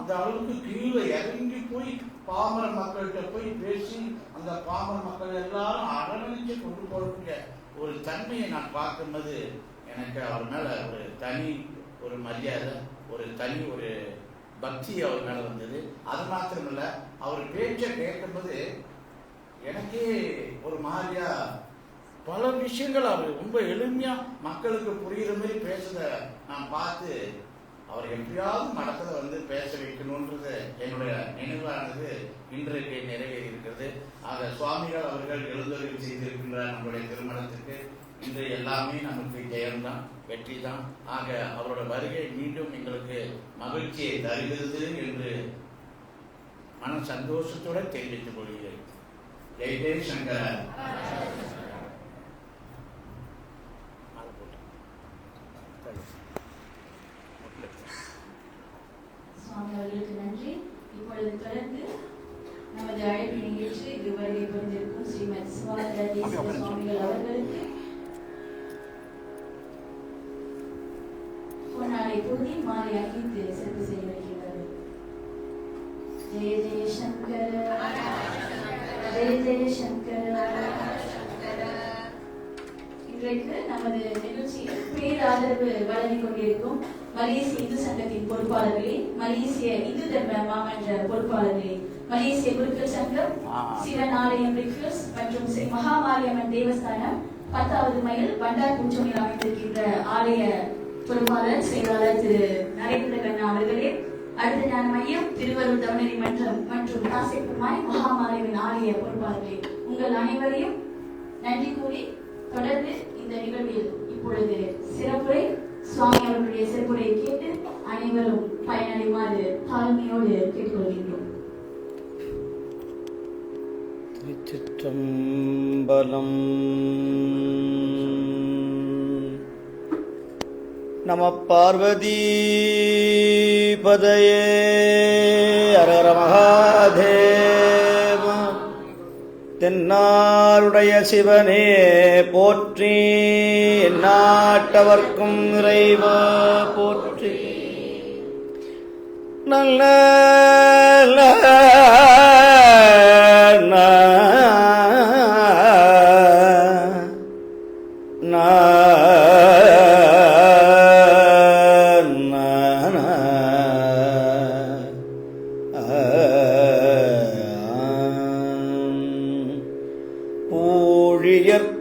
அந்த அளவுக்கு கீழே இறங்கி போய் பாமர மக்கள்கிட்ட போய் பேசி அந்த பாமர மக்கள் எல்லாரும் அரவணைச்சு கொண்டு போகக்கூடிய ஒரு தன்மையை நான் பார்க்கும்போது எனக்கு அவர் மேல ஒரு தனி ஒரு மரியாதை, ஒரு தனி ஒரு பக்தி அவர் மேல வந்தது. அது மாத்திரமில்ல, அவர் பேச்சை கேட்கும்போது எனக்கே ஒரு மாதிரியா பல விஷயங்கள் அவர் ரொம்ப எளிமையா மக்களுக்கு புரியுற மாதிரி பேசுறத நான் பார்த்து அவர் எப்படியாவது மடத்துல பேச வைக்கணும்ன்றது என்னுடைய நினைவானது இன்றைக்கு நிறைவேறி இருக்கிறது. ஆக சுவாமிகள் அவர்கள் எழுந்தொழில் செய்திருக்கின்ற நம்முடைய திருமணத்துக்கு இன்று எல்லாமே நமக்கு ஜெயம்தான், வெற்றி தான். ஆக அவரோட வருகை மீண்டும் எங்களுக்கு மகிழ்ச்சியை தருகிறது என்று மன சந்தோஷத்தோட தெரிவித்துக் கொள்கிறேன். ஜெய் ஜெய் சங்கர. சுவாமி அவர்களுக்கு நன்றி. இப்பொழுது தொடர்ந்து நமது அழைப்பினை ஏற்று இதுவரை புரிந்திருக்கும் ஸ்ரீமதி சிவானந்தேஸ்வர சுவாமிகள் அவர்களுக்கு பொன்னாடை பூதி மாலை அணிவித்து சிறப்பு செய்திருக்கிறது. ஜெய ஜெய சங்கர, ஜெய ஜெய சங்கர. இன்றைக்கு நமது நிகழ்ச்சியில் பேராதரவு வழங்கிக் கொண்டிருக்கும் மலேசிய இந்து சங்கத்தின் பொறுப்பாளர்களே, மலேசிய இந்து தர்ம மாமன்ற பொறுப்பாளர்களே, மலேசிய குருக்கள் சங்கம், சிவன் ஆலயம் ரிக்வஸ் மற்றும் ஸ்ரீ மகாமாரியம்மன் தேவஸ்தானம் 10வது மைல் பண்டார் குஞ்சமில் அமைந்திருக்கின்ற ஆலய பொறுப்பாளர் செயலாளர் திரு நரேந்திர கண்ணா அவர்களே, அடுத்த ஞான மையம் திருவருள் தவணரி மன்றம் மற்றும் காசிப்புமாய் மகாமாரியம்மன் ஆலய பொறுப்பாளர்களே, உங்கள் அனைவரையும் நன்றி கூறி தொடர்ந்து இந்த நிகழ்வில் இப்பொழுது சிறப்புரை சுவாமி அவர்களுடைய சிறப்புரையை கேட்டு அனைவரும் பயனடைமாறு தாழ்மையோடு கேட்டுக்கொள்கின்றோம். திருச்சிற்றம்பலம். நம பார்வதி பதயே அரஹர மகாதேவ. தென்னாருடைய சிவனே போற்றி, நாட்டவர்க்கும் இறைவா போற்றி. நல்ல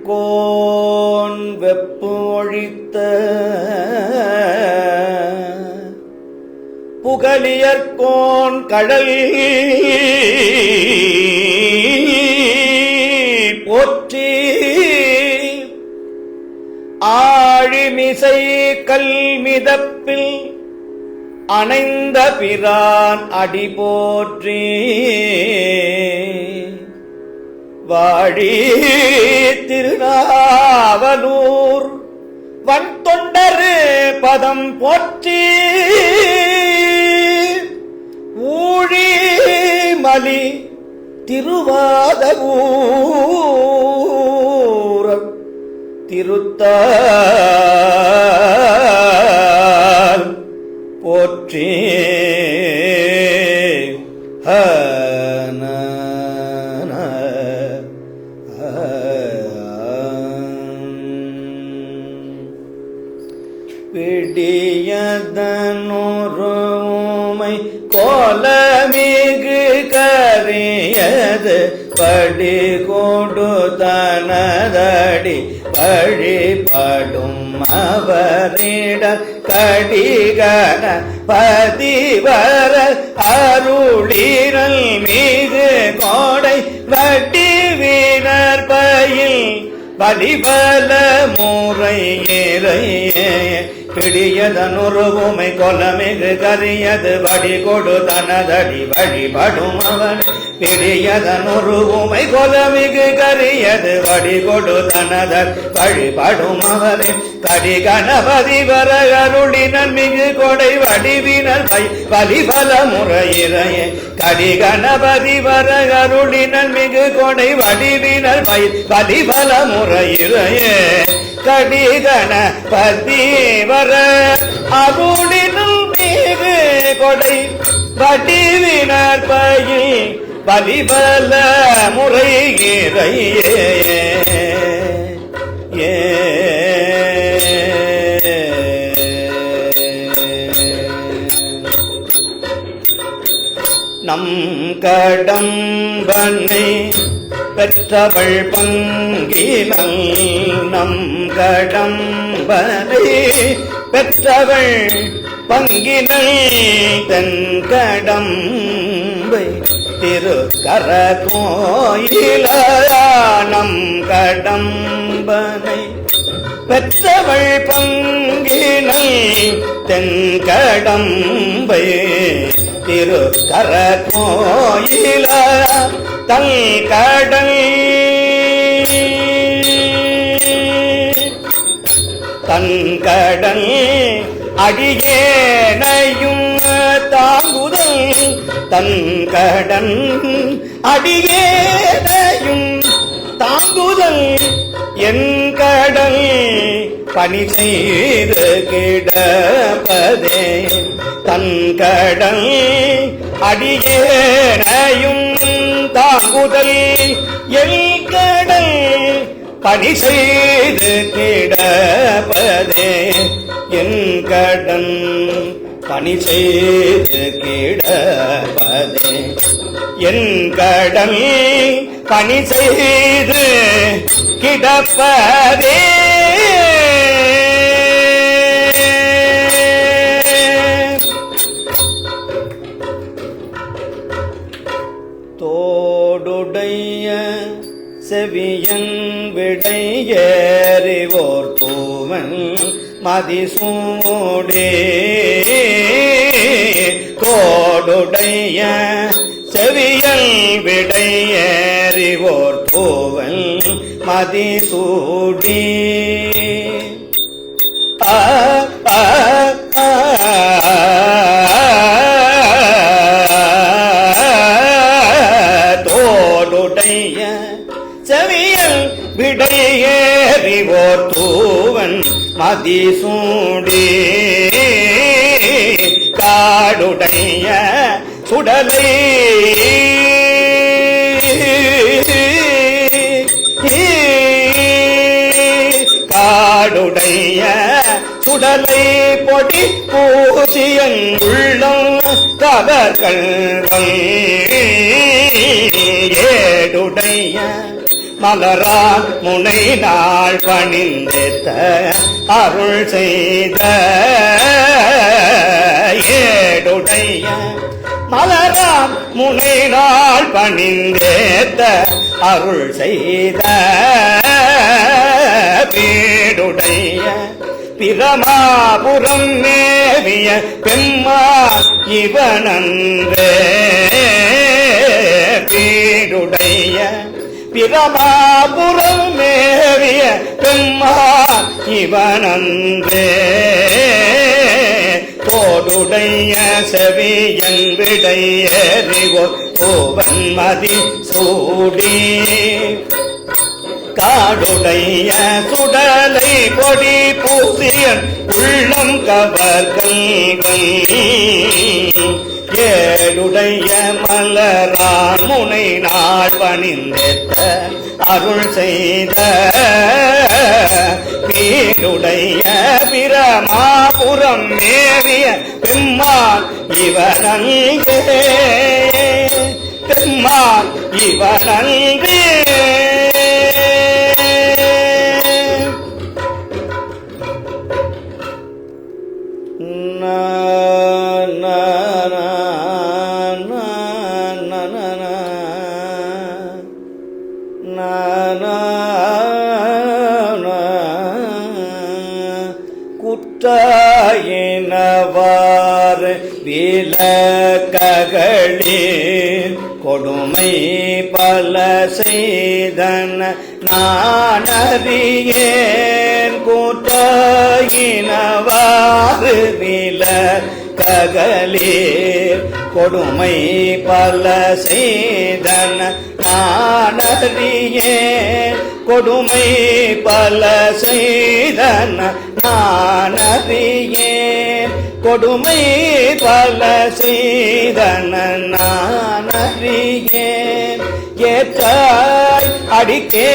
ஊழியர்கோன் வெப்பு ஒழித்த புகலியர்கோன் கடல் போற்றி. ஆழிமிசை கல்மிதப்பில் அணைந்த பிரான் அடி போற்றி. வாழி திருநாவலூர் வன் தொண்டரு பதம் போற்றி. ஊழி மலி திருவாத ஊர திருத்தால் போற்றி. விடியதனொருமை கோலமிகு கரியது படி கொடு தனதடி வழிபடும் அவரிட கடிகன பதிவர அருளிரல் மிகு கோடை வட்டி வீரர் பயில் வலிபல முறை இறையே. பிடியதனுருவுமை கொலமிகு கரியது வடி கொடு தனதடி வழிபடும் அவன். பிடியதனுருவுமை கொலமிகு கரியது வடி கொடு தனதர் வழிபடும் அவரே. கடி கணபதி வர அருளினர் மிகு கொடை வடிவினர் வலிபல முறையிறையே. கடி கணபதி வர அருளினர் மிகு கொடை வடிவினர் வலிபல முறையிறையே. கடிகண பதி வர அருளினும் மிகு கொடை வடிவினர் பயில் பலிபல முறை இறையே நம் கடம்பனை பெற்றவள் பங்கினல் நம் கடம்பனை பெற்றவள் பங்கினல் தன் கடம்பை திருக்கர கோயில நம் கடம்பனை பெற்றவள் பங்கினை தென் கடம்பை திருக்கர கோயில தன் கடல் தன் கடல் அடியேனையும் தாங்குதல் தன் கடன் அடியேனையும் தாங்குதல் என் கடல் பணி செய்து கிடப்பதே தன் கடல் அடியேனையும் தாங்குதல் என் கடல் பணி செய்து கிடப்பதே என் கடன் பணி செய்து கிடப்பதே என் கடன் பணி செய்து கிடப்பதே தோடுடைய செவியன் விடையேறிவோர் பூவன் மதிசூடே கோடுடைய செவியன் விடையேறிவோர் பூவன் மதிசூடி தோடுடைய செவியல் விடையேறிவோர் தூவன் மதிசூடி காடுடைய சுடலை காடுடைய சுடலை பொடி பூசியன் உள்ளம் கவர்கள் ஏடுடைய மலரான் முனை நாள் பணிந்தெத்த அருள் செய்த ஏடுடைய மலரான் முனை நாள் பணிந்தேத்த அருள் செய்த வீடுடைய பிரமாபுரம் மேவிய பெம்மா இவனன்றே வீடுடைய பிரமாபுரம் மேவிய பெம்மா இவனன்றே தோடுடைய செவியன் விடையேறிவோர் கோவன் மதி சூடி காடுடைய சுடலை கொடி பூசியன் உள்ளம் கவர்கள் ஏடுடைய மலரான் முனை நாள் பணிந்தெத்த அருள் செய்த வீடுடைய பிரமாபுரம் மேவிய பெம்மான் இவனன்றே பெம்மான் இவனன்றே குற்றாயினவார் விலக்ககளீர் கொடுமை பல செய்தன நான் அறியேன் குற்றாயினவார் விலக்ககளீர் கொடுமை பல செய்தன நான் அறியேன் கொடுமை பல செய்தன நான் அறியேன் கொடுமை பல செய்தன நான் அறியேன். ஏற்றாய் அடிக்கே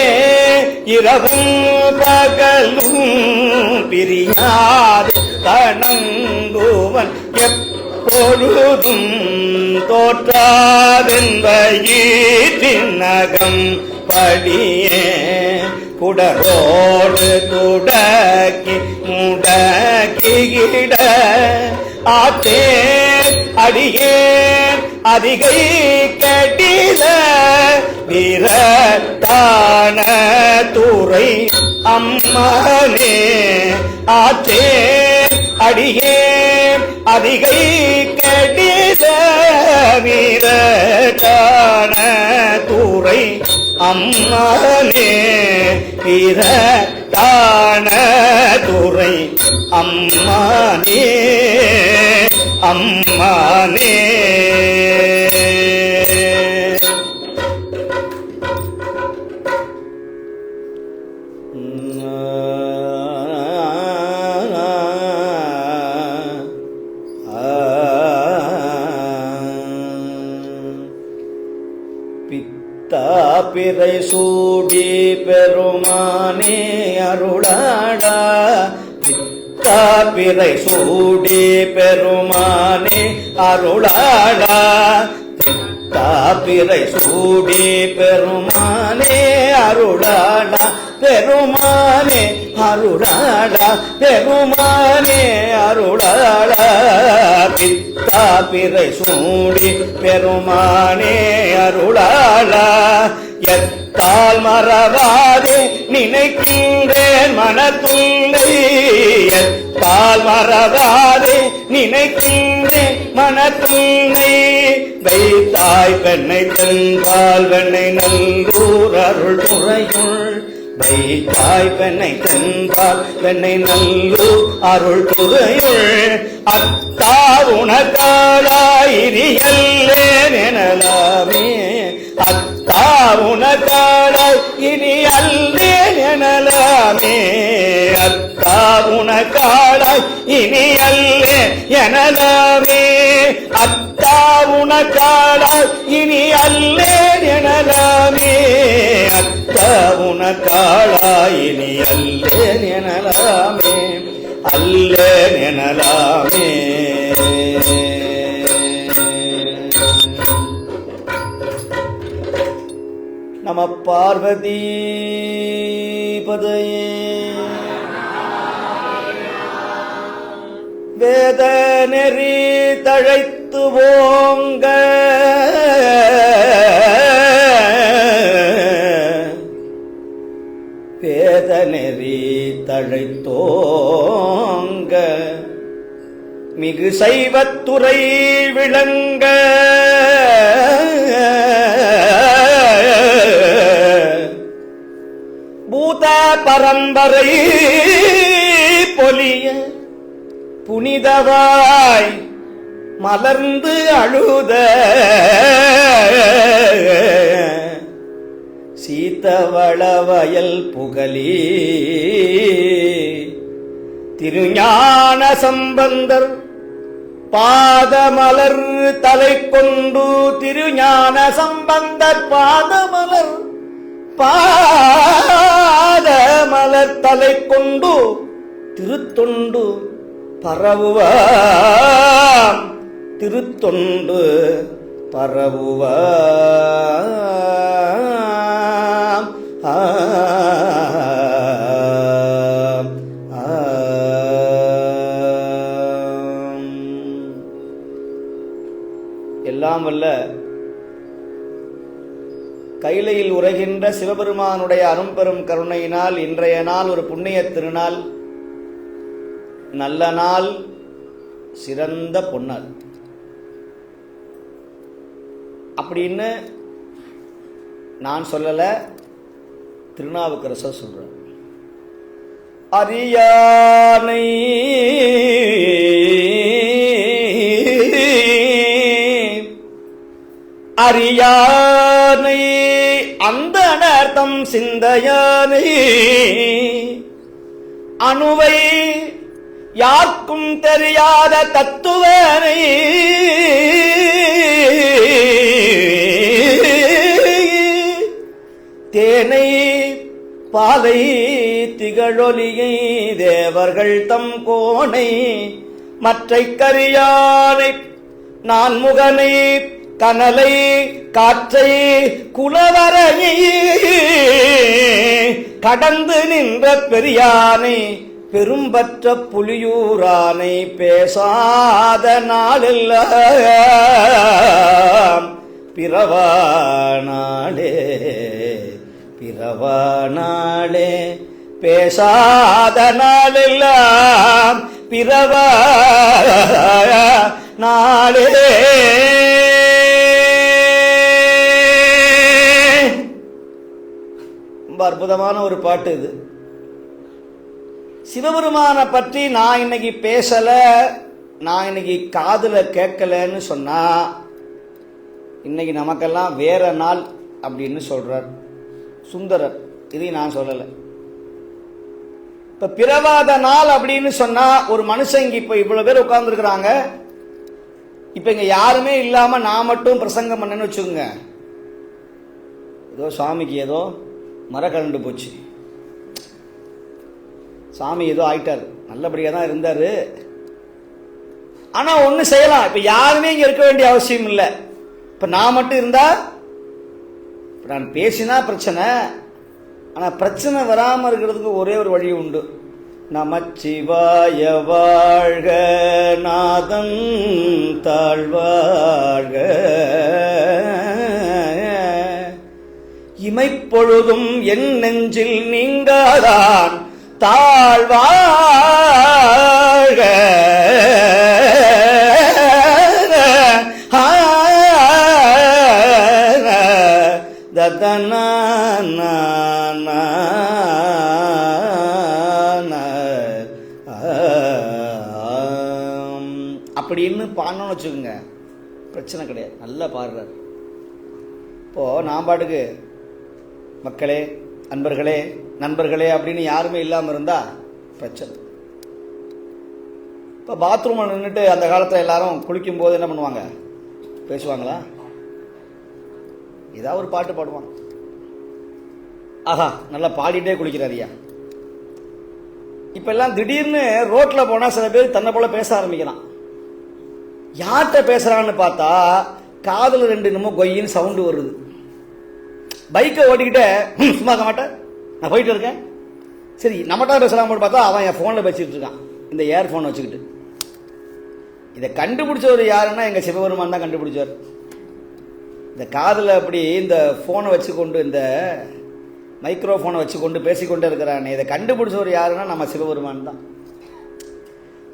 இரவும் பகலும் பிரியாது கணங்குவன் எப்பொழுதும் தோற்றாதென்பயிற்றின் நகம் படியே குடரோடு துடக்கி முடக்கிட ஆத்தே அடியேன் அதிகை கட்டில வீரத்தான துறை அம்மனே ஆத்தே அடியேன் அதிகை கட்டில வீரத்தான துறை அம்மனே வீரத்தான துறை அம்மானே அம்மானே. பிறை சூடி பெருமானே அருளாடா. பிறை சூடி பெருமானே அருளாடா. பிறை சூடி பெருமானே அருளாடா. பெருமானே அருளாடா. பெருமானே அருளாடா. பிறை சூடி பெருமானே அருளாடா. எத்தால் மறவாதே நினைக்கின்றேன் மனத்துள்ளை. எத்தால் மறவாதே நினைக்கின்றேன் மனத்துள்ளை. வைத்தாய் பெண்ணை தென்பால் வெண்ணை நல்லூர் அருள் துறையுள். வைத்தாய் பெண்ணை தென்பால் வெண்ணை நல்லூர் அருள் துறையுள். அத்தா உனக்காளாயிரியல்லேன் எனலாமே. அத்தா உனக்காளாய் இனி அல்லேன் எனலாமே. அத்தா உனக்காளாய் இனி அல்லேன் எனலாமே. அத்தா உனக்காளாய் இனி அல்லேன் எனலாமே. அத்தா உனக்காளாய் இனி அல்லேன் எனலாமே. அல்லேன் எனலாமே. நம பார்வதி பதையே. வேத நெறி தழைத்து ஓங்க வேத நெறி தழைத்தோங்க மிகு சைவத்துறை விளங்க பூத பரம்பரை பொலிய புனிதவாய் மலர்ந்து அழுத சீத்தவளவயல் புகழி திருஞான சம்பந்தர் பாதமலர் தலை கொண்டு. திருஞான சம்பந்தர் பாதமலர் பாதமலர் தலை கொண்டு திருத்தொண்டு பரவுவாம். திருத்தொண்டு பரவுவாம். எல்லாம் வல்ல கைலையில் உரைகின்ற சிவபெருமானுடைய அரும்பெரும் கருணையினால் இன்றைய நாள் ஒரு புண்ணிய திருநாள், நல்ல நாள், சிறந்த பொன்னாள் அப்படின்னு நான் சொல்லல, திருநாவுக்கரசர் சொல்றேன். அரியானை அறியானை அந்தணர்தம் சிந்தையானை அணுவை யாருக்கும் தெரியாத தத்துவனை தேனை பாலை திகழொலியை தேவர்கள் தம் கோணை மற்றை கரியானை நான் முகனை கனலை காற்றை குலவரையை கடந்து நின்ற பெரியானை பெரும்பற்ற புலியூரானை பேசாத நாளெல்லாம் பிறவானாளே பிறவானாளே பேசாத நாளெல்லாம் பிறவா நாளே. ரொம்ப அற்புதமான ஒரு பாட்டு இது. சிவபெருமானை பற்றி நான் இன்னைக்கு பேசல, நான் இன்னைக்கு காதுல கேட்கலன்னு சொன்னா இன்னைக்கு நமக்கெல்லாம் வேற நாள் அப்படின்னு சொல்றார் சுந்தரர். இதை நான் சொல்லல. இப்ப பிறவாத நாள் அப்படின்னு சொன்னா ஒரு மனுஷன் இங்க இப்ப இவ்வளவு பேர் உட்கார்ந்து இருக்கிறாங்க. இப்ப இங்க யாருமே இல்லாம நான் மட்டும் பிரசங்கம் பண்ணேன்னு வச்சுக்கோங்க, ஏதோ சுவாமிக்கு ஏதோ மரக்கரண்டு போச்சு, சாமி ஏதோ ஆயிட்டாரு, நல்லபடியா தான் இருந்தாரு, ஆனா ஒண்ணு செய்யலாம். இப்ப யாருமே இங்க இருக்க வேண்டிய அவசியம் இல்லை. இப்ப நான் மட்டும் இருந்தா நான் பேசினா பிரச்சனை, ஆனா பிரச்சனை வராம இருக்கிறதுக்கு ஒரே ஒரு வழி உண்டு. நமச்சிவாய வாழ்க நாதன் தாழ்வாழ்க இமைப்பொழுதும் என் நெஞ்சில் நீங்காதான் தாழ்வாழ்க ததன அப்படின்னு பாடணும்னு வச்சுக்கோங்க, பிரச்சனை கிடையாது. நல்லா பாடுறாரு. இப்போ நான் பாட்டுக்கு மக்களே அன்பர்களே நண்பர்களே அப்படின்னு யாருமே இல்லாமல் இருந்தா பிரச்சனை. இப்போ பாத்ரூமில் நின்றுட்டு அந்த காலத்தில் எல்லாரும் குளிக்கும் போது என்ன பண்ணுவாங்க, பேசுவாங்களா? ஏதாவது ஒரு பாட்டு பாடுவாங்க. ஆஹா நல்லா பாடிட்டே குளிக்கிறாரியா. இப்ப எல்லாம் திடீர்னு ரோட்ல போனா சில பேர் தன்னை போல பேச ஆரம்பிக்கிறான். யார்கிட்ட பேசுறான்னு பார்த்தா காதுல ரெண்டு நிமிஷம் கொய்யின்னு சவுண்டு வருது. பைக்கை ஓட்டிக்கிட்ட சும்மா இருக்க மாட்டேன், நான் போயிட்டு இருக்கேன், சரி நம்மகிட்ட பேசலாம் பார்த்தா அவன் என் போன்ல பேசிட்டு இருக்கான், இந்த இயர்போன் வச்சுக்கிட்டு. இதை கண்டுபிடிச்சவர் யாருன்னா எங்க சிவபெருமான் தான் கண்டுபிடிச்சார். இந்த காதுல அப்படி இந்த போனை வச்சுக்கொண்டு, இந்த மைக்ரோஃபோனை வச்சுக்கொண்டு பேசிக்கொண்டே இருக்கிறானே, இதை கண்டுபிடிச்சவர் யாருன்னா நம்ம சிவபெருமான் தான்.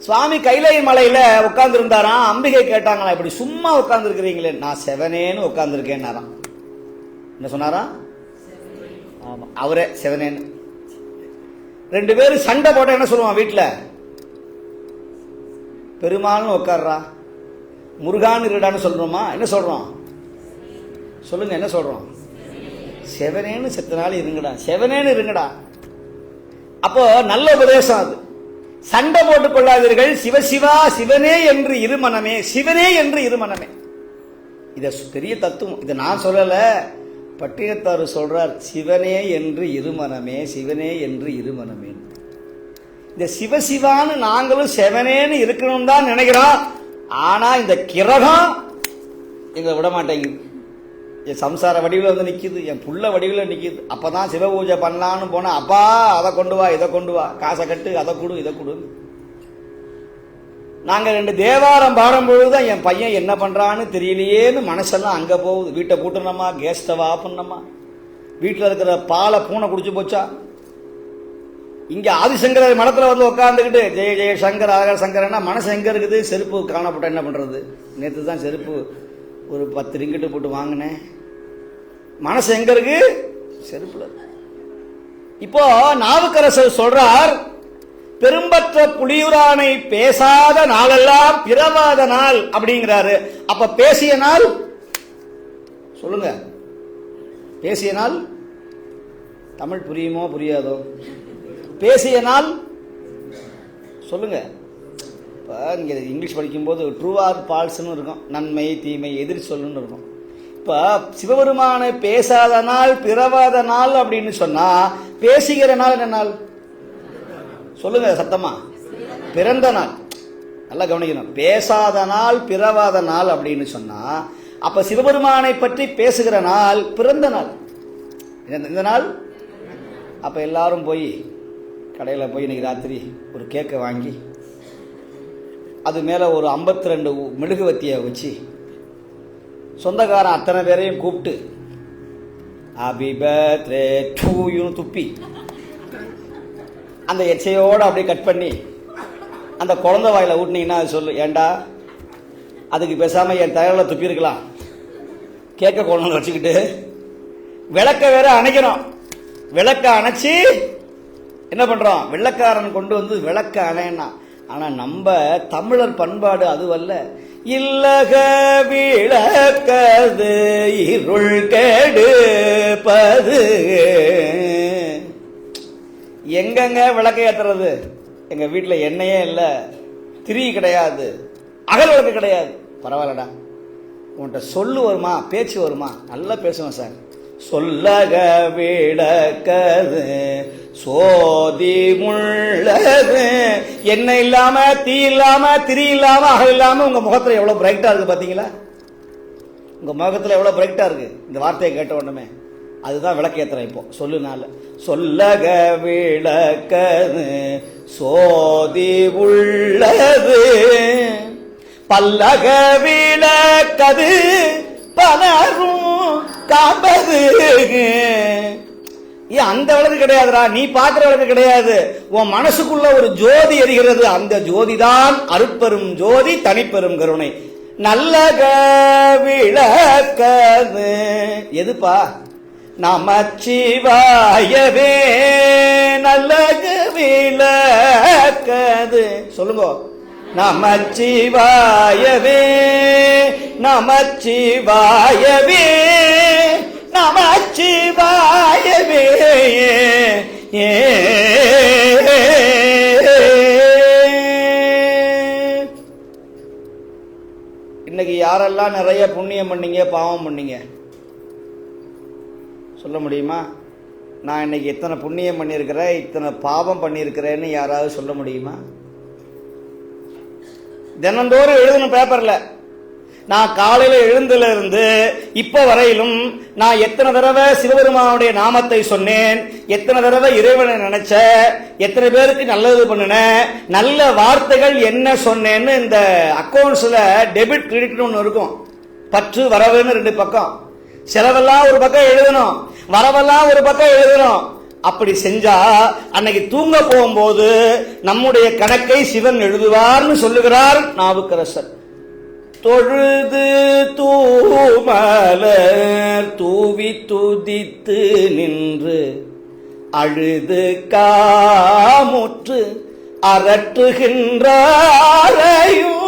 சுவாமி கைலை மலையில உட்கார்ந்து இருந்தாராம். அம்பிகை கேட்டாங்களா, இப்படி சும்மா உட்கார்ந்து இருக்கிறீங்களே? நான் செவனேன்னு உட்கார்ந்து இருக்கேன்னாராம். என்ன சொன்னாரா? ஆமா, அவரே செவனேன்னு. ரெண்டு பேரும் சண்டை போட்ட என்ன சொல்லுவான் வீட்டுல? பெருமாள்னு உட்கார்றா, முருகான்னு இருடான்னு சொல்றோமா? என்ன சொல்றோம் சொல்லுங்க, என்ன சொல்றோம்? செவனேன்னு செத்த நாள் இருங்கடா, செவனேன்னு இருங்கடா. அப்போ நல்ல உபதேசம் அது. சண்டை போட்டுக் கொள்ளாதீர்கள், சிவசிவா சிவனே என்று இருமனமே, சிவனே என்று இருமனமே. இத பெரிய தத்துவம். இதை நான் சொல்லல, பட்டினத்தார் சொல்றார். சிவனே என்று இருமனமே, சிவனே என்று இருமனமே. இந்த சிவசிவான்னு நாங்களும் செவனேன்னு இருக்கணும் தான் நினைக்கிறோம். ஆனா இந்த கிரகம் எங்களை விட மாட்டேங்குது. என் சம்சார வடிவில் வந்து நிக்குது, என் புள்ள வடிவில் நிக்குது. அப்பதான் சிவ பூஜை பண்ணலான்னு போனா, அப்பா அதை கொண்டு வா, இதை கொண்டு வா, காசை கட்டு, அதை கொடு, இதை கொடு. நாங்க ரெண்டு தேவாரம் பாடும்பொழுதுதான் என் பையன் என்ன பண்றான்னு தெரியலையேன்னு மனசெல்லாம் அங்க போகுது. வீட்டை பூட்டணுமா, கேஸ் ஸ்டவ் ஆஃப் பண்ணணுமா, வீட்டில் இருக்கிற பாலை பூனை குடிச்சு போச்சா. இங்க ஆதிசங்கர மடத்துல வந்து உட்காந்துக்கிட்டு ஜெய ஜெய சங்கர் அழகர் சங்கர்னா மனசு எங்க இருக்குது? செருப்பு காணப்பட்ட என்ன பண்றது? நேற்று தான் செருப்பு ஒரு 10 ரிங்கிட்டு போட்டு வாங்கினேன். மனசு எங்க இருக்கு? செருப்புல. இப்போ நாவுக்கரசர் சொல்றார், பெரும்பற்ற புலியூரானை பேசாத நாளெல்லாம் பிறவாத நாள் அப்படிங்கிறாரு. அப்ப பேசிய நாள் சொல்லுங்க, பேசிய நாள் தமிழ் புரியுமோ புரியாதோ? பேசிய நாள் சொல்லுங்க, இப்போ இங்கே இங்கிலீஷ் படிக்கும்போது ட்ரூ ஆர் ஃபால்ஸ்னு இருக்கும், நன்மை தீமை எதிர் சொல்லுன்னு இருக்கும். இப்போ சிவபெருமானை பேசாத நாள் பிறவாத நாள் அப்படின்னு சொன்னா பேசுகிற நாள் என்ன நாள் சொல்லுங்க சத்தமா? பிறந்த நாள். நல்லா கவனிக்கணும். பேசாத நாள் பிறவாத நாள் அப்படின்னு சொன்னா அப்ப சிவபெருமானை பற்றி பேசுகிற நாள் பிறந்த நாள். இந்த நாள் அப்ப எல்லாரும் போய் கடையில் போய் இன்னைக்கு ராத்திரி ஒரு கேக்கை வாங்கி அது மேலே ஒரு 52 மெழுகுவத்தியை வச்சு சொந்தக்காரன் அத்தனை பேரையும் கூப்பிட்டு ஹாப்பி பர்த்டே டு யூன்னு துப்பி அந்த எச்சையோடு அப்படியே கட் பண்ணி அந்த குழந்தை வாயில ஊட்டினீங்கன்னா அது சொல்லு, ஏண்டா அதுக்கு பேசாமல் என் தயாரில் துப்பி இருக்கலாம், கேட்க குழந்தை வச்சுக்கிட்டு விளக்க வேற அணைக்கிறோம். விளக்க அணைச்சி என்ன பண்றோம்? வெள்ளக்காரன் கொண்டு வந்து விளக்க அணையனா. ஆனா நம்ம தமிழர் பண்பாடு அதுவல்ல. இல்லக விளக்கது இருள் கெடுப்பது. எங்கங்க விளக்க ஏத்துறது? எங்க வீட்டில் எண்ணெயே இல்லை, திரி கிடையாது, அகல் விளக்கு கிடையாது. பரவாயில்லடா, உன்கிட்ட சொல்லு வருமா, பேச்சு வருமா? நல்லா பேசுவேன் சார். சொல்லக விளக்கது சோதி முள்ளது. எண்ணெய் இல்லாம, தீ இல்லாம, திரி இல்லாம, அகல் இல்லாம உங்க முகத்துல எவ்வளவு பிரைட்டா இருக்கு பாத்தீங்களா? உங்க முகத்துல எவ்வளவு பிரைட்டா இருக்கு இந்த வார்த்தையை கேட்ட உடனே. அதுதான் விளக்கேத்துறேன் இப்போ சொல்லுனால. சொல்லக விளக்கது சோதி உள்ளது பல்லக விளக்கது பலரும் காப்பது. அந்த விளக்கு கிடையாதுடா, நீ பார்க்கிற விளக்கு கிடையாது. உன் மனசுக்குள்ள ஒரு ஜோதி எரிகிறது. அந்த ஜோதி தான் அருட்பெரும் ஜோதி, தனிப்பெரும் கருணை. நல்லக விளக்கது எதுப்பா? நமச்சிவாயவே. நல்லக விளக்கது சொல்லுங்க. நமச்சிவாயவே, நமச்சிவாயவே, நமச்சிவாயவே. இன்னைக்கு யாரெல்லாம் நிறைய புண்ணியம் பண்ணீங்க, பாவம் பண்ணீங்க சொல்ல முடியுமா? நான் இன்னைக்கு இத்தனை புண்ணியம் பண்ணியிருக்கிறேன், இத்தனை பாவம் பண்ணியிருக்கிறேன்னு யாராவது சொல்ல முடியுமா? தினந்தோறும் எழுதணும் பேப்பர்ல. நான் காலையில எழுந்துல இருந்து இப்ப வரையிலும் நான் எத்தனை தடவை சிவபெருமானுடைய நாமத்தை சொன்னேன், எத்தனை தடவை இறைவனை நினைச்ச, எத்தனை பேருக்கு நல்லது பண்ணினேன், நல்ல வார்த்தைகள் என்ன சொன்னேன்னு இந்த அக்கௌண்ட்ஸ்ல டெபிட் கிரெடிட்னு ஒன்று இருக்கும். பற்று வரவுன்னு 2 பக்கம், செலவெல்லாம் ஒரு பக்கம் எழுதணும், வரவெல்லாம் ஒரு பக்கம் எழுதணும். அப்படி செஞ்சா அன்னைக்கு தூங்க போகும்போது நம்முடைய கணக்கை சிவன் எழுதுவார்னு சொல்லுகிறார் நாவுக்கரசர். தொழுது தூமலர் தூவி துதித்து நின்று அழுது காமுற்று அரற்றுகின்றாரையும்.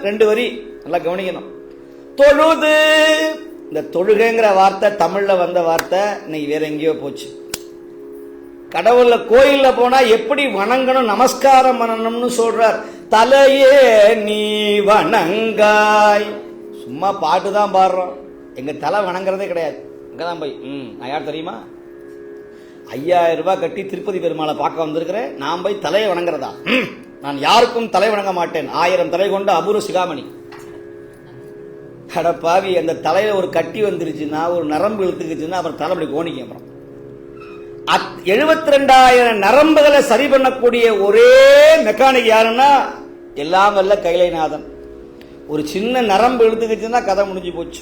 2 வரி நல்லா கவனிக்கணும். தொழுது, இந்த தொழுகைங்கிற வார்த்தை தமிழ்ல வந்த வார்த்தை இன்னைக்கு வேற எங்கேயோ போச்சு. கடவுள்ல கோயில்ல போனா எப்படி வணங்கணும், நமஸ்காரம் பண்ணணும்னு சொல்றார். தலையே நீ வணங்காய். சும்மா பாட்டு தான் பாடுறோம், எங்க தலை வணங்குறதே கிடையாது. அங்கதான் போய் நான் யார் தெரியுமா? 5000 ரூபாய் கட்டி திருப்பதி பெருமாளை பார்க்க வந்திருக்கிறேன், நான் போய் தலையை வணங்குறதா? நான் யாருக்கும் தலை வணங்க மாட்டேன். 1000 தலை கொண்ட அபூர்வ சிகாமணி. அடப்பாவி, அந்த தலையில ஒரு கட்டி வந்துருச்சுன்னா, ஒரு நரம்பு இழுத்துக்குச்சுன்னா அப்புறம் தலைப்படி கோணிக்கும். அப்புறம் 72,000 நரம்புகளை சரி பண்ணக்கூடிய ஒரே மெக்கானிக் யாருன்னா எல்லாம் வல்ல கைலைநாதன். ஒரு சின்ன நரம்பு இழுத்துக்குச்சுன்னா கதை முடிஞ்சு போச்சு.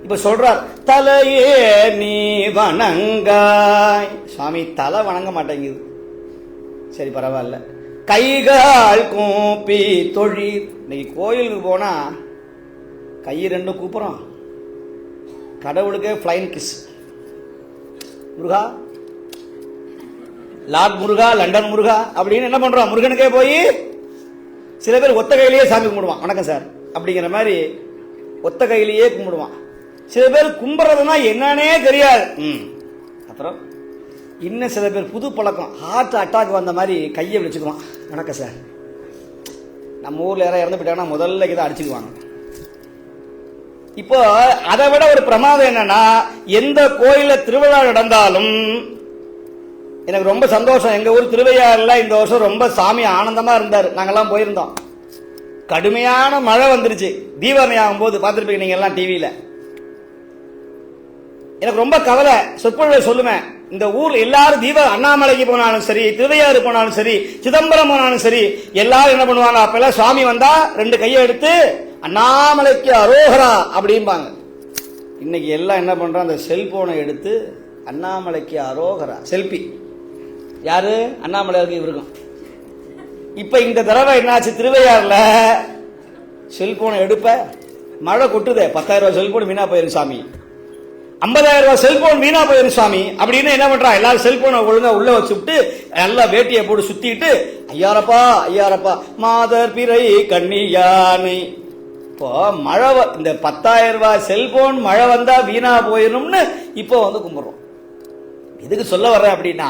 இப்ப சொல்றார், தலையே நீ வணங்காய். சுவாமி தலை வணங்க மாட்டேங்குது, சரி பரவாயில்ல. கைகால் கூப்பி தொழில். இன்னைக்கு கோயிலுக்கு போனா கை 2 கூப்புறோம், கடவுளுக்கே ஃப்ளைங் கிஸ். முருகா, லார்ட் முருகா, லண்டன் முருகா அப்படின்னு என்ன பண்றோம்? முருகனுக்கே போய் சில பேர் ஒத்த கையிலேயே சாமி கும்பிடுவான். வணக்கம் சார் அப்படிங்கிற மாதிரி ஒத்த கையிலேயே கும்பிடுவான். சில பேர் கும்பிடுறதுனா என்னன்னே தெரியாது. அப்புறம் இன்னும் சில பேர் புது பழக்கம், ஹார்ட் அட்டாக் வந்த மாதிரி கையை வச்சுக்குவான். வணக்கம் சார். நம்ம ஊரில் யாராவது இறந்து போயிட்டாங்கன்னா முதல்ல இதை அடிச்சுக்குவாங்க. இப்போ அதை விட ஒரு பிரமாதம் என்னன்னா, எந்த கோயில திருவிழா நடந்தாலும் எனக்கு ரொம்ப சந்தோஷம். எங்க ஊர் திருவையாறுல இந்த வருஷம் ரொம்ப சாமி ஆனந்தமா இருந்தார். நாங்கெல்லாம் போயிருந்தோம். கடுமையான மழை வந்துருச்சு. தீபாவளி ஆகும்போது பார்த்துருப்பீங்க நீங்க எல்லாம் டிவியில. எனக்கு ரொம்ப கவலை. சொற்பொழிவை சொல்லுவேன், இந்த ஊர் எல்லாரும் அண்ணாமலைக்கு போனாலும் சரி, திருவையாறு போனாலும் சரி, சிதம்பரம் போனாலும் சரி, எல்லாரும் என்ன பண்ணுவாங்க, அப்பெல்லாம் சுவாமி வந்தா 2 கையை எடுத்து அண்ணாமலைக்கு அரோகரா அப்படிம்பாங்க. இன்னைக்கு எல்லாம் என்ன பண்றோம், அந்த செல்போனை எடுத்து அண்ணாமலைக்கு அரோகரா செல்பி. யாரு? அண்ணாமலைக்கு இருக்கும். இப்ப இந்த தடவை என்னாச்சு, திருவையாறுல செல்போனை எடுப்ப மழை கொட்டுதே, 10,000 ரூபாய் செல்போன் வீணா போயிரு சாமி, 50,000 ரூபாய் செல்போன் வீணா போயிரு சாமி அப்படின்னு என்ன பண்றா, எல்லாரும் செல்போனை ஒழுங்கா உள்ள வச்சுட்டு நல்லா வேட்டியை போட்டு சுத்திட்டு ஐயாரப்பா ஐயாரப்பா மாதர் பிறை கண்ணியானை. இப்போ மழை இந்த 10,000 ரூபாய் செல்போன் மழை வந்தா வீணா போயிடும்னு இப்போ வந்து கும்பிடுறோம். எதுக்கு சொல்ல வர்றேன் அப்படின்னா,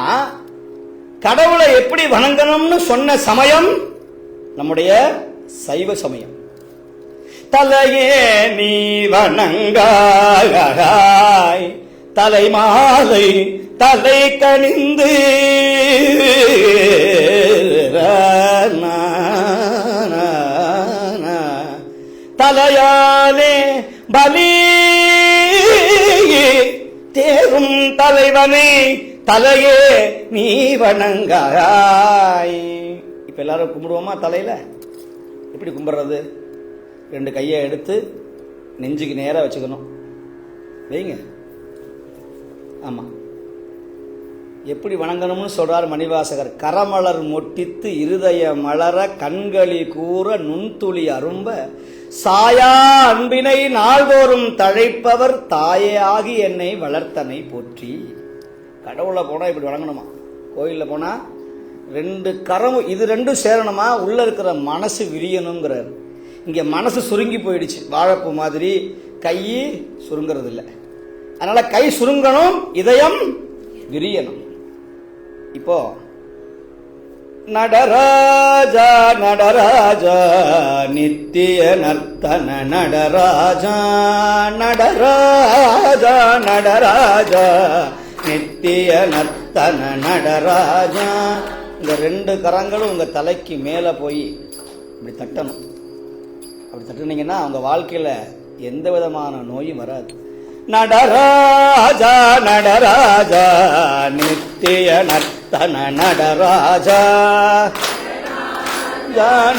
கடவுளை எப்படி வணங்கணும்னு சொன்ன சமயம் நம்முடைய சைவ சமயம். தலையே நீ வணங்காய் தலை மாலை தலை கணிந்து தலையாலே பலி தேரும் தலைவனே தலையே நீ வணங்காய். இப்ப எல்லாரும் கும்பிடுவோமா? தலையில எப்படி கும்பிடுறது? 2 கையை எடுத்து நெஞ்சுக்கு நேரா வச்சுக்கணும். வைங்க. ஆமா, எப்படி வணங்கணும்னு சொல்றார் மணிவாசகர். கரமலர் மொட்டித்து இருதய மலர கண்களி கூற நுண்துளி அரும்ப சாயா அன்பினை நாள்தோறும் தழைப்பவர் தாயே ஆகி என்னை வளர்த்தனை போற்றி. கடவுளை போனா இப்படி வணங்கணுமா? கோயில்ல போனா 2 கரம், இது 2 சேரணுமா? உள்ள இருக்கிற மனசு விரியணுங்கிறார். இங்க மனசு சுருங்கி போயிடுச்சு, வாழைப்பூ மாதிரி. கை சுருங்கிறது இல்லை. அதனால கை சுருங்கணும், இதயம் விரியணும். இப்போ நடராஜா நடராஜா நித்திய நர்த்தன நடராஜா நடராஜா நடராஜா நித்திய நர்த்தன நடராஜா. இந்த 2 கரங்களும் உங்க தலைக்கு மேல போய் இப்படி தட்டணும். அப்படி தட்டுனீங்கன்னா உங்க வாழ்க்கையில எந்த விதமான நோயும் வராது. நடராஜா நடராஜா நித்திய நர்த்தன நடராஜா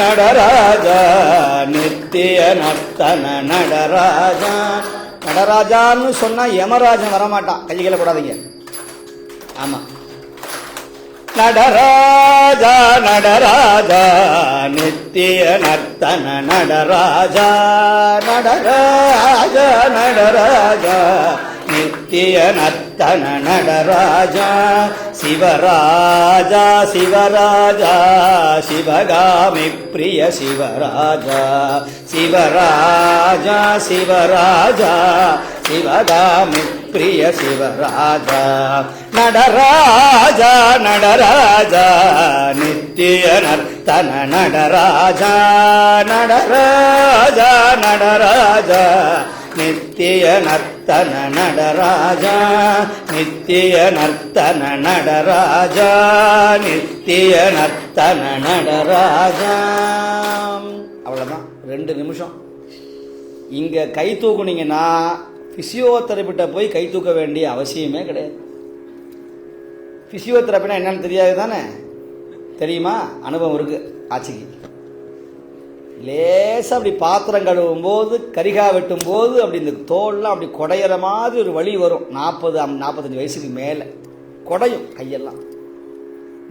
நடராஜா நித்திய நர்த்தன நடராஜா. நடராஜான்னு சொன்னா யமராஜன் வரமாட்டான். கைகளை போடாதீங்க. ஆமா, நடராஜா நடராஜா நித்திய நர்த்தன நடராஜா நடராஜா நடராஜா நித்திய நர்த்தன நடராஜா. சிவராஜா சிவராஜா சிவகாமி பிரிய சிவராஜா சிவராஜா சிவராஜா சிவகாமி பிரிய சிவராஜா. நடராஜா நடராஜா நித்திய நர்த்தன நடராஜா நடராஜா நடராஜா நித்திய நர்த்தன நடராஜா நித்திய நர்த்தன நடராஜா நித்திய நர்த்தன நடராஜா. அவ்வளவுதான், 2 நிமிஷம். இங்க கை தூக்குனீங்கன்னா பிசியோதெரபிட்ட போய் கை தூக்க வேண்டிய அவசியமே கிடையாது. பிசியோதெரபினா என்னன்னு தெரியாது தானே? தெரியுமா? அனுபவம் இருக்கு ஆட்சிக்கு. லேசா அப்படி பாத்திரம் கழுவும் போது, கரிகா வெட்டும் போது அப்படி இந்த தோல்லாம் அப்படி குடையிற மாதிரி ஒரு வலி வரும். 40-45 வயசுக்கு மேல குடையும் கையெல்லாம்.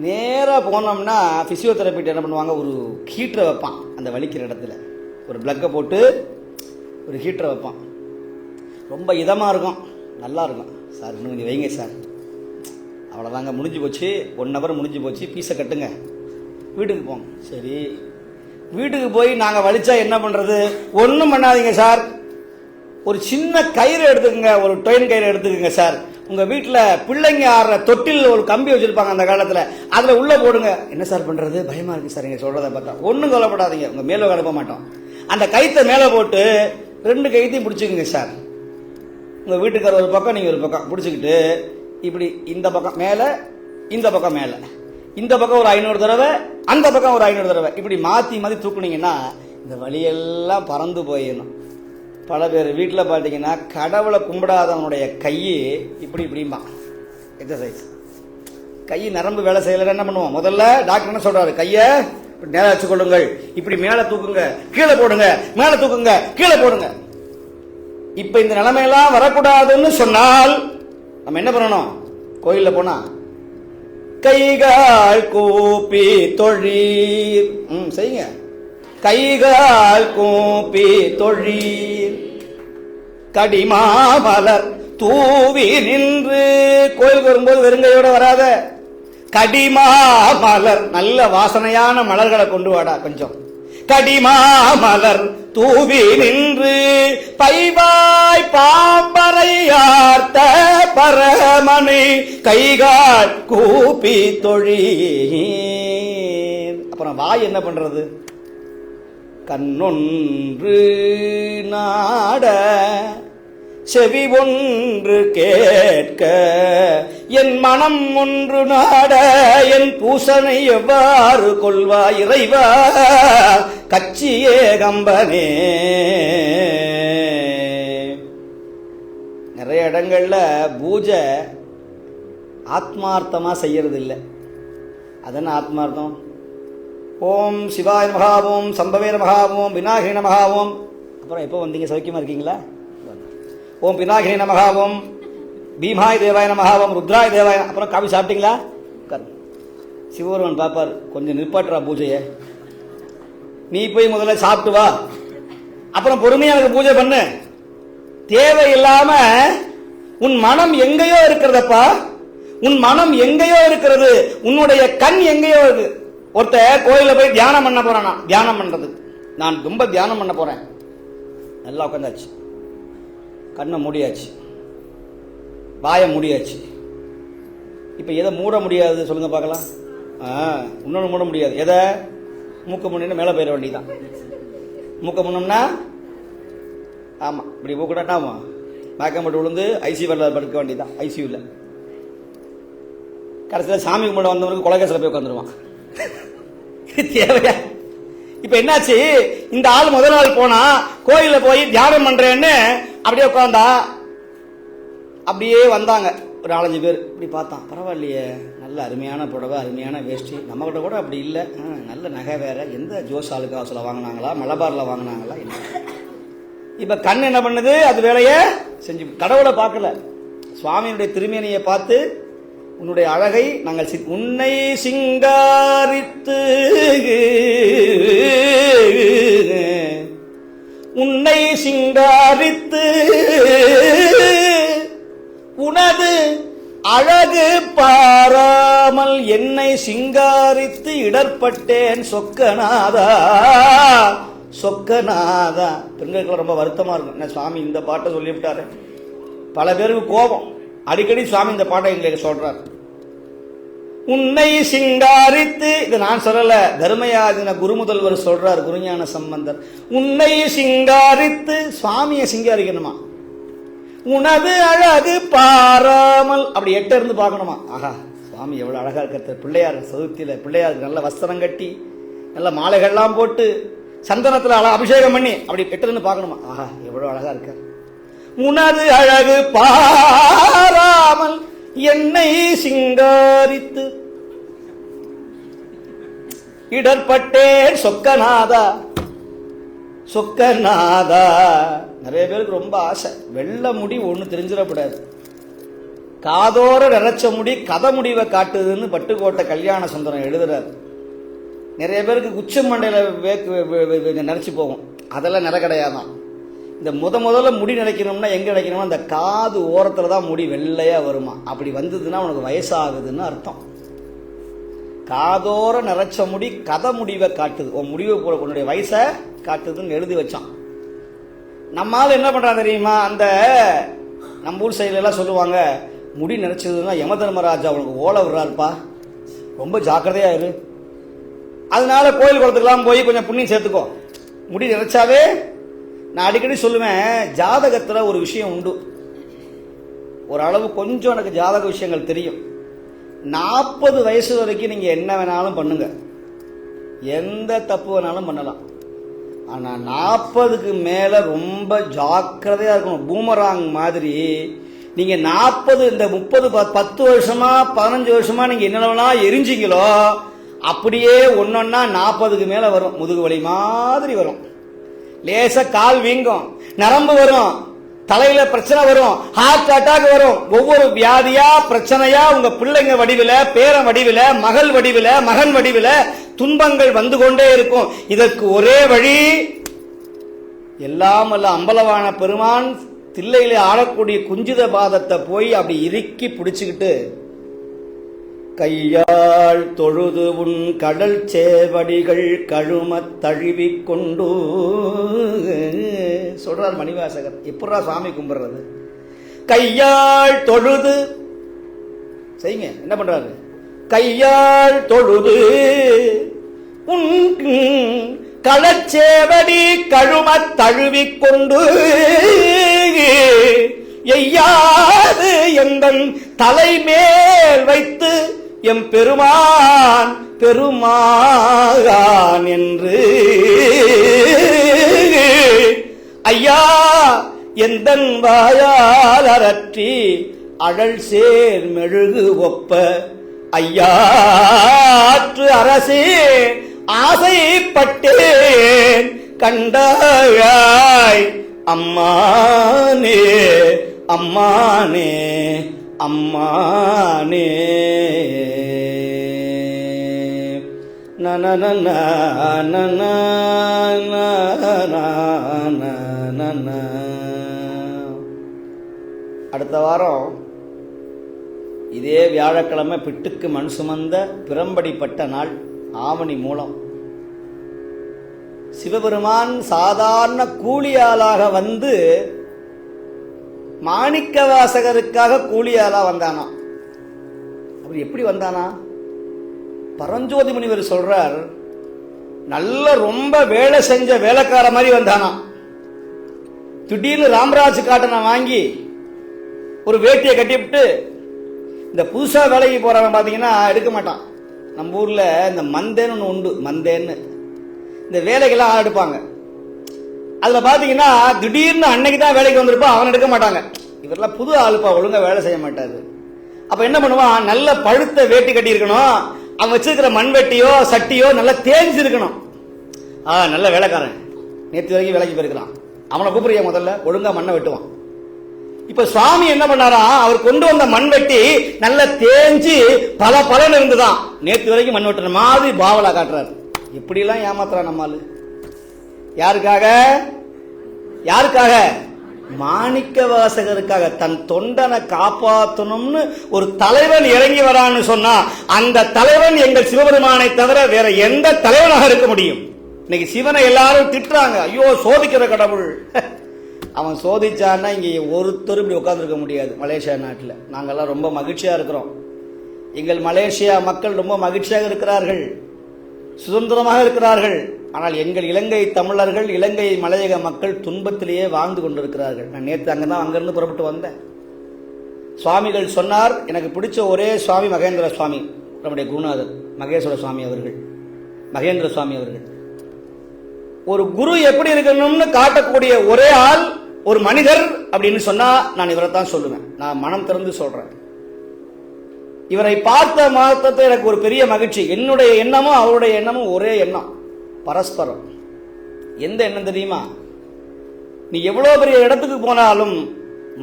நேரா போனோம்னா பிசியோதெரபிட்ட என்ன பண்ணுவாங்க, ஒரு ஹீட்டரை வைப்பான் அந்த வலிக்கிற இடத்துல. ஒரு பிளக்கை போட்டு ஒரு ஹீட்டரை வைப்பான். ரொம்ப இதமாக இருக்கும், நல்லா இருக்கும். சார் இன்னும் கொஞ்சம் வைங்க சார். அவ்வளோதாங்க, முடிஞ்சு போச்சு. 1 ஹவர் முடிஞ்சு போச்சு, பீஸை கட்டுங்க, வீட்டுக்கு போங்க. சரி, வீட்டுக்கு போய் நாங்கள் வலிச்சா என்ன பண்ணுறது? ஒன்றும் பண்ணாதீங்க சார், ஒரு சின்ன கயிறு எடுத்துக்கங்க, ஒரு டொயின் கயிறு எடுத்துக்கங்க சார், உங்க வீட்டுல பிள்ளைங்க ஆடுற தொட்டில் ஒரு கம்பி வச்சிருப்பாங்க அந்த காலத்துல, அதுல உள்ள போடுங்க. என்ன சார் பண்றது, பயமா இருக்கு சார் நீங்க சொல்றத பார்த்தா. ஒண்ணும் கவலைப்படாதீங்க, உங்க மேல அனுப்ப மாட்டோம். அந்த கைத்தை மேல போட்டு 2 கைத்தையும் பிடிச்சுக்குங்க சார். உங்க வீட்டுக்கார ஒரு பக்கம், நீங்க ஒரு பக்கம் பிடிச்சுக்கிட்டு இப்படி இந்த பக்கம் மேல, இந்த பக்கம் மேல, இந்த பக்கம் ஒரு 500 தடவை, அந்த பக்கம் ஒரு 500 தடவை, இப்படி மாத்தி மாத்தி தூக்குனீங்கன்னா இந்த வழியெல்லாம் பறந்து போயிடணும். பல பேர் வீட்டில் பார்த்தீங்கன்னா கடவுளை கும்பிடாதவனுடைய கை இப்படி இப்படிம்பா எக்ஸசைஸ். கை நரம்பு வேலை செய்யல என்ன பண்ணுவோம், முதல்ல டாக்டர் என்ன சொல்றாரு, கையை நேரம் வச்சுக்கொள்ளுங்கள், இப்படி மேல தூக்குங்க, கீழே போடுங்க, மேல தூக்குங்க, கீழே போடுங்க. இப்ப இந்த நிலைமையெல்லாம் வரக்கூடாதுன்னு சொன்னால் நம்ம என்ன பண்ணணும், கோயில்ல போனா கைகால் கூப்பி தொழீர் செய்யுங்க. கைகால் கூப்பி தொழீர் கடிமாமலர் தூவி நின்று. கோயிலுக்கு வரும்போது வெறுங்கையோட வராத, கடிமாமலர் நல்ல வாசனையான மலர்களை கொண்டு வாடா கொஞ்சம். கடிமாமலர் தூவி நின்று பைவாய் பாம்பரையார்த்த பரமனை கைகால் கூப்பி தொழீர். அப்புறம் வாய் என்ன பண்றது, கண்ணொன்று நாட செவி ஒன்று கேட்க என் மனம் ஒன்று நாட என் பூசனை எவ்வாறு கொள்வா இறைவா கச்சியே கம்பனே. நிறைய இடங்கள்ல பூஜை ஆத்மார்த்தமா செய்யறது இல்லை. அதென்ன ஆத்மார்த்தம், ஓம் சிவாய நமஹா, ஓம் சம்பவே நமஹா, ஓம் விநாயகே நமஹா, ஓம். அப்புறம் எப்போ வந்தீங்க, சௌக்கியமா இருக்கீங்களா? ஓம் பினாகினி நமஹா, ஓம் பீமாய் தேவாய நமஹா, ஓம் ருத்ராய் தேவாய. அப்புறம் காபி சாப்பிட்டீங்களா? சிவருமன் பாப்பார், கொஞ்சம் நிற்பாட்டுறா பூஜையை, நீ போய் முதல்ல சாப்பிட்டு வா, அப்புறம் பொறுமையா எனக்கு பூஜை பண்ணு. தேவையில்லாம உன் மனம் எங்கேயோ இருக்கிறதப்பா, உன் மனம் எங்கேயோ இருக்கிறது, உன்னுடைய கண் எங்கேயோ இருக்கு. ஒருத்த கோயில போய் தியானம் பண்ண போறானா, தியானம் பண்றது, நான் ரொம்ப தியானம் பண்ண போறேன், நல்லா உட்காந்தாச்சு, கண்ணை மூடியாச்சு, வாயை மூடியாச்சு. இப்ப எதை மூட முடியாது சொல்லுங்க பார்க்கலாம்? இன்னொன்று மூட முடியாது. எதை? மூக்க முன்னா மேலே போயிட வேண்டியதான். மூக்க முன்னோம்னா ஆமா இப்படி மூக்கட்டாமா மயக்கம் போட்டு விழுந்து ஐசியூவில் படுக்க வேண்டியதான். ஐசியூவில் கடைசியில் சாமி கும்பிட வந்தவனுக்கு கொலைகேசில் போய் உட்காந்துருவான். தேவையா? இப்ப என்னாச்சு, இந்த ஆள் முதல் நாள் போனா கோயில போய் தியானம் பண்றேன்னு அப்படியே உட்காந்தா, அப்படியே வந்தாங்க ஒரு 4-5 பேர். இப்படி பார்த்தான், பரவாயில்லையே, நல்ல அருமையான புடவை, அருமையான வேஷ்டி, நம்ம கிட்ட கூட அப்படி இல்லை, நல்ல நகை வேற, எந்த ஜோஸ் ஆளுக்கு ஹவுஸ்ல வாங்கினாங்களா, மலபார்ல வாங்கினாங்களா? இப்ப கண் என்ன பண்ணுது, அது வேலைய செஞ்சு கடவுளை பார்க்கல, சுவாமியினுடைய திருமேனியை பார்த்து உன்னுடைய அழகை நாங்கள் உன்னை சிங்காரித்து உன்னை சிங்காரித்து உனது அழகு பாராமல் என்னை சிங்காரித்து இடர்பட்டேன் சொக்கநாதா சொக்கநாதா. பெண்களுக்கு ரொம்ப வருத்தமா இருக்கும், என்ன சுவாமி இந்த பாட்டை சொல்லிவிட்டாரு. பல பேருக்கு கோபம், அடிக்கடி சுவாமி இந்த பாட்டை எங்களுக்கு சொல்றார். உன்னை சிங்காரித்து, இது நான் சொல்லல, தர்மயாதின குருமுதல்வர் சொல்றார், குருஞான சம்பந்தர். உன்னை சிங்காரித்து, சுவாமியை சிங்காரிக்கணுமா, உனது அழகு பாராமல், அப்படி எட்ட இருந்து பார்க்கணுமா. ஆஹா, சுவாமி எவ்வளவு அழகா இருக்கிற, பிள்ளையார் சதுர்த்தியில பிள்ளையாருக்கு நல்ல வஸ்திரம் கட்டி நல்ல மாலைகள்லாம் போட்டு சந்தனத்துல அபிஷேகம் பண்ணி அப்படி எட்ட இருந்து பார்க்கணுமா. ஆஹா, எவ்வளவு அழகா இருக்க. உனது அழகு பாராமல் என்னை சிங்காரித்து இடர்பட்டேன் சொக்கநாதா சொக்கநாதா. நிறைய பேருக்கு ரொம்ப ஆசை, வெள்ள முடி ஒண்ணு தெரிஞ்சிடக்கூடாது, காதோர நிறச்ச முடி கதை முடிவை காட்டுதுன்னு பட்டுக்கோட்டை கல்யாண சுந்தரம் எழுதுறாரு. நிறைய பேருக்கு உச்ச மண்டையில நினைச்சு போகும், அதெல்லாம் நிற கிடையாதான். இந்த முதல்ல முடி நினைக்கணும்னா எங்க நினைக்கணும்னா அந்த காது ஓரத்துல தான் முடி வெள்ளையா வருமா. அப்படி வந்ததுன்னா உனக்கு வயசாகுதுன்னு அர்த்தம். காதோர நிறைச்ச முடி கதை முடிவை காட்டுது, உன் முடிவை போல உன்னுடைய வயசை காட்டுதுன்னு எழுதி வச்சான். நம்மால என்ன பண்றான் தெரியுமா, அந்த நம்ம ஊர் சைடுல எல்லாம் சொல்லுவாங்க, முடி நினைச்சதுன்னா யம தர்மராஜா அவனுக்கு ஓலை விடுறாருப்பா, ரொம்ப ஜாக்கிரதையா இரு. அதனால கோயில் குளத்துக்கெல்லாம் போய் கொஞ்சம் புண்ணியம் சேர்த்துக்கோ. முடி நினைச்சாவே நான் அடிக்கடி சொல்லுவேன், ஜாதகத்தில் ஒரு விஷயம் உண்டு. ஒரு அளவு கொஞ்சம் எனக்கு ஜாதக விஷயங்கள் தெரியும். 40 வயசு வரைக்கும் நீங்கள் என்ன வேணாலும் பண்ணுங்க, எந்த தப்பு வேணாலும் பண்ணலாம். ஆனால் 40க்கு மேலே ரொம்ப ஜாக்கிரதையாக இருக்கணும். பூமராங் மாதிரி நீங்கள் 40 இந்த 30 10 வருஷமா 15 வருஷமா நீங்கள் என்னென்னலாம் எரிஞ்சிங்களோ அப்படியே ஒன்னொன்னா 40க்கு மேலே வரும். முதுகு வலி மாதிரி வரும், லேச கால் வீங்கும், நரம்பு வரும், தலையில பிரச்சனை வரும், ஹார்ட் அட்டாக் வரும். ஒவ்வொரு வியாதியா பிரச்சனையா உங்க பிள்ளைங்க வடிவில, பேரன் வடிவில, மகள் வடிவில, மகன் வடிவில துன்பங்கள் வந்து கொண்டே இருக்கும். இதற்கு ஒரே வழி, எல்லாம் அல்ல அம்பலவான பெருமான் தில்லையில ஆடக்கூடிய குஞ்சித பாதத்தை போய் அப்படி இறுக்கி பிடிச்சுக்கிட்டு கையால் தொழுது உன் கடல் சேவடிகள் கழுமத் தழுவிக் கொண்டு சொல்றார் மணிவாசகர். எப்படா சாமி கும்பிடுறது? கையால் தொழுது செய்யுங்க. என்ன பண்றாரு? கையால் தொழுது உன் களச்சேவடி கழுமத் தழுவிக் கொண்டு எய்யாது எங்கள் தலைமேல் வைத்து எம் பெருமான் பெருமான் என்று ஐயா எந்தன் வாயால் அரற்றி அழல் சேர் மெழுகு ஒப்ப ஐயாற்று அரசே ஆசைப்பட்டேன் கண்டாய் அம்மானே அம்மானே அம்மானே நன அடுத்த வாரம் இதே வியாழக்கிழமை பிட்டுக்கு மண் சுமந்த பிரம்படிப்பட்ட நாள், ஆவணி மூலம். சிவபெருமான் சாதாரண கூலியாளாக வந்து மாணிக்க வாசகருக்காக கூலியாளா வந்தானா. அவர் எப்படி வந்தானா? பரஞ்சோதி முனிவர் சொல்றார், நல்ல ரொம்ப வேலை செஞ்ச வேலைக்கார மாதிரி வந்தானா. திடீர்னு ராமராஜ் காட்டனை வாங்கி ஒரு வேட்டியை கட்டிவிட்டு, இந்த புதுசா வேலைக்கு போறவன் பாத்தீங்கன்னா எடுக்க மாட்டான். நம்ம ஊர்ல இந்த மந்தேன்னு ஒன்று உண்டு, மந்தேன்னு இந்த வேலைக்கெல்லாம் ஆள் எடுப்பாங்க. அதுல பாத்தீங்கன்னா திடீர்னு அன்னைக்கு தான் வேலைக்கு வந்திருப்பா, அவன் எடுக்க மாட்டாங்க. இவரெல்லாம் புது ஆளுப்பா, ஒழுங்கா வேலை செய்ய மாட்டாரு. அப்ப என்ன பண்ணுவான், நல்ல பழுத்த வேட்டி கட்டி இருக்கணும், அவன் வச்சிருக்கிற மண்வெட்டியோ சட்டியோ நல்லா தேஞ்சு இருக்கணும். நல்ல வேலைக்காரன், நேற்று வரைக்கும் வேலைக்கு போயிருக்கிறான், அவனை கூப்பிடுறிய முதல்ல ஒழுங்கா மண்ணை வெட்டுவான். இப்ப சுவாமி என்ன பண்ணாரா, அவர் கொண்டு வந்த மண்வெட்டி நல்ல தேஞ்சு பல பலன் இருந்துதான், நேற்று வரைக்கும் மண் வெட்டுற மாதிரி பாவலா காட்டுறாரு. இப்படி எல்லாம் ஏமாத்துறான் நம்மால். யாருக்காக? யாருக்காக? மாணிக்க வாசகருக்காக. தன் தொண்டனை காப்பாற்றணும்னு ஒரு தலைவன் இறங்கி வரான்னு சொன்னா, அந்த தலைவன் எங்கள் சிவபெருமானை தவிர வேற எந்த தலைவனாக இருக்க முடியும்? இன்னைக்கு சிவனை எல்லாரும் திட்டுறாங்க, ஐயோ சோதிக்கிற கடவுள். அவன் சோதிச்சான்னா இங்க ஒருத்தரும் இப்படி உட்கார்ந்துருக்க முடியாது. மலேசியா நாட்டில் நாங்கெல்லாம் ரொம்ப மகிழ்ச்சியா இருக்கிறோம். எங்கள் மலேசியா மக்கள் ரொம்ப மகிழ்ச்சியாக இருக்கிறார்கள், சுதந்திரமாக இருக்கிறார்கள். ஆனால் எங்கள் இலங்கை தமிழர்கள், இலங்கை மலையக மக்கள் துன்பத்திலேயே வாழ்ந்து கொண்டிருக்கிறார்கள். நான் நேற்று அங்கிருந்து புறப்பட்டு வந்தேன். சுவாமிகள் சொன்னார், எனக்கு பிடிச்ச ஒரே சுவாமி மகேந்திர சுவாமி, நம்முடைய குருநாதர் மகேஸ்வர சுவாமி அவர்கள், மகேந்திர சுவாமி அவர்கள். ஒரு குரு எப்படி இருக்கணும்னு காட்டக்கூடிய ஒரே ஆள், ஒரு மனிதர் அப்படின்னு சொன்னா நான் இவரை தான் சொல்லுவேன். நான் மனம் திறந்து சொல்றேன். இவரை பார்த்த மாத்தத்தை எனக்கு ஒரு பெரிய மகிழ்ச்சி. என்னுடைய எண்ணமும் அவருடைய எண்ணமும் ஒரே எண்ணம், பரஸ்பரம். எந்த எண்ணம் தெரியுமா? நீ எவ்வளவு பெரிய இடத்துக்கு போனாலும்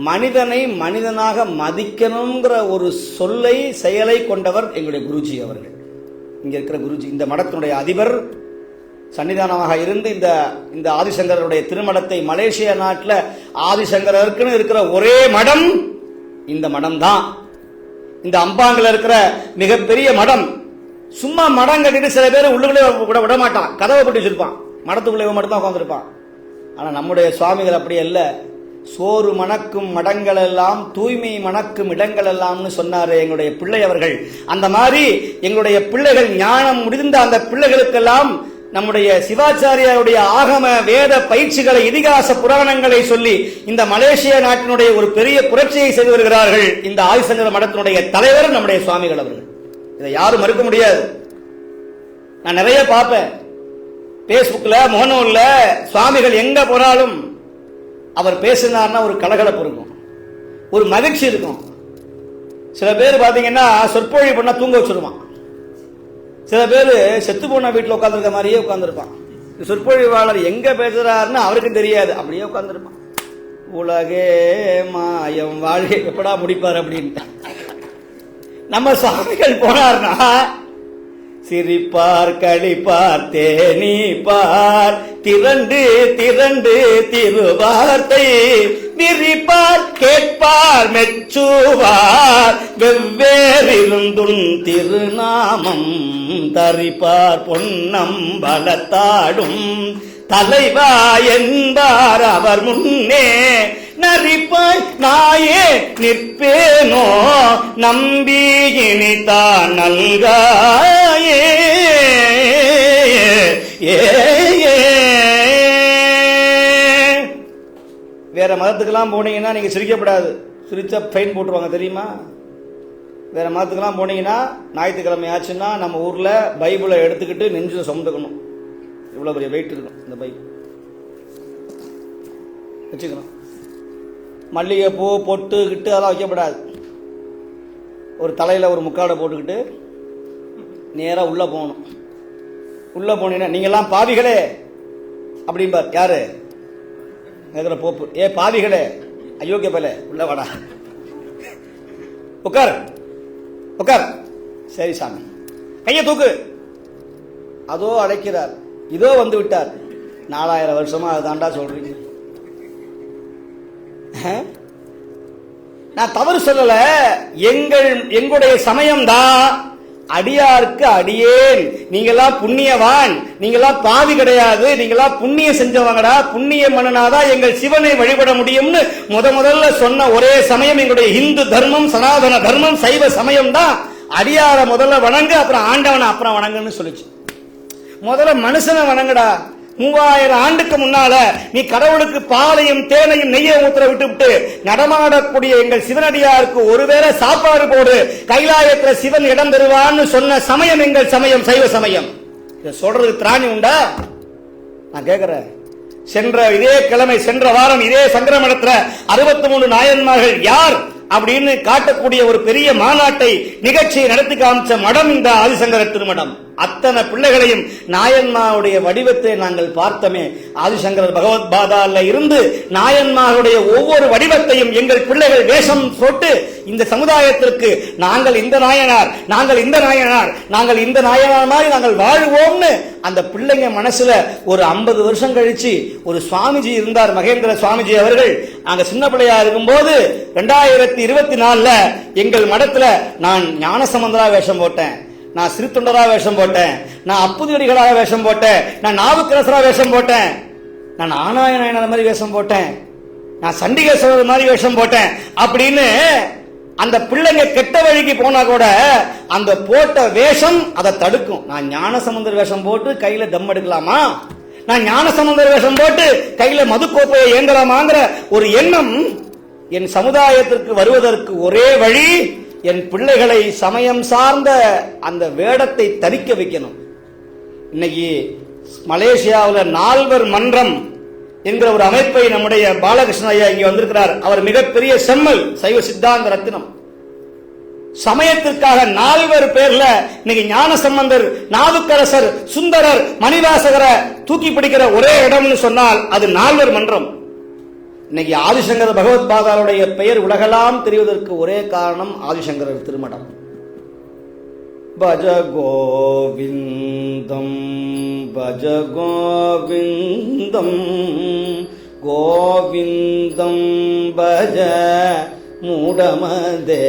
மனிதனை மனிதனாக மதிக்கணுங்கிற ஒரு சொல்லை, செயலை கொண்டவர் எங்களுடைய குருஜி அவர்கள். இங்க இருக்கிற குருஜி, இந்த மடத்தினுடைய அதிபர் சன்னிதானமாக இருந்து இந்த ஆதிசங்கருடைய திருமடத்தை, மலேசியா நாட்டில் ஆதிசங்கருக்குன்னு இருக்கிற ஒரே மடம் இந்த மடம் தான். இந்த அம்பாங்கில் இருக்கிற மிகப்பெரிய மடம். சும்மா மடம் கட்டிட்டு சில பேர் உள்ளுக்குள்ளே கூட விட மாட்டான், கதவை போட்டு வச்சிருப்பான், மடத்துக்குள்ளே மட்டும் தான் உட்காந்துருப்பான். ஆனா நம்முடைய சுவாமிகள் அப்படி அல்ல. சோறு மணக்கும் மடங்கள் எல்லாம் தூய்மை மணக்கும் இடங்கள் எல்லாம்னு சொன்னாரு எங்களுடைய பிள்ளை அவர்கள். அந்த மாதிரி எங்களுடைய பிள்ளைகள் ஞானம் முடிந்த அந்த பிள்ளைகளுக்கெல்லாம் நம்முடைய சிவாச்சாரியாருடைய ஆகம வேத பயிற்சிகளை, இதிகாச புராணங்களை சொல்லி இந்த மலேசிய நாட்டினுடைய ஒரு பெரிய புரட்சியை செய்து வருகிறார்கள் இந்த ஆதிசங்கர மடத்தினுடைய தலைவர் நம்முடைய சுவாமிகள் அவர்கள். இதை யாரும் மறுக்க முடியாது. நான் நிறைய பார்ப்பேன் பேஸ்புக்ல, முகநூல்ல, சுவாமிகள் எங்க போனாலும் அவர் பேசினார்னா ஒரு கலகலப்பு இருக்கும், ஒரு மகிழ்ச்சி இருக்கும். சில பேர் பாத்தீங்கன்னா சொற்பொழி பண்ணா தூங்க வச்சிருவான். சில பேர் செத்து போன வீட்டில் உட்காந்துருக்க மாதிரியே உட்காந்துருப்பான். சொற்பொழிவாளர் எங்க பேசுறாருன்னு அவருக்கு தெரியாது, அப்படியே உட்காந்துருப்பான். உலகே மாயம் வாழ்க்கை எப்படா முடிப்பார் அப்படின்னு. நம்ம சுவாமிகள் போனார்னா சிரிப்பார், களிப்பார், தேனிப்பார், திரண்டு திரண்டு திருவார்த்தை விரிப்பார், கேட்பார், மெச்சுவார், வெவ்வேறிருந்தும் திருநாமம் தரிப்பார், பொன்னம் பலத்தாடும் தலைவா என்பார் அவர் முன்னே. நரிப்பாய் நாயே நிற்பேனோ நம்பி இனிதான் நல்காயே. வேற மதத்துக்கெல்லாம் போனீங்கன்னா நீங்க சிரிக்கப்படாது, சிரிச்சா ஃபைன் போட்டுருவாங்க தெரியுமா? வேற மதத்துக்கெல்லாம் போனீங்கன்னா ஞாயிற்றுக்கிழமை ஆச்சுன்னா நம்ம ஊர்ல பைபிளை எடுத்துக்கிட்டு நெஞ்சு சுமந்துக்கணும். இவ்வளவு பெரிய வெயிட் இருக்கும் இந்த பைபிள் வச்சுக்கணும். மல்லிகை பூ பொட்டு கிட்டு அதெல்லாம் வைக்கப்படாது. ஒரு தலையில் ஒரு முக்காடை போட்டுக்கிட்டு நேராக உள்ளே போகணும். உள்ளே போனீங்கன்னா நீங்கள்லாம் பாவிகளே அப்படிம்பார். யாரு கேட்குற போப்பு? ஏ பாவிகளே, அயோக்கிய பல, உள்ள வாடா, உட்கார் உட்கார். சரி சாமி, கையை தூக்கு. அதோ அழைக்கிறார், இதோ வந்து விட்டார். 4000 வருஷமா அதுதாண்டா சொல்றீங்க. நான் தவறு சொல்லல, எங்களுடைய சமயம் தான் அடியாருக்கு அடியேன். நீங்களாம் புண்ணியவான், நீங்களாம் பாவி கிடையாது, நீங்களாம் புண்ணியம் செஞ்சவங்கடா, புண்ணியம் மன்னனாதான் எங்கள் சிவனை வழிபட முடியும்னு முதல்ல சொன்ன ஒரே சமயம் எங்களுடைய இந்து தர்மம், சனாதன தர்மம், சைவ சமயம் தான். அடியார முதல்ல வணங்கு, அப்புறம் ஆண்டவனை அப்புறம் வணங்குன்னு சொல்லிச்சு. முதல்ல மனுஷனை வணங்குடா. 3000 ஆண்டுக்கு முன்னால நீ கடவுளுக்கு பாலையும் தேனையும் நெய்யை ஊத்துற விட்டு நடமாடக்கூடிய எங்கள் சிவனடியாருக்கு ஒருவேளை சாப்பாடு போடு, கைலாயத்துல சிவன் இடம் பெறுவான்னு சொன்ன சமயம் எங்கள் சமயம், சைவ சமயம். இதை சொல்றது திராணி உண்டா? நான் கேட்கிறேன். இதே கிழமை, சென்ற வாரம் இதே சங்கரமடத்துல 63 நாயன்மார்கள் யார் அப்படின்னு காட்டக்கூடிய ஒரு பெரிய மாநாட்டை, நிகழ்ச்சியை நடத்தி காமிச்ச மடம் இந்த ஆதிசங்கர திருமடம். அத்தனை பிள்ளைகளையும் நாயன்மாவுடைய வடிவத்தை நாங்கள் பார்த்தோமே. ஆதிசங்கரர் பகவத் பாதால இருந்து நாயன்மாவுடைய ஒவ்வொரு வடிவத்தையும் எங்கள் பிள்ளைகள் வேஷம் போட்டு இந்த சமுதாயத்திற்கு நாங்கள் இந்த நாயனார், நாங்கள் இந்த நாயனார், நாங்கள் இந்த நாயனார் மாதிரி நாங்கள் வாழ்வோம்னு அந்த பிள்ளைங்க மனசுல ஒரு 50 வருஷம் கழிச்சு ஒரு சுவாமிஜி இருந்தார், மகேந்திர சுவாமிஜி அவர்கள். நாங்க சின்ன பிள்ளையா இருக்கும்போது 2024 எங்கள் மடத்துல நான் ஞானசம்பந்தரா வேஷம் போட்டேன், நான் சிறுத்தொண்டரா வேஷம் போட்டேன், நான் அப்புதியடிகளாக வேஷம் போட்டேன், நான் நாவுக்கரசரா வேஷம் போட்டேன், நான் ஆனாயனாயனர் மாதிரி வேஷம் போட்டேன், நான் சண்டிகேஸ்வரர் மாதிரி வேஷம் போட்டேன் அப்படின்னு அந்த பிள்ளைங்க கெட்ட வழிக்கு போனா கூட அந்த போட்ட வேஷம் அதை தடுக்கும். நான் ஞானசம்பந்தர் வேஷம் போட்டு கையில தம் எடுக்கலாமா, நான் ஞானசம்பந்தர் வேஷம் போட்டு கையில மதுக்கோப்பையை ஏங்கலாமாங்கிற ஒரு எண்ணம் என் சமுதாயத்திற்கு வருவதற்கு ஒரே வழி என் பிள்ளைகளை சமயம் சார்ந்த அந்த வேடத்தை தரிக்க வைக்கணும். இன்னைக்கு மலேசியாவில் 4 மன்றம் என்கிற ஒரு அமைப்பை நம்முடைய பாலகிருஷ்ண ஐயா இங்கே வந்திருக்கிறார். அவர் மிகப்பெரிய செம்மல், சைவ சித்தாந்த ரத்தினம். சமயத்திற்காக 4 பேர்ல இன்னைக்கு ஞானசம்பந்தர், நாவுக்கரசர், சுந்தரர், மணிவாசகரை தூக்கி பிடிக்கிற ஒரே இடம்னு சொன்னால் அது 4 மன்றம். இன்னைக்கு ஆதிசங்கர பகவத் பாதாளுடைய பெயர் உலகெல்லாம் தெரிவதற்கு ஒரே காரணம் ஆதிசங்கரர் திருமடம். பஜ கோவிந்தம் பஜ கோவிந்தம் கோவிந்தம் பஜ மூடமதே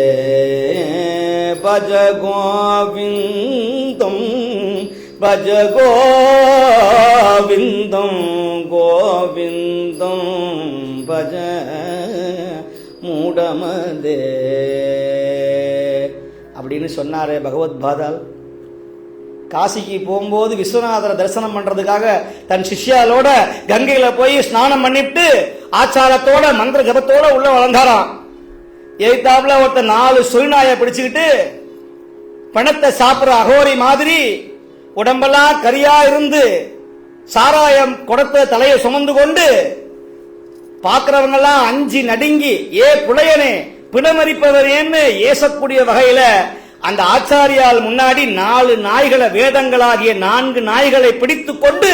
பஜ கோவிந்தம் பஜ கோவிந்தம் கோவிந்தம் பஜ மூடமதே அப்படின்னு சொன்னாரு பகவத் பாதால். காசிக்கு போகும்போது விஸ்வநாதரை தரிசனம் பண்றதுக்காக தன் சிஷ்யாலோட கங்கையில போய் ஸ்நானம் பண்ணிட்டு ஆச்சாரத்தோட மந்திர ஜபத்தோட உள்ள வளர்ந்தாராம். எய்தாப்புல ஒருத்தர் 4 சுரிநாயை பிடிச்சுக்கிட்டு பணத்தை சாப்பிடுற அகோரி மாதிரி உடம்பெல்லாம் கரியா இருந்து சாராயம் குடத்தை தலையை சுமந்து கொண்டு பார்க்கிறவங்க எல்லாம் அஞ்சி நடுங்கி ஏ புலையனே பிணமரிப்பவர் ஏன்னு ஏசக்கூடிய வகையில அந்த ஆச்சாரியால் முன்னாடி 4 நாய்களை, வேதங்களாகிய 4 நாய்களை பிடித்து கொண்டு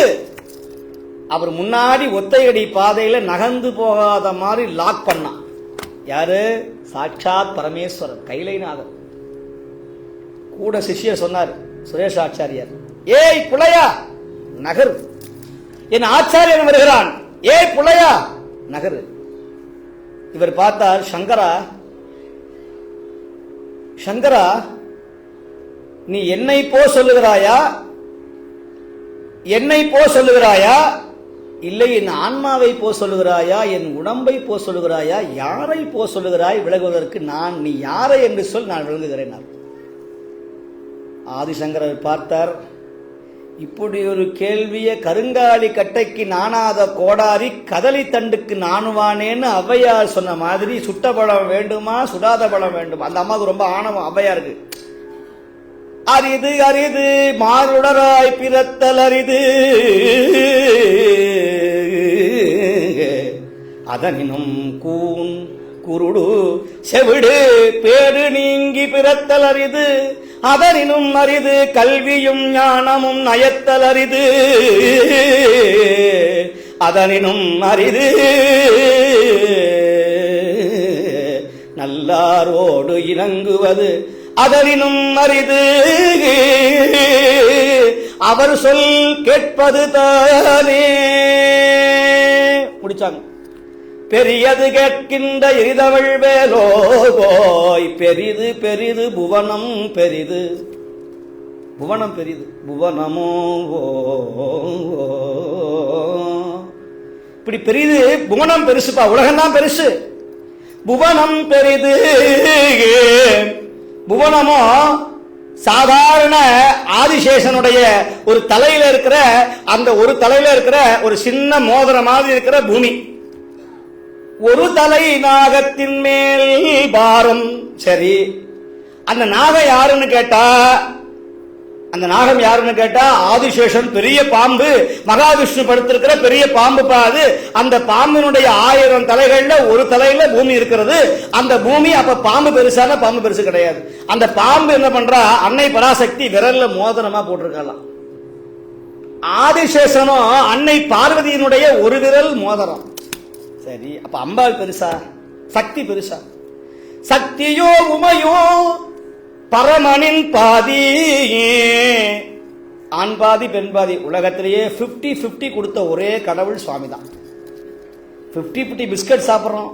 அவர் முன்னாடி ஒத்தையடி பாதையில நகர்ந்து போகாத மாதிரி லாக் பண்ணான். யாரு? சாட்சாத் பரமேஸ்வரர் கைலைநாதர். கூட சிஷ்யர் சொன்னார் சுரேஷ் ஆச்சாரியார், ஏய் புலையா நகர், என் ஆச்சாரியன் வருகிறான், ஏய் புலையா நகர். இவர் பார்த்தார், சங்கரா சங்கரா நீ என்னை போ சொல்லுகிறாயா, என்னை போ சொல்லுகிறாயா, இல்லை என் ஆன்மாவை போ சொல்லுகிறாயா, என் உடம்பை போ சொல்லுகிறாயா, யாரை போ சொல்லுகிறாய் விலகுவதற்கு? நீ யாரை என்று சொல், நான் விளங்குகிறேன். ஆதிசங்கரர் பார்த்தார், இப்படி ஒரு கேள்வியை கருங்காலி கட்டைக்கு நானாத கோடாரி கதலி தண்டுக்கு நானுவானேன்னு ஔவையார் சொன்ன மாதிரி சுட்ட பழம் வேண்டுமா சுடாத பழம் வேண்டுமா? அந்த அம்மாவுக்கு ரொம்ப ஆணவம் ஔவையாருக்கு. அரிது அரிது மாறுடராய் பிறத்தல் அரிது, அதனினும் கூன் குருடு செவிடு பேடு நீங்கி பிறத்தல் அரிது, அதனினும் அரிது கல்வியும் ஞானமும் நயத்தல் அரிது, அதனினும் அரிது நல்லாரோடு இணங்குவது, அதனினும் அரிது அவர் சொல் கேட்பது தானே. முடிச்சாங்க. பெரியது கேட்கின்ற எரிதவள் வேலோய், பெரிது பெரிது புவனம் பெரிது, புவனம் பெரிது புவனமோ இப்படி பெரிது, புவனம் பெருசுப்பா, உலகம்தான் பெருசு, புவனம் பெரிது. புவனமோ சாதாரண ஆதிசேஷனுடைய ஒரு தலையில இருக்கிற, அந்த ஒரு தலையில இருக்கிற ஒரு சின்ன மோதிர மாதிரி இருக்கிற பூமி. ஒரு தலை நாகத்தின் மேல் பாரம். சரி, அந்த நாகம் யாருன்னு கேட்டா, அந்த நாகம் யாருன்னு கேட்டா ஆதிசேஷன் பெரிய பாம்பு, மகாவிஷ்ணு படுத்திருக்கிற பெரிய பாம்பு பாது. அந்த பாம்பினுடைய 1000 தலைகள்ல ஒரு தலையில பூமி இருக்கிறது. அந்த பூமி அப்ப பாம்பு பெருசான பாம்பு பெருசு கிடையாது. அந்த பாம்பு என்ன பண்றா, அன்னை பராசக்தி விரல்ல மோதிரமா போட்டிருக்கலாம். ஆதிசேஷனும் அன்னை பார்வதியினுடைய ஒரு விரல் மோதிரம். சரி, அப்ப அம்பாள் பெருசா சக்தி பெருசா? சக்தியோ உமையோ பரமனின் பாதி, ஆண் பாதி பெண் பாதி. உலகத்திலேயே 50-50 கொடுத்த ஒரே கடவுள் சுவாமி தான். 50-50 பிஸ்கட் சாப்பிட்றோம்.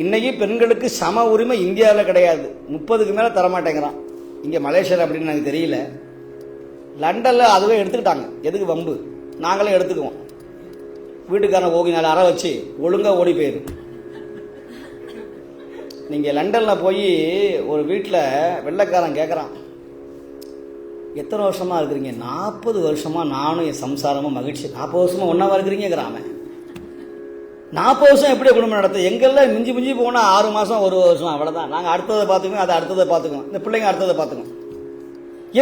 இன்னைக்கு பெண்களுக்கு சம உரிமை இந்தியாவில் கிடையாது. 30க்கு மேல தரமாட்டேங்கிறான். இங்க மலேசியாவில் அப்படின்னு எனக்கு தெரியல. லண்டன்ல அதுவே எடுத்துக்கிட்டாங்க. எதுக்கு வம்பு, நாங்களே எடுத்துக்குவோம். வீட்டுக்காரன் ஓகி 4 அறை வச்சு ஒழுங்கா ஓடி போயிரு. நீங்க லண்டன்ல போய் ஒரு வீட்டில் வெள்ளைக்காரன் கேட்குறான், எத்தனை வருஷமா இருக்கிறீங்க? 40 வருஷமா நானும் என் சம்சாரமும் மகிழ்ச்சி. 40 வருஷமா ஒன்னாவா இருக்கிறீங்கிறாம. 40 வருஷம் எப்படி குடும்பம் நடத்த? எங்கெல்லாம் மிஞ்சி மிஞ்சி போனா 6 மாசம் 1 வருஷம், அவ்வளவுதான். நாங்க அடுத்ததை பார்த்துக்கோங்க, அதை அடுத்ததை பார்த்துக்கோங்க, இந்த பிள்ளைங்க அடுத்ததை பார்த்துக்கோங்க.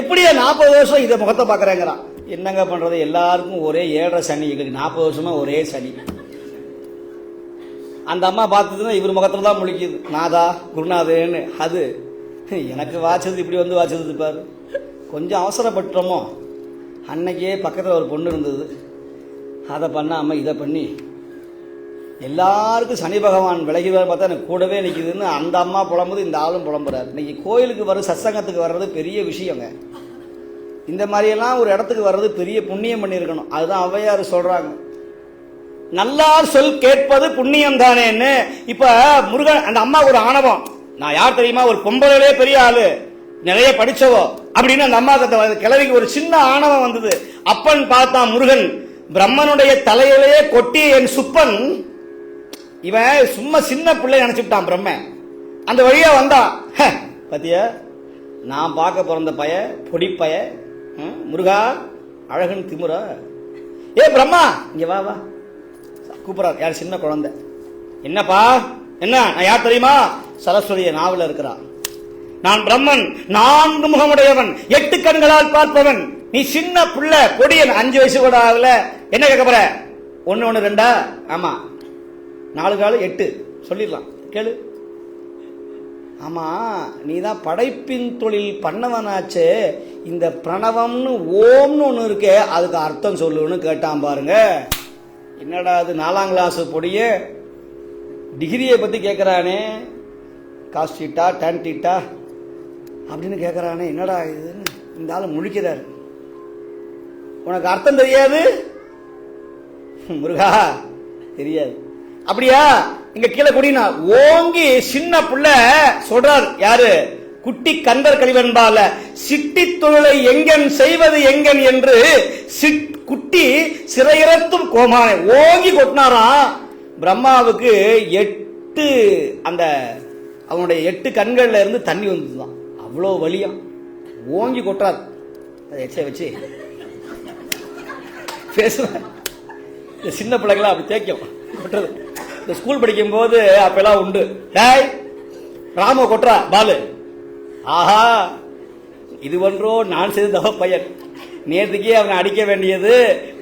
எப்படியா 40 வருஷம் இதை முகத்தை பார்க்குறேங்கிறான். என்னங்க பண்றது, எல்லாருக்கும் ஒரே 7.5 சனி. எங்களுக்கு 40 வருஷமா ஒரே சனி. அந்த அம்மா பார்த்ததுன்னா இவர் முகத்துல தான் முழிக்குது, நாதா குருநாதேன்னு. அது எனக்கு வாச்சது இப்படி வந்து வாச்சது பாரு. கொஞ்சம் அவசரப்பட்டுறோமோ. அன்னைக்கே பக்கத்தில் ஒரு பொண்ணு இருந்தது, அதை பண்ணாம இதை பண்ணி எல்லாருக்கும் சனி பகவான் விலகி வர பார்த்தா எனக்கு கூடவே நிற்கிதுன்னு அந்த அம்மா புலம்புது, இந்த ஆளும் புலம்புறாரு. இன்னைக்கு கோயிலுக்கு வர சத்சங்கத்துக்கு வர்றது பெரிய விஷயங்க. இந்த மாதிரியெல்லாம் ஒரு இடத்துக்கு வர்றது பெரிய புண்ணியம் பண்ணியிருக்கணும். அதுதான் ஔவையார் சொல்றாங்க, நல்லார் சொல் கேட்பது புண்ணியம் தானேன்னு. இப்ப முருகன், அந்த அம்மா ஒரு ஆணவம், நான் யார் தெரியுமா, ஒரு பொம்பளையிலே பெரிய ஆளு, நிறைய படிச்சவோ அப்படின்னு அந்த அம்மா கிழவிக்கு ஒரு சின்ன ஆணவம் வந்தது. அப்பன் பார்த்தான் முருகன், பிரம்மனுடைய தலையிலேயே கொட்டி என் சுப்பன் இவன் சும்மா சின்ன பிள்ளை நினைச்சுட்டான் பிரம்ம. அந்த வழியா வந்தான். பாத்தியா, நான் பார்க்க பிறந்த பய பொடிப்பய முருகா அழகுன்னு திமுறா. ஏ பிரம்மா இங்க வா வா கூப்பிடார். யார்? சின்ன குழந்தை. என்னப்பா என்ன? நான் யார் தெரியுமா? சரஸ்வதிய நாவல இருக்கிறா. நான் பிரம்மன், 4 முகமுடையவன், 8 கண்களால் பார்ப்பவன். நீ சின்ன புள்ள பொடியன், 5 வயசு கூட ஆகல. என்ன கேட்க போற? 1 1 2 ஆமா 4 காலு 8 சொல்லிடலாம். கேளு. ஆமா, நீதான் படைப்பின் தொழில் பண்ணவனாச்சு. இந்த பிரணவம்னு ஓம்னு ஒண்ணு இருக்கே, அதுக்கு அர்த்தம் சொல்லுன்னு கேட்டான் பாருங்க. என்னடா அது 4ஆம் கிளாஸ் பொடிய டிகிரியை பத்தி கேட்கிறானே, காஸ் டீட்டா டான் டீட்டா அப்படின்னு கேட்கறானே, என்னடா இதுன்னு இந்த ஆளு முழிக்கிறாரு. உனக்கு அர்த்தம் தெரியாது முருகா? தெரியாது. அப்படியா? இங்க கீழே குடினா ஓங்கி சின்ன புள்ள சொல்றார். யாரு? குட்டி கந்தர் கழிவென்பால சிட்டி தொழிலை எங்கன் செய்வது எங்கன் என்று குட்டி சிறையிறத்தும் கோமானை ஓங்கி கொட்டினாராம். பிரம்மாவுக்கு 8 அந்த அவனுடைய 8 கண்கள்ல இருந்து தண்ணி வந்துதான். அவ்வளோ வலியா ஓங்கி கொட்டுறார். அதை எச்ச வச்சு பேசுவேன். இந்த சின்ன பிள்ளைங்களா அப்படி தேய்க்கும் கொட்டுறது. இந்த ஸ்கூல் படிக்கும் போது அப்பெல்லாம் உண்டு. டேய் ராம கொட்டுறா பாலு. ஆஹா, இது ஒன்றோ நான் செய்த தவ பையன். நேற்றுக்கே அவனை அடிக்க வேண்டியது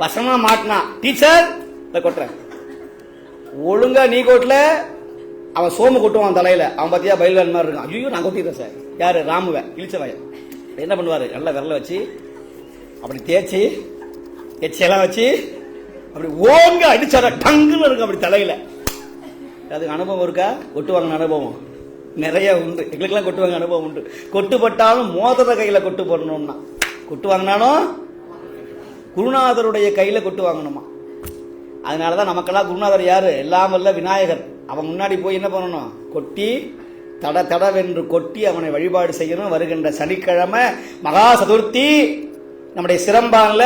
வசமா மாட்டினான். டீச்சர் இதை கொட்டுறேன். ஒழுங்கா நீ கொட்டல, அவன் சோமு கொட்டுவான் தலையில. அவன் பத்தியா பயில்வான் மாதிரி இருக்கான். ஐயோ நான் கொட்டிடுறேன் சார். யாரு? ராமுவன் இழிச்சவன். என்ன பண்ணுவாரு? நல்ல விரல வச்சு அப்படி தேய்ச்சி எச்செல்லாம் வச்சு அப்படி ஓங்க அடிச்சார டங்குன்னு இருக்கும் அப்படி தலையில. அதுக்கு அனுபவம் இருக்கா? கொட்டு வாங்கின அனுபவம் நிறைய உண்டு. எங்களுக்கெல்லாம் கொட்டு வாங்க அனுபவம் உண்டு. கொட்டுப்பட்டாலும் மோதிர கையில கொட்டு போடணும்னா, கொட்டு வாங்கினாலும் குருநாதருடைய கையில கொட்டு வாங்கணுமா. அதனாலதான் நமக்கெல்லாம் குருநாதர் யாரு? எல்லாம் வல்ல விநாயகர். அவன் முன்னாடி போய் என்ன பண்ணணும்? கொட்டி தட தடவென்று கொட்டி அவனை வழிபாடு செய்யணும். வருகின்ற சனிக்கிழமை மகா சதுர்த்தி நம்முடைய சிரம்பான்ல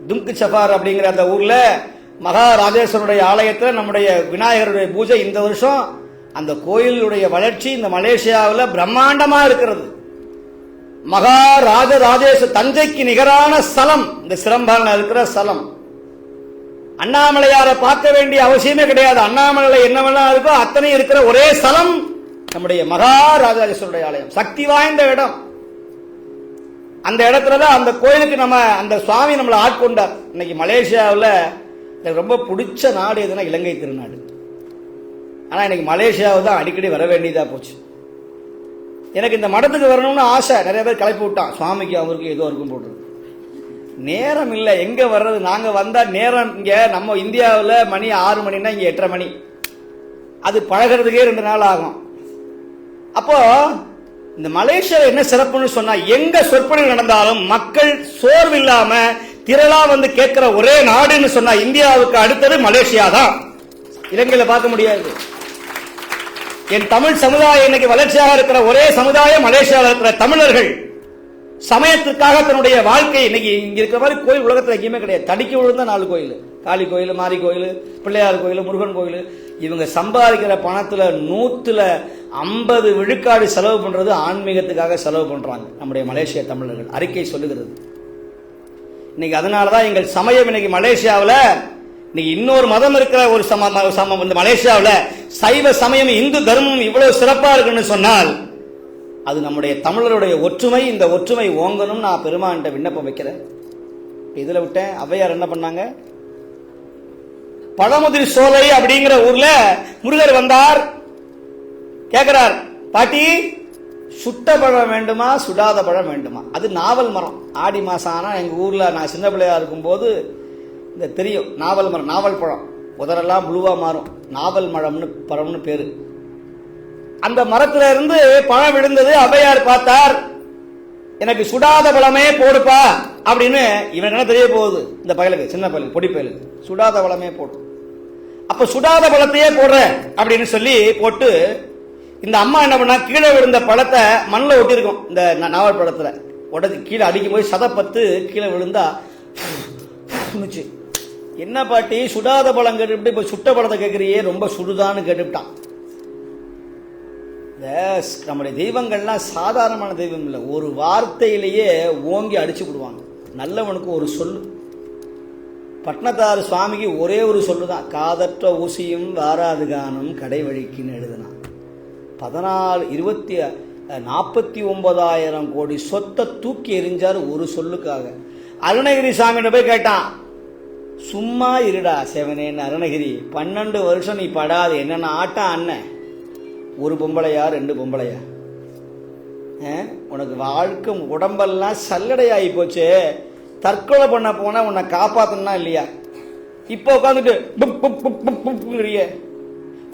தும்கு சஃபார் அப்படிங்கிற அந்த ஊர்ல மகாராஜேஸ்வரனுடைய ஆலயத்தில் நம்முடைய விநாயகருடைய பூஜை இந்த வருஷம். அந்த கோயிலுடைய வளர்ச்சி இந்த மலேசியாவில் பிரம்மாண்டமா இருக்கிறது. மகாராஜேஸ்வர தஞ்சைக்கு நிகரான ஸ்தலம் இந்த சிரம்பான்ல இருக்கிற ஸ்தலம். அண்ணாமலையாரை பார்க்க வேண்டிய அவசியமே கிடையாது. அண்ணாமலை என்னவெல்லாம் இருக்கோ அத்தனை இருக்கிற ஒரே ஸ்தலம் நம்முடைய மகாராஜேஸ்வரனுடைய ஆலயம். சக்தி வாய்ந்த இடம். அந்த இடத்துலதான் அந்த கோயிலுக்கு நம்ம அந்த சுவாமி நம்மளை ஆட்கொண்டார். இன்னைக்கு மலேசியாவில் எனக்கு ரொம்ப பிடிச்ச நாடு எதுனா இலங்கை திருநாடு. ஆனா இன்னைக்கு மலேசியாவை தான் அடிக்கடி வர வேண்டியதா போச்சு. எனக்கு இந்த மடத்துக்கு வரணும்னு ஆசை. நிறைய பேர் கிளப்பி விட்டான். சுவாமிக்கு அவருக்கு ஏதோ இருக்கும் போட்டு. நேரம் இல்லை. எங்க வர்றது? நாங்க வந்தா நேரம் இங்க நம்ம இந்தியாவில் மணி 6 மணின்னா இங்க 8:30 மணி. அது பழகிறதுக்கே 2 நாள் ஆகும். அப்போ இந்த மலேசியா என்ன சிறப்புன்னு சொன்னா, எங்க சொற்பொழிவு நடந்தாலும் மக்கள் சோர்வு இல்லாம திரளா வந்து கேட்கிற ஒரே நாடுன்னு சொன்னா இந்தியாவுக்கு அடுத்தது மலேசியா தான். இலங்கையில பார்க்க முடியாது. என் தமிழ் சமுதாயம் இன்னைக்கு வளர்ச்சியாக இருக்கிற ஒரே சமுதாயம் மலேசியாவில் இருக்கிற தமிழர்கள். சமயத்திற்காக தன்னுடைய வாழ்க்கை இன்னைக்கு இங்க இருக்கிற மாதிரி கோயில் உலகத்தில் எங்கேயுமே கிடையாது. தடிக்க விழுந்தா 4 கோயில். காளி கோயில், மாரி கோயில், பிள்ளையார் கோயில், முருகன் கோயில். இவங்க சம்பாதிக்கிற பணத்துல 150 விழுக்காடு செலவு பண்றது ஆன்மீகத்துக்காக செலவு பண்றாங்க நம்முடைய மலேசிய தமிழர்கள். அறிக்கை சொல்லுகிறது. இன்னைக்கு அதனாலதான் எங்கள் சமயம் இன்னைக்கு மலேசியாவில் இன்னைக்கு இன்னொரு மதம் இருக்கிற ஒரு இந்த மலேசியாவில் சைவ சமயம் இந்து தர்மம் இவ்வளவு சிறப்பா இருக்குன்னு சொன்னால் அது நம்முடைய தமிழருடைய ஒற்றுமை. இந்த ஒற்றுமை ஓங்கணும். நான் பெருமான்கிட்ட விண்ணப்பம் வைக்கிறேன். இதுல விட்டேன். ஔவையார் என்ன பண்ணாங்க? பழமுதிர் சோலை அப்படிங்கிற ஊர்ல முருகர் வந்தார். கேட்கிறார், பாட்டி சுட்ட பழம் வேண்டுமா சுடாத பழம் வேண்டுமா? அது நாவல் மரம். ஆடி மாசம் ஆனா எங்க ஊர்ல நான் சின்ன பிள்ளையா இருக்கும் போது இந்த தெரியும் நாவல் மரம், நாவல் பழம் உதரெல்லாம் புழுவா மாறும். நாவல் பழம்னு பேரு. அந்த மரத்துல இருந்து பழம் விழுந்தது. ஔவையார் பார்த்தார், எனக்கு சுடாத பழமே போடுப்பா அப்படின்னு. இவன் என்ன தெரிய போகுது இந்த பயலுக்கு, சின்ன பயலுக்கு, பொடி பயலுக்கு, சுடாத பழமே போடு. அப்ப சுடாத பழத்தையே போடுற அப்படின்னு சொல்லி போட்டு இந்த அம்மா என்ன பண்ணா, கீழே விழுந்த பழத்தை மண்ணில் ஒட்டி இருக்கும். இந்த நாவல் பழத்துல உடச்சு கீழே அடிக்கும் போது சதப்பத்து கீழே விழுந்தா என்ன பாட்டி சுடாத பழம் கேட்டுவிட்டு இப்ப சுட்ட பழத்தை கேட்கறியே, ரொம்ப சுடுதான்னு கேட்டுவிட்டான். நம்முடைய தெய்வங்கள்லாம் சாதாரணமான தெய்வம் இல்லை, ஒரு வார்த்தையிலேயே ஓங்கி அடிச்சு விடுவாங்க. நல்லவனுக்கு ஒரு சொல்லு. பட்னத்தார் சுவாமிக்கு ஒரே ஒரு சொல்லுதான், காதற்ற ஊசியும் வாராது காணும் கடை வழிக்குன்னு எழுதுனான். 49,000 கோடி சொத்தை தூக்கி எறிஞ்சார் ஒரு சொல்லுக்காக. அருணகிரி சாமிகிட்ட போய் கேட்டான், சும்மா இருடா செவனேன்னு. அருணகிரி, 12 வருஷம் நீ படாது என்னென்ன ஆட்டம் அண்ணன், ஒரு பொம்பளையா 2 பொம்பளையா, உனக்கு வாழ்க்கை உடம்பெல்லாம் சல்லடையாகி போச்சு, தற்கொலை பண்ண போனா உன்னை காப்பாத்தனா இல்லையா? இப்போ உட்காந்துட்டு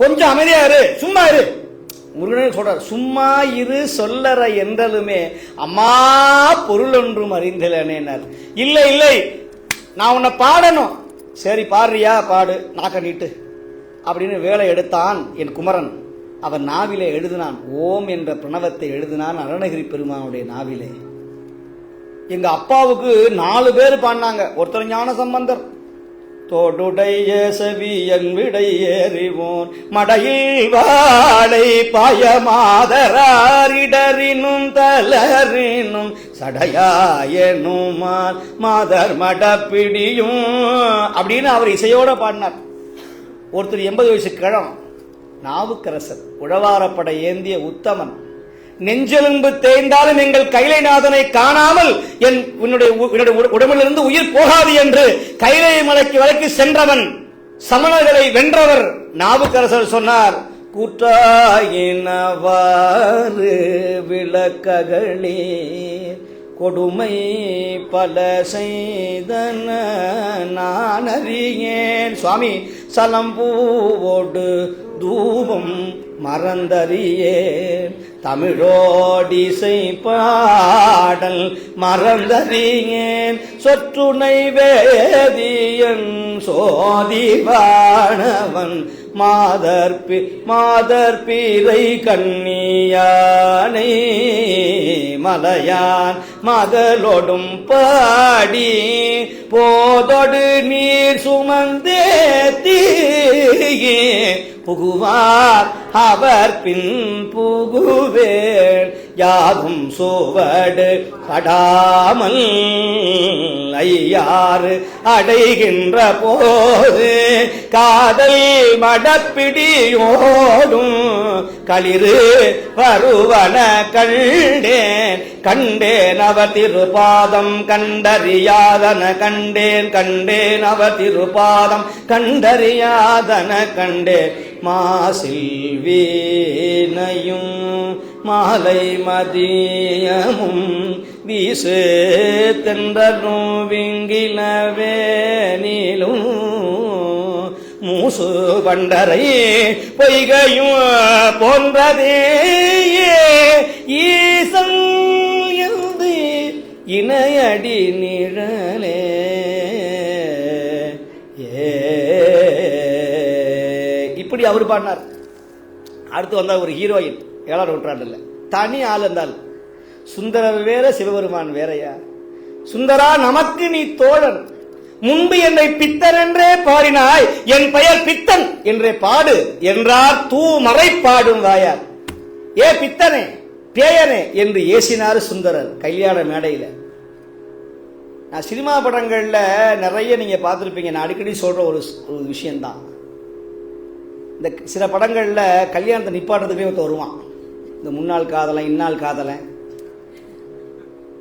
கொஞ்சம் அமைதியா இரு, சும்மா இரு. முருகனே சொல்றார், சும்மா இரு சொல்லற என்றதுமே அம்மா பொருள் ஒன்றும் அறிந்தலனேனார். இல்லை இல்லை, நான் உன்னை பாடணும். சரி பாடுறியா, பாடு, நாக்க நீட்டு அப்படின்னு வேலை எடுத்தான் என் குமரன். அவன் நாவிலே எழுதினான், ஓம் என்ற பிரணவத்தை எழுதினான் அருணகிரி பெருமானுடைய நாவிலே. எங்க அப்பாவுக்கு 4 பேர் பாடினாங்க. ஒருத்தர் ஞான சம்பந்தர், தோடுடைய செவியன் விடை ஏறிவோன் மடையில் வாழை பாயமாதரிடரினும் தளரினும் சடையாயனுமால் மாதர் மடப்பிடியும் அப்படின்னு அவர் இசையோட பாடினார். ஒருத்தர் 80 வயசு கிழம் நாவுக்கரசர், உழவாரப்படை ஏந்திய உத்தமன். நெஞ்செலும்பு தேய்ந்தாலும் எங்கள் கைலைநாதனை காணாமல் உன்னுடைய உடம்பிலிருந்து உயிர் போகாது என்று கைலை மலைக்கு வரைக்கு சென்றவன், சமணர்களை வென்றவர் நாவுக்கரசர் சொன்னார், கூற்றாயினவாறு விளக்ககளே கொடுமை பல செய்தன நான் அறியேன். சுவாமி, சலம்பூவோடு தூபம் மறந்தறியேன், தமிழோடிசை பாடல் மறந்தறியேன், சொற்றுணை வேதியன் சோதிவானவன் மாதர் பீரை கண்ணியானை மலையான் மகளோடும் பாடி போதொடு நீர் சுமந்தேத்தி புகுவார் அவர் பின் புகுவேன் யாதும் சோவடு படாமல் ஐயாறு அடைகின்ற போது காதல் மடப்பிடியோடும் களிறு வருவன கண்டேன் அவர் திருபாதம் கண்டறியாதன கண்டேன் அவர் திருபாதம் கண்டறியாதன கண்டேன் மாசில் வீணையும் மாலை மதியமும் வீசு தென்றலும் விங்கிலவேனிலும் மூசு பண்டரை பொய்கையும் போன்றதே ஈசன் எழுது இணையடி நிழலே. இப்படி அவர் பாடினார். அடுத்து வந்தா ஒரு ஹீரோயின், 7ஆம் நூற்றாண்டுல தனி ஆள் இருந்தால், சுந்தரர் வேற சிவபெருமான் வேறையா? சுந்தரா நமக்கு நீ தோழன், முன்பு என்னை பித்தன் என்றே பாடினாய், என் பெயர் பித்தன் என்றே பாடு என்றார் தூமறை பாடும் வாயார். ஏ பித்தனே பேயனே என்று ஏசினார் சுந்தரர் கல்யாண மேடையில. நான் சினிமா படங்கள்ல நிறைய நீங்க பார்த்திருப்பீங்க, நான் அடிக்கடி சொல்ற ஒரு விஷயம்தான். இந்த சில படங்கள்ல கல்யாணத்தை நிப்பாட்டுறதுக்கே ஒருத்தர் வருவான், இந்த முன்னாள் காதலன் இந்நாள் காதலன்.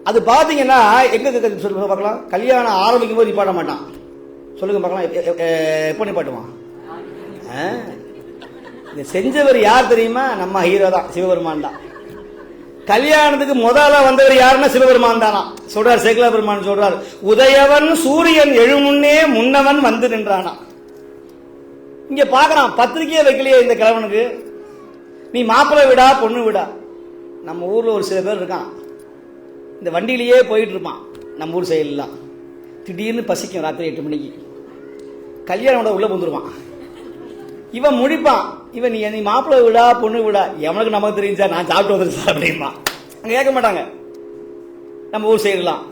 அது பாத்தீங்கன்னா எங்க சொல்லுங்க பார்க்கலாம், கல்யாணம் ஆரம்பிக்கும் போது நிப்பாட்ட மாட்டான். சொல்லுங்க பார்க்கலாம், எப்போ நிப்பாட்டுவான்? இதை செஞ்சவர் யார் தெரியுமா? நம்ம ஹீரோ தான், சிவபெருமான் தான். கல்யாணத்துக்கு முதல்ல வந்தவர் யாருன்னா சிவபெருமான் தானா. சொல்றார் சேக்கலா பெருமான் சொல்றார், உதயவன் சூரியன் எழுமுன்னே முன்னவன் வந்து நின்றானா. இங்க பாக்குறான், பத்திரிகையை வைக்கலையே இந்த கிழவனுக்கு, நீ மாப்பிள்ளை விடா பொண்ணு விடா. நம்ம ஊர்ல ஒரு சில பேர் இருக்கான், இந்த வண்டியிலேயே போயிட்டு இருப்பான். நம்ம ஊர் சைடுலாம் திடீர்னு பசிக்கும், ராத்திரி 8 மணிக்கு கல்யாணம் உள்ள வந்துருவான். இவன் முடிப்பான், இவன் நீ மாப்பிள்ளை விடா பொண்ணு விடா, எவனுக்கு நமக்கு தெரியும் சார், நான் சாப்பிட்டு வந்துரு சார் அப்படின்பா. அங்க கேட்க மாட்டாங்க நம்ம ஊர் சைடுலாம்.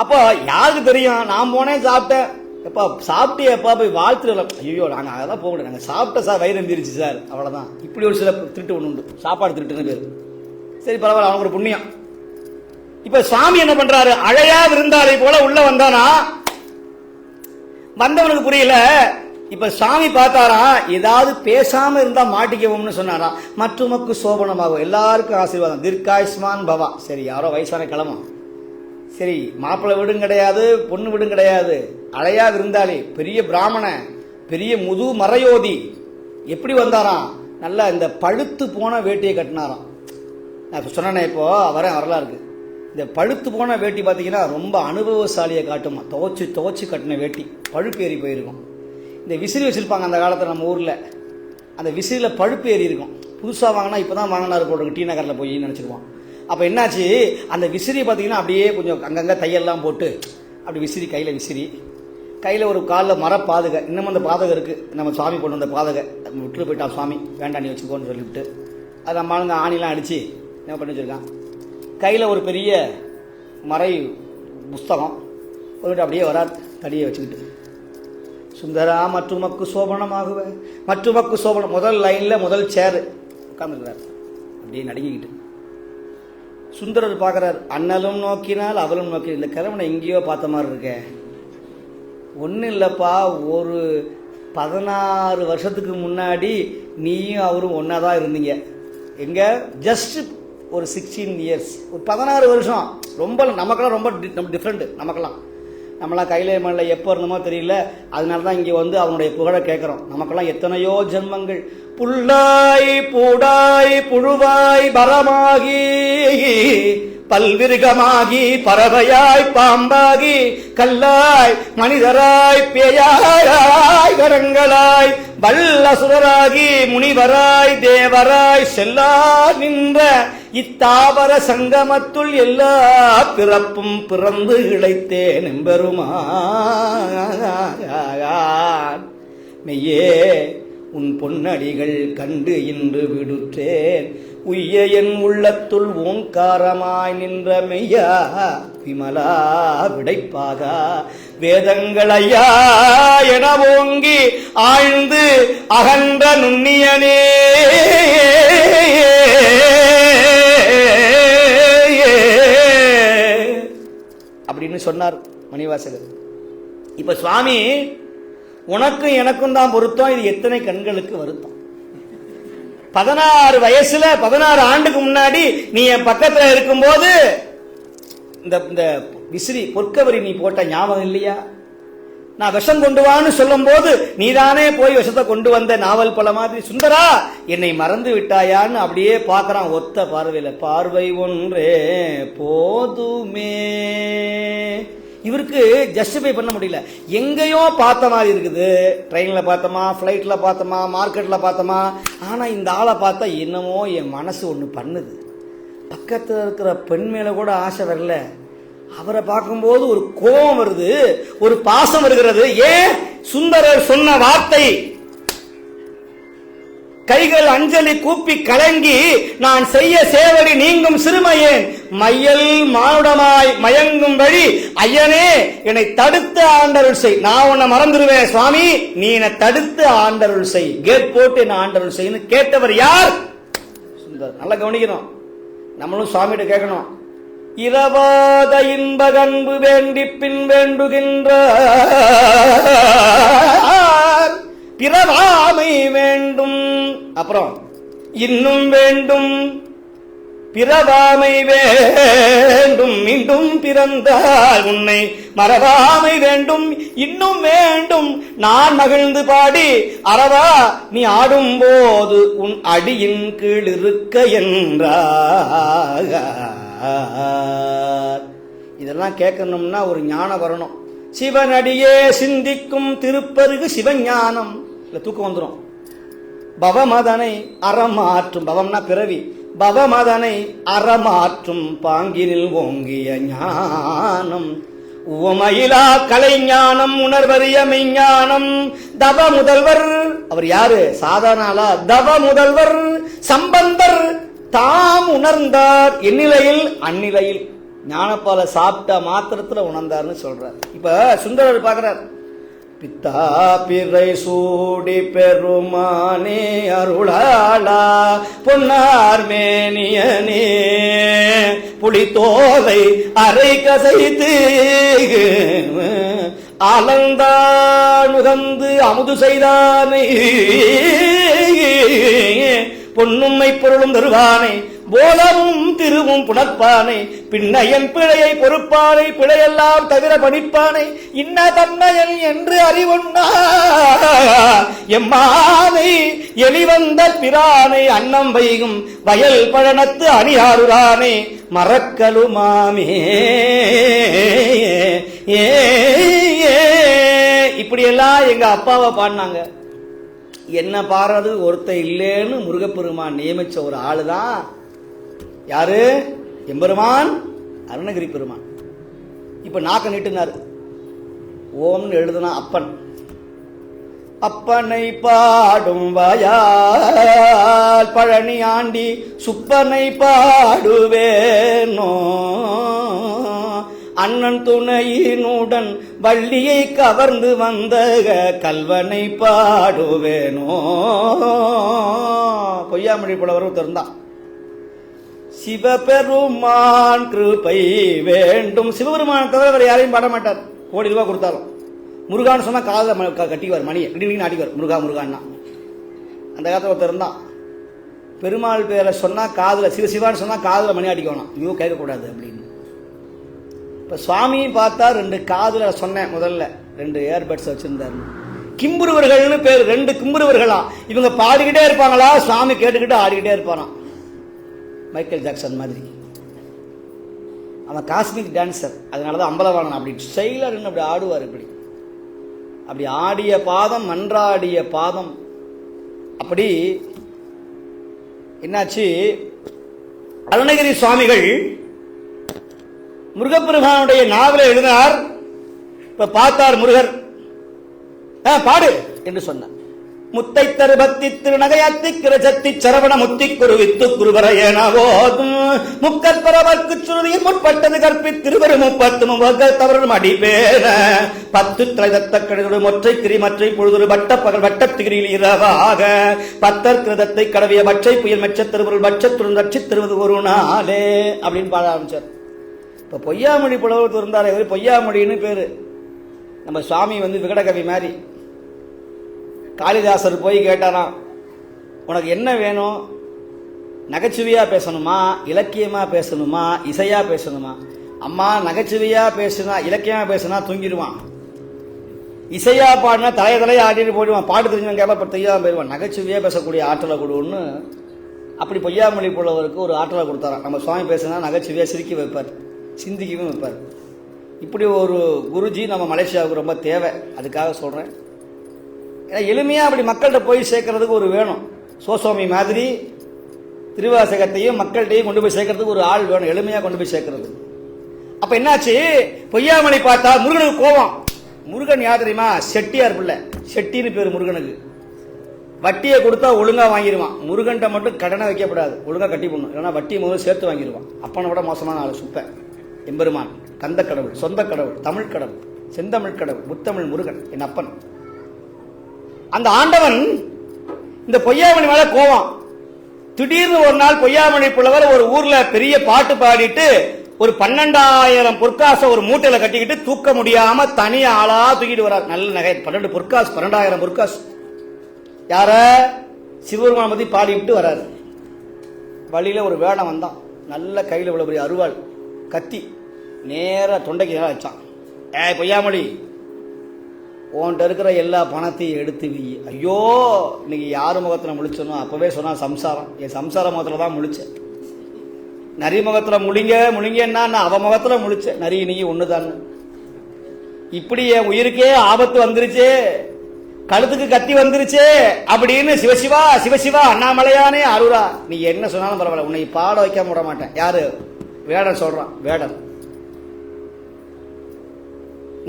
அப்போ யாருக்கு தெரியும், நான் போனேன் சாப்பிட்டேன், எப்பா சாப்பிட்டே எப்பா போய் வாழ்த்துட்டு, ஐயோ நாங்கள் அதெல்லாம் போக முடியாது, நாங்கள் சாப்பிட்ட சார் வயிறு எந்திரிச்சு சார், அவ்வளோதான். இப்படி ஒரு சில திருட்டு ஒன்று உண்டு, சாப்பாடு திருட்டுன்னு பேர். சரி பரவாயில்ல, அவங்க ஒரு புண்ணியம். இப்ப சுவாமி என்ன பண்றாரு, அழையா விருந்தாளி போல உள்ள வந்தானா, வந்தவனுக்கு புரியல. இப்ப சுவாமி பார்த்தாரா, ஏதாவது பேசாம இருந்தா மாட்டிக்குவோம்னு சொன்னாரா. மற்றுமக்கு சோபனமாகும், எல்லாருக்கும் ஆசீர்வாதம், தீர்க்காயுஷ்மான் பவா. சரி யாரோ வயசான கிளம்பா, சரி மாப்பிள்ளை வீடும் கிடையாது, பொண்ணு வீடும் கிடையாது, அழையா விருந்தாளி, பெரிய பிராமண, பெரிய முது மறையோதி. எப்படி வந்தாராம், நல்லா இந்த பழுத்து போன வேட்டியை கட்டினாராம். நான் சொன்னேன் இப்போ வரலாறு இருக்கு. இந்த பழுத்து போன வேட்டி பார்த்தீங்கன்னா ரொம்ப அனுபவசாலியை காட்டுமா. துவச்சி கட்டின வேட்டி பழுப்பு ஏறி போயிருக்கும். இந்த விசிறி வச்சிருப்பாங்க அந்த காலத்தில் நம்ம ஊரில், அந்த விசிறியில் பழுப்பு ஏறி இருக்கும். புதுசாக வாங்கினா இப்போ தான் வாங்கினாரு போட்டு டி நகரில் போய் நினச்சிக்குவான். அப்போ என்னாச்சு, அந்த விசிறி பார்த்தீங்கன்னா அப்படியே கொஞ்சம் அங்கங்கே தையெல்லாம் போட்டு அப்படி விசிறி கையில் ஒரு காலில் மர பாதுகை, இன்னமும் அந்த பாதகை இருக்குது, நம்ம சுவாமி கொண்டு வந்த பாதகை விட்டு போயிட்டான் சுவாமி, வேண்டாம் நீ வச்சுக்கோன்னு சொல்லிவிட்டு, அது நம்ம ஆளுங்க ஆணிலாம் அடித்து என்ன பண்ணி வச்சுருக்கான். கையில் ஒரு பெரிய மறை புஸ்தகம் போயிட்டு அப்படியே வரார் தடியை வச்சுக்கிட்டு. சுந்தரா மற்றுமக்கு சோபனமாகுவேன், மற்றுமக்கு சோபனம், முதல் லைனில் முதல் சேரு உட்காந்துருக்கிறார் அப்படியே நடுங்கிக்கிட்டு. சுந்தரர் பார்க்குறார், அண்ணலும் நோக்கினால் அவளும் நோக்கி, இந்த கிழவனை எங்கேயோ பார்த்த மாதிரி இருக்க. ஒன்றும் இல்லைப்பா, ஒரு 16 வருஷத்துக்கு முன்னாடி நீயும் அவரும் ஒன்றா தான் இருந்தீங்க. எங்கே ஜஸ்ட் ஒரு 16 இயர்ஸ், ஒரு 16 வருஷம். ரொம்ப நமக்கெல்லாம் ரொம்ப டிஃப்ரெண்ட்டு. நம்மளாம் கையிலே மண்ணில் எப்போ இருந்தோமோ தெரியல, அதனால தான் இங்கே வந்து அவனுடைய புகழை கேட்குறோம். நமக்கெல்லாம் எத்தனையோ ஜென்மங்கள், புல்லாய் பூடாய் புழுவாய் பரமாகி பல்விருகமாகி பறவையாய் பாம்பாகி கல்லாய் மனிதராய் பேயாய் கரங்களாய் வல்லசுரராகி முனிவராய் தேவராய் செல்லா நின்ற இத்தாவர சங்கமத்துள் எல்லா பிறப்பும் பிறந்து இழைத்தேன் எம்பெருமான். மெய்யே உன் பொன்னடிகள் கண்டு இன்று விடுற்றேன், உய்ய என் உள்ளத்துள் ஓங்காரமாய் நின்ற மெய்யா விமலா விடைப்பாக வேதங்கள் ஐயா என ஓங்கி ஆழ்ந்து அகன்ற நுண்ணியனே. அப்படின்னு சொன்னார் மணிவாசகர். இப்ப சுவாமி, உனக்கும் எனக்கும் தான் பொருத்தம், இது எத்தனை கண்களுக்கு வருத்தம். 16 வயசுல 16 ஆண்டுக்கு முன்னாடி நீ என் பக்கத்துல இருக்கும்போது இந்த விசிறி பொற்கவரி நீ போட்ட ஞாபகம் இல்லையா? நான் விஷம் கொண்டு வான்னு சொல்லும் போது நீதானே போய் விஷத்தை கொண்டு வந்த நாவல் பல மாதிரி. சுந்தரா என்னை மறந்து விட்டாயான்னு அப்படியே பார்க்கறான் ஒத்த பார்வையில. பார்வை ஒன்றே போதுமே. இவருக்கு ஜஸ்டிஃபை பண்ண முடியல. எங்கேயோ பார்த்த மாதிரி இருக்குது, ட்ரெயினில் பார்த்தோமா, ஃப்ளைட்டில் பார்த்தோமா, மார்க்கெட்டில் பார்த்தோமா. ஆனால் இந்த ஆளை பார்த்தா என்னமோ என் மனசு ஒன்று பண்ணுது. பக்கத்தில் இருக்கிற பெண் மேலே கூட ஆசை வரல, அவரை பார்க்கும்போது ஒரு கோபம் வருது, ஒரு பாசம் வருகிறது. ஏன்? சுந்தரர் சொன்ன வார்த்தை. கைகள் அஞ்சலி கூப்பி கலங்கி நான் செய்ய சேவடி நீங்கும் சிறுமையேன், மையல் மானுடமாய் மயங்கும் வழி ஐயனே என்னை தடுத்து ஆண்டருள் செய். நான் உன்னை மறந்துடுவேன் சுவாமி, நீ என்னை தடுத்து ஆண்டருள் செய், கேட் போட்டு என்ன ஆண்டருள் செய்யு கேட்டவர் யார்? சுந்தர். நல்லா கவனிக்கணும், நம்மளும் சுவாமிகிட்ட கேட்கணும். இரவாத இன்ப கன்பு வேண்டி பின் வேண்டுகின்ற பிறவாமை வேண்டும், அப்புறம் இன்னும் வேண்டும், பிறவாமை வேண்டும், மீண்டும் பிறந்தால் உன்னை மறவாமை வேண்டும், இன்னும் வேண்டும், நான் மகிழ்ந்து பாடி அறவா நீ ஆடும் போது உன் அடியின் கீழ் இருக்க என்றார். இதெல்லாம் கேட்கணும்னா ஒரு ஞானம் வரணும். சிவனடியே சிந்திக்கும் திருப்பருகு சிவஞானம். இல்ல தூக்கம் வந்துடும். பவமதனை அறமாற்றும், பவம்னா பிறவி, பவமதனை அறமாற்றும் பாங்கினில் ஓங்கிய ஞானம், உவமயிலா கலைஞானம், உணர்வறிய மெய்ஞானம், தவ முதல்வர். அவர் யாரு? சாதாரண தவ முதல்வர் சம்பந்தர் தாம் உணர்ந்தார். எந்நிலையில்? அந்நிலையில். ஞானப்பாலை சாப்பிட்ட மாத்திரத்துல உணர்ந்தார்னு சொல்றார். இப்ப சுந்தரர் பார்க்கிறார், பித்தா பிறை சூடி பெருமானே அருளாளா பொன்னார் மேனியனே புலித்தோலை அரை கசைத்து ஆலந்தான் உகந்து அமுது செய்தானை பொன்னும்மை பொருளும் தருவானை போலமும் திருவும் புணர்ப்பானை பின்னையன் பிழையை பொறுப்பானை பிழையெல்லாம் தவிர பணிப்பானை இன்ன தன்மையன் என்று அறிவுண்ணா எம்மானை எளிவந்த பிரானை அன்னம் வைகும் வயல் பழனத்து அணியாருரானை மறக்கலுமாமே இப்படியெல்லாம் எங்க அப்பாவை பாடினாங்க. என்ன பாடுறது ஒருத்த இல்லேன்னு முருகப்பெருமான் நியமிச்ச ஒரு ஆளுதான் யாரு? எம்பெருமான் அருணகிரி பெருமான். இப்ப நாக்க நீட்டினார். ஓம்னு எழுதுனா அப்பன். அப்பனை பாடும் வாயால் பழனி ஆண்டி சுப்பனை பாடுவேனோ அண்ணன் துணையினுடன் வள்ளியை கவர்ந்து வந்த கல்வனை பாடுவேனோ. பொய்யாமொழி புலவர் இருந்தான். சிவபெருமான் கிருபை வேண்டும். சிவபெருமான் தவிர வேற யாரையும் பாட மாட்டார். கோடி ரூபாய் கொடுத்தாலும் முருகான்னு சொன்னா காதில் கட்டிக்குவார், மணியை கிட்டி ஆட்டிக்குவார். முருகா முருகான்னா அந்த காலத்தில் ஒருத்தர் இருந்தான். பெருமாள் பேரை சொன்னா காதில் சிவசிவான்னு சொன்னா காதில் மணி ஆட்டிக்கணும். ஐயோ கேட்கக்கூடாது அப்படின்னு. இப்போ சுவாமியும் பார்த்தா 2 காதில் சொன்னேன். முதல்ல 2 ஏர்பட்ஸ் வச்சிருந்தாரு. கிம்புருவர்கள்னு பேர். 2 கிம்புருவர்களா. இவங்க பாடிக்கிட்டே இருப்பாங்களா, சுவாமி கேட்டுக்கிட்டு ஆடிக்கிட்டே இருப்பாராம். மைக்கேல் ஜாக்சன் மாதிரி. அவன் காஸ்மிக் டான்சர். அதனாலதான் அம்பலவாணன் அப்படி ஸ்டைலா நின்று அப்படி ஆடுவார். அப்படி ஆடிய பாதம், மன்றாடிய பாதம். அப்படி என்னாச்சு, அருணகிரி சுவாமிகள் முருகப்பெருமானுடைய நாவலை எழுதினார். இப்ப பார்த்தார் முருகர். பாடு என்று சொன்னார். முத்தை தருபத்தி திருநகையாத்தி கிரஜத்தி சரவண முத்தி குருவித்து குருவரையனவோதும் முக்கற்பரவர்க்கு சுருதியில் முற்பட்டது கற்பி திருவரு 30 தவறும் அடிபேன 10 திரைதத்த கழுது மொற்றை திரிமற்றை பொழுது வட்ட பகல் வட்டத்திகிரியில் இரவாக 10 கிரதத்தை கடவிய பட்சை புயல் மெச்ச திருவருள் பட்சத்துடன் ரட்சி திருவது ஒரு நாளே அப்படின்னு பாட ஆரம்பிச்சார். இப்ப பொய்யாமொழி புலவர் இருந்தார். பொய்யாமொழின்னு பேரு. நம்ம சுவாமி விகடகவி மாதிரி. காளிதாசர் போய் கேட்டாராம், உனக்கு என்ன வேணும்? நகைச்சுவையா பேசணுமா, இலக்கியமா பேசணுமா, இசையா பேசணுமா? அம்மா நகைச்சுவையா பேசுனா, இலக்கியமா பேசுனா தூங்கிடுவான். இசையா பாடினா தலைய ஆடிட்டு போயிடுவான். பாட்டு தெரிஞ்சவன் கேட்ப தெரியாம போயிடுவான். நகைச்சுவையா பேசக்கூடிய ஆற்றலை கொடுன்னு அப்படி பொய்யாமொழி புலவருக்கு ஒரு ஆற்றலை கொடுத்தாராம். நம்ம சுவாமி பேசுனா நகைச்சுவையா சிரிக்க வைப்பார், சிந்திக்கவும் வைப்பார். இப்படி ஒரு குருஜி நம்ம மலேசியாவுக்கு ரொம்ப தேவை. அதுக்காக சொல்றேன். ஏன்னா எளிமையா அப்படி மக்கள்கிட்ட போய் சேர்க்கறதுக்கு ஒரு வேணும். சோசுவாமி மாதிரி திருவாசகத்தையும் மக்கள்கிட்டையும் கொண்டு போய் சேர்க்கறதுக்கு ஒரு ஆள் வேணும். எளிமையா கொண்டு போய் சேர்க்கறது. அப்ப என்னாச்சு, பொய்யாமொழி பார்த்தா முருகனுக்கு கோபம். முருகன் யார் தெரியுமா? செட்டியார் பிள்ளை. செட்டின்னு பேரு முருகனுக்கு. வட்டியை கொடுத்தா ஒழுங்கா வாங்கிடுவான். முருகன்ட்ட மட்டும் கடனை வைக்கப்படாது, ஒழுங்கா கட்டி போடணும். இல்லைன்னா வட்டியை முதல்ல சேர்த்து வாங்கிடுவான். அப்பனை விட மோசமான ஆளு சுப்ப. எம்பெருமான் கந்த கடவுள், சொந்த கடவுள், தமிழ் கடவுள், செந்தமிழ் கடவுள், முத்தமிழ் முருகன் என் அப்பன். அந்த ஆண்டவன் இந்த பொய்யாமொழி மேல கோவம். திடீர்னு ஒரு நாள் பொய்யாமொழி புலவர் ஒரு ஊர்ல பெரிய பாட்டு பாடிட்டு ஒரு 12,000 பொற்காசை ஒரு மூட்டையில கட்டிக்கிட்டு தூக்க முடியாம தனி ஆளா தூக்கிட்டு வர்றார். நல்ல நகை 12 பொற்காசு, 12,000 பொற்காசு. யார? சிவபெருமான் பத்தி பாடிவிட்டு வர்றாரு. வழியில ஒரு வேடம் வந்தான். நல்ல கையில இவ்வளவு பெரிய அருவாள், கத்தி, நேர தொண்டைக்கு வச்சான். பொய்யாமொழி, உன்கிட்ட இருக்கிற எல்லா பணத்தையும் எடுத்து வை. ஐயோ, இன்னைக்கு யாரு முகத்துல முழிச்சனோ அப்பவே சொன்னா சம்சாரம். என் சம்சார முகத்துல தான் முழிச்சேன். நரி முகத்துல முழிங்கன்னா அவ முகத்துல முழிச்ச. நரி இன்னைக்கு ஒண்ணுதான். இப்படி என் உயிருக்கே ஆபத்து வந்துருச்சு, கழுத்துக்கு கத்தி வந்துருச்சு அப்படின்னு சிவசிவா சிவசிவா அண்ணாமலையானே அருளா. நீ என்ன சொன்னாலும் பரவாயில்ல, உன்னை பாட வைக்காம விட மாட்டேன். யாரு? வேடன் சொல்றான். வேடன்,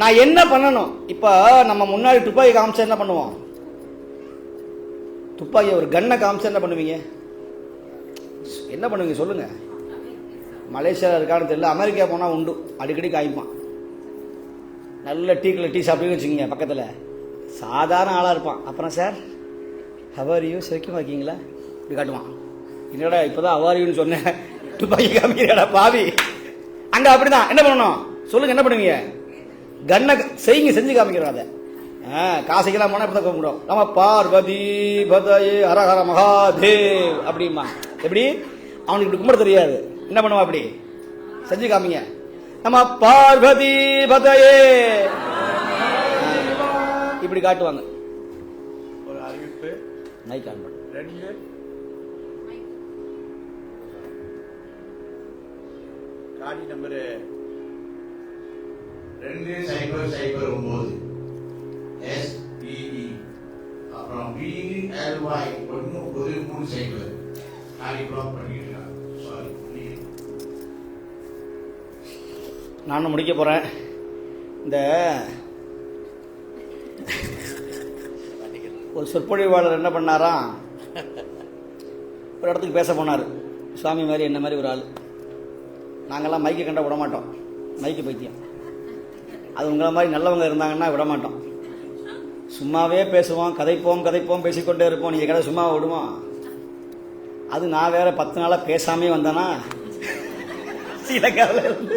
நான் என்ன பண்ணணும்? இப்ப நம்ம முன்னாடி துப்பாக்கி காமிச்சா என்ன பண்ணுவோம்? துப்பாக்கி ஒரு கண்ணை காமிச்சா என்ன பண்ணுவீங்க? என்ன பண்ணுவீங்க சொல்லுங்க? மலேசியாவில் இருக்கான்னு தெரியல, அமெரிக்கா போனா உண்டு, அடிக்கடி காய்ப்பான். நல்ல டீ சாப்பிட்டு வச்சுக்கோங்க பக்கத்தில். சாதாரண ஆளாக இருப்பான். அப்புறம் சார் ஹவாரியூ சிரிக்கமாக இருக்கீங்களா இப்படி காட்டுவான். என்னடா இப்போ தான் ஹவாரியூன்னு சொன்னேன், துப்பாக்கி காமிக்கிறடா பாவி. அங்கே அப்படி தான். என்ன பண்ணணும் சொல்லுங்கள், என்ன பண்ணுவீங்க? கண்ணை செய்யுங்க, செஞ்சு காமிக்கிறோம். அதை காசைக்கெல்லாம் போனால் இப்படி தான் கூப்பிடும். நம்ம பார்வதி பதயே ஹரஹர மகாதேவ் அப்படிமா. எப்படி அவனுக்கு இப்படி கும்பிட தெரியாது, என்ன பண்ணுவான்? அப்படி செஞ்சு காமிங்க. நம்ம பார்வதி பதயே இப்படி காட்டுவாங்க. ஒரு அறிவிப்பு. மைக் ஆன் பண்ணு. 2 காடி நம்பரு 2009 SEE அப்புறம் BLY 113 காடி பிளாக் பண்ணிருக்காங்க. சாரி, நானும் முடிக்க போறேன். இந்த ஒரு சொற்பொழிவாளர் என்ன பண்ணாராம், ஒரு இடத்துக்கு பேச போனார். சுவாமி மாதிரி என்ன மாதிரி ஒரு ஆள். நாங்கள்லாம் மைக்கை கண்ட விட மாட்டோம், மைக்கு பைத்தியம். அது உங்களை மாதிரி நல்லவங்க இருந்தாங்கன்னா விட மாட்டோம். சும்மாவே பேசுவோம், கதைப்போம் பேசிக்கொண்டே இருப்போம். நீங்கள் கடை சும்மா விடுவோம். அது நான் வேற 10 நாளாக பேசாமே வந்தேன்னா ஸ்ரீலங்காவில் இருந்து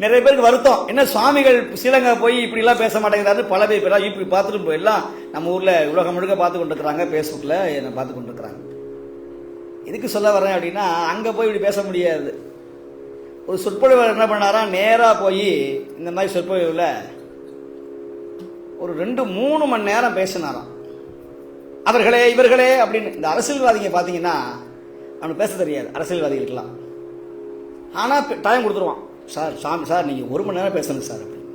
நிறைய பேருக்கு வருத்தம். என்ன சுவாமிகள் ஸ்ரீலங்கா போய் இப்படிலாம் பேச மாட்டேங்கிறாரு. பல பேர் இப்படி பார்த்துட்டு எல்லாம் நம்ம ஊரில் உலகம் முழுக்க பார்த்து கொண்டு இருக்கிறாங்க, ஃபேஸ்புக்கில் என்னை பார்த்து கொண்டு இருக்கிறாங்க. எதுக்கு சொல்ல வரேன் அப்படின்னா, அங்கே போய் இப்படி பேச முடியாது. ஒரு சொற்பொழிவர் என்ன பண்ணாராம், நேராக போய் இந்த மாதிரி சொற்பொழிவில் ஒரு 2-3 மணி நேரம் பேசினாராம். அவர்களே இவர்களே அப்படின்னு. இந்த அரசியல்வாதிங்க பார்த்தீங்கன்னா அவனுக்கு பேச தெரியாது, அரசியல்வாதிகளுக்கெல்லாம். ஆனால் டைம் கொடுத்துருவான். சார் சார் நீங்கள் 1 மணி நேரம் பேசணும் சார் அப்படின்னு.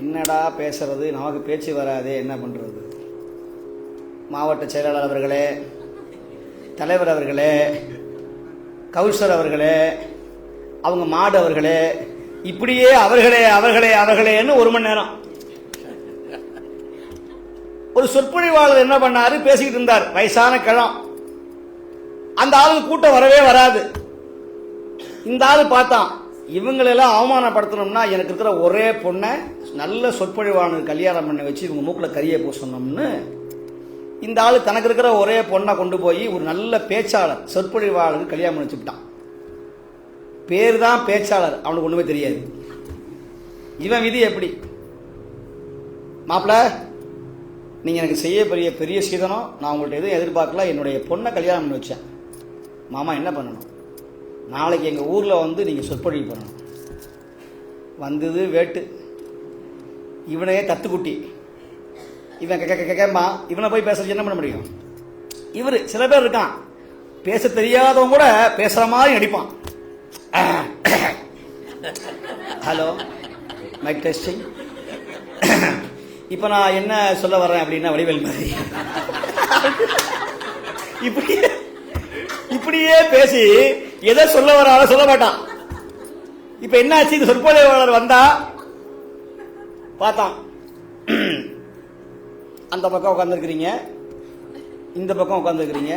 என்னடா பேசுறது, நமக்கு பேச்சு வராதே, என்ன பண்ணுறது? மாவட்ட செயலாளர் அவர்களே, தலைவர் அவர்களே, கவுன்சிலர் அவர்களே, அவங்க மாடு அவர்களே, இப்படியே அவர்களேன்னு 1 மணி நேரம். ஒரு சொற்பொழிவாளர் என்ன பண்ணாரு, பேசிக்கிட்டு இருந்தார். வயசான கிழம். அந்த ஆளுக்கு கூட்டம் வரவே வராது. இந்த ஆளு பார்த்தான், இவங்களெல்லாம் அவமானப்படுத்தணும்னா எனக்கு இருக்கிற ஒரே பொண்ணை நல்ல சொற்பொழிவாளர் கல்யாணம் பண்ணி வச்சு இவங்க மூக்கில் கரியை பூசணும்னு இந்த ஆளு தனக்கு இருக்கிற ஒரே பொண்ணை கொண்டு போய் ஒரு நல்ல பேச்சாளர் சொற்பொழிவாளருக்கு கல்யாணம் பண்ணி வச்சுட்டான். பேர் தான் பேச்சாளர், அவனுக்கு ஒன்றுமே தெரியாது. இவன் விதி எப்படி? மாப்பிள்ள, நீங்கள் எனக்கு செய்ய பெரிய சீதனம், நான் உங்கள்கிட்ட எதுவும் எதிர்பார்க்கல, என்னுடைய பொண்ணை கல்யாணம் பண்ணி வச்சேன். மாமா என்ன பண்ணணும்? நாளைக்கு எங்கள் ஊரில் வந்து நீங்கள் சொற்பொழிவு பண்ணணும். வந்தது வேட்டு, இவனையே தத்துக்குட்டி. இவன் கேட்கமா, இவனை போய் பேசுறது என்ன பண்ண முடியும்? இவர் சில பேர் இருக்கான், பேச தெரியாதவங்க கூட பேசுகிற மாதிரி நடிப்பான். Hello, mic testing. இப்போ நான் என்ன சொல்ல வர்றேன் அப்படின்னா, வடிவேல் மாதிரி இப்படியே பேசி எதை சொல்ல வர சொல்ல மாட்டான். இப்ப என்ன ஆச்சு, இந்த சொற்பொழிவாளர் வந்தா பார்த்தான், அந்த பக்கம் உட்காந்துருக்கிறீங்க, இந்த பக்கம் உட்காந்துருக்கிறீங்க.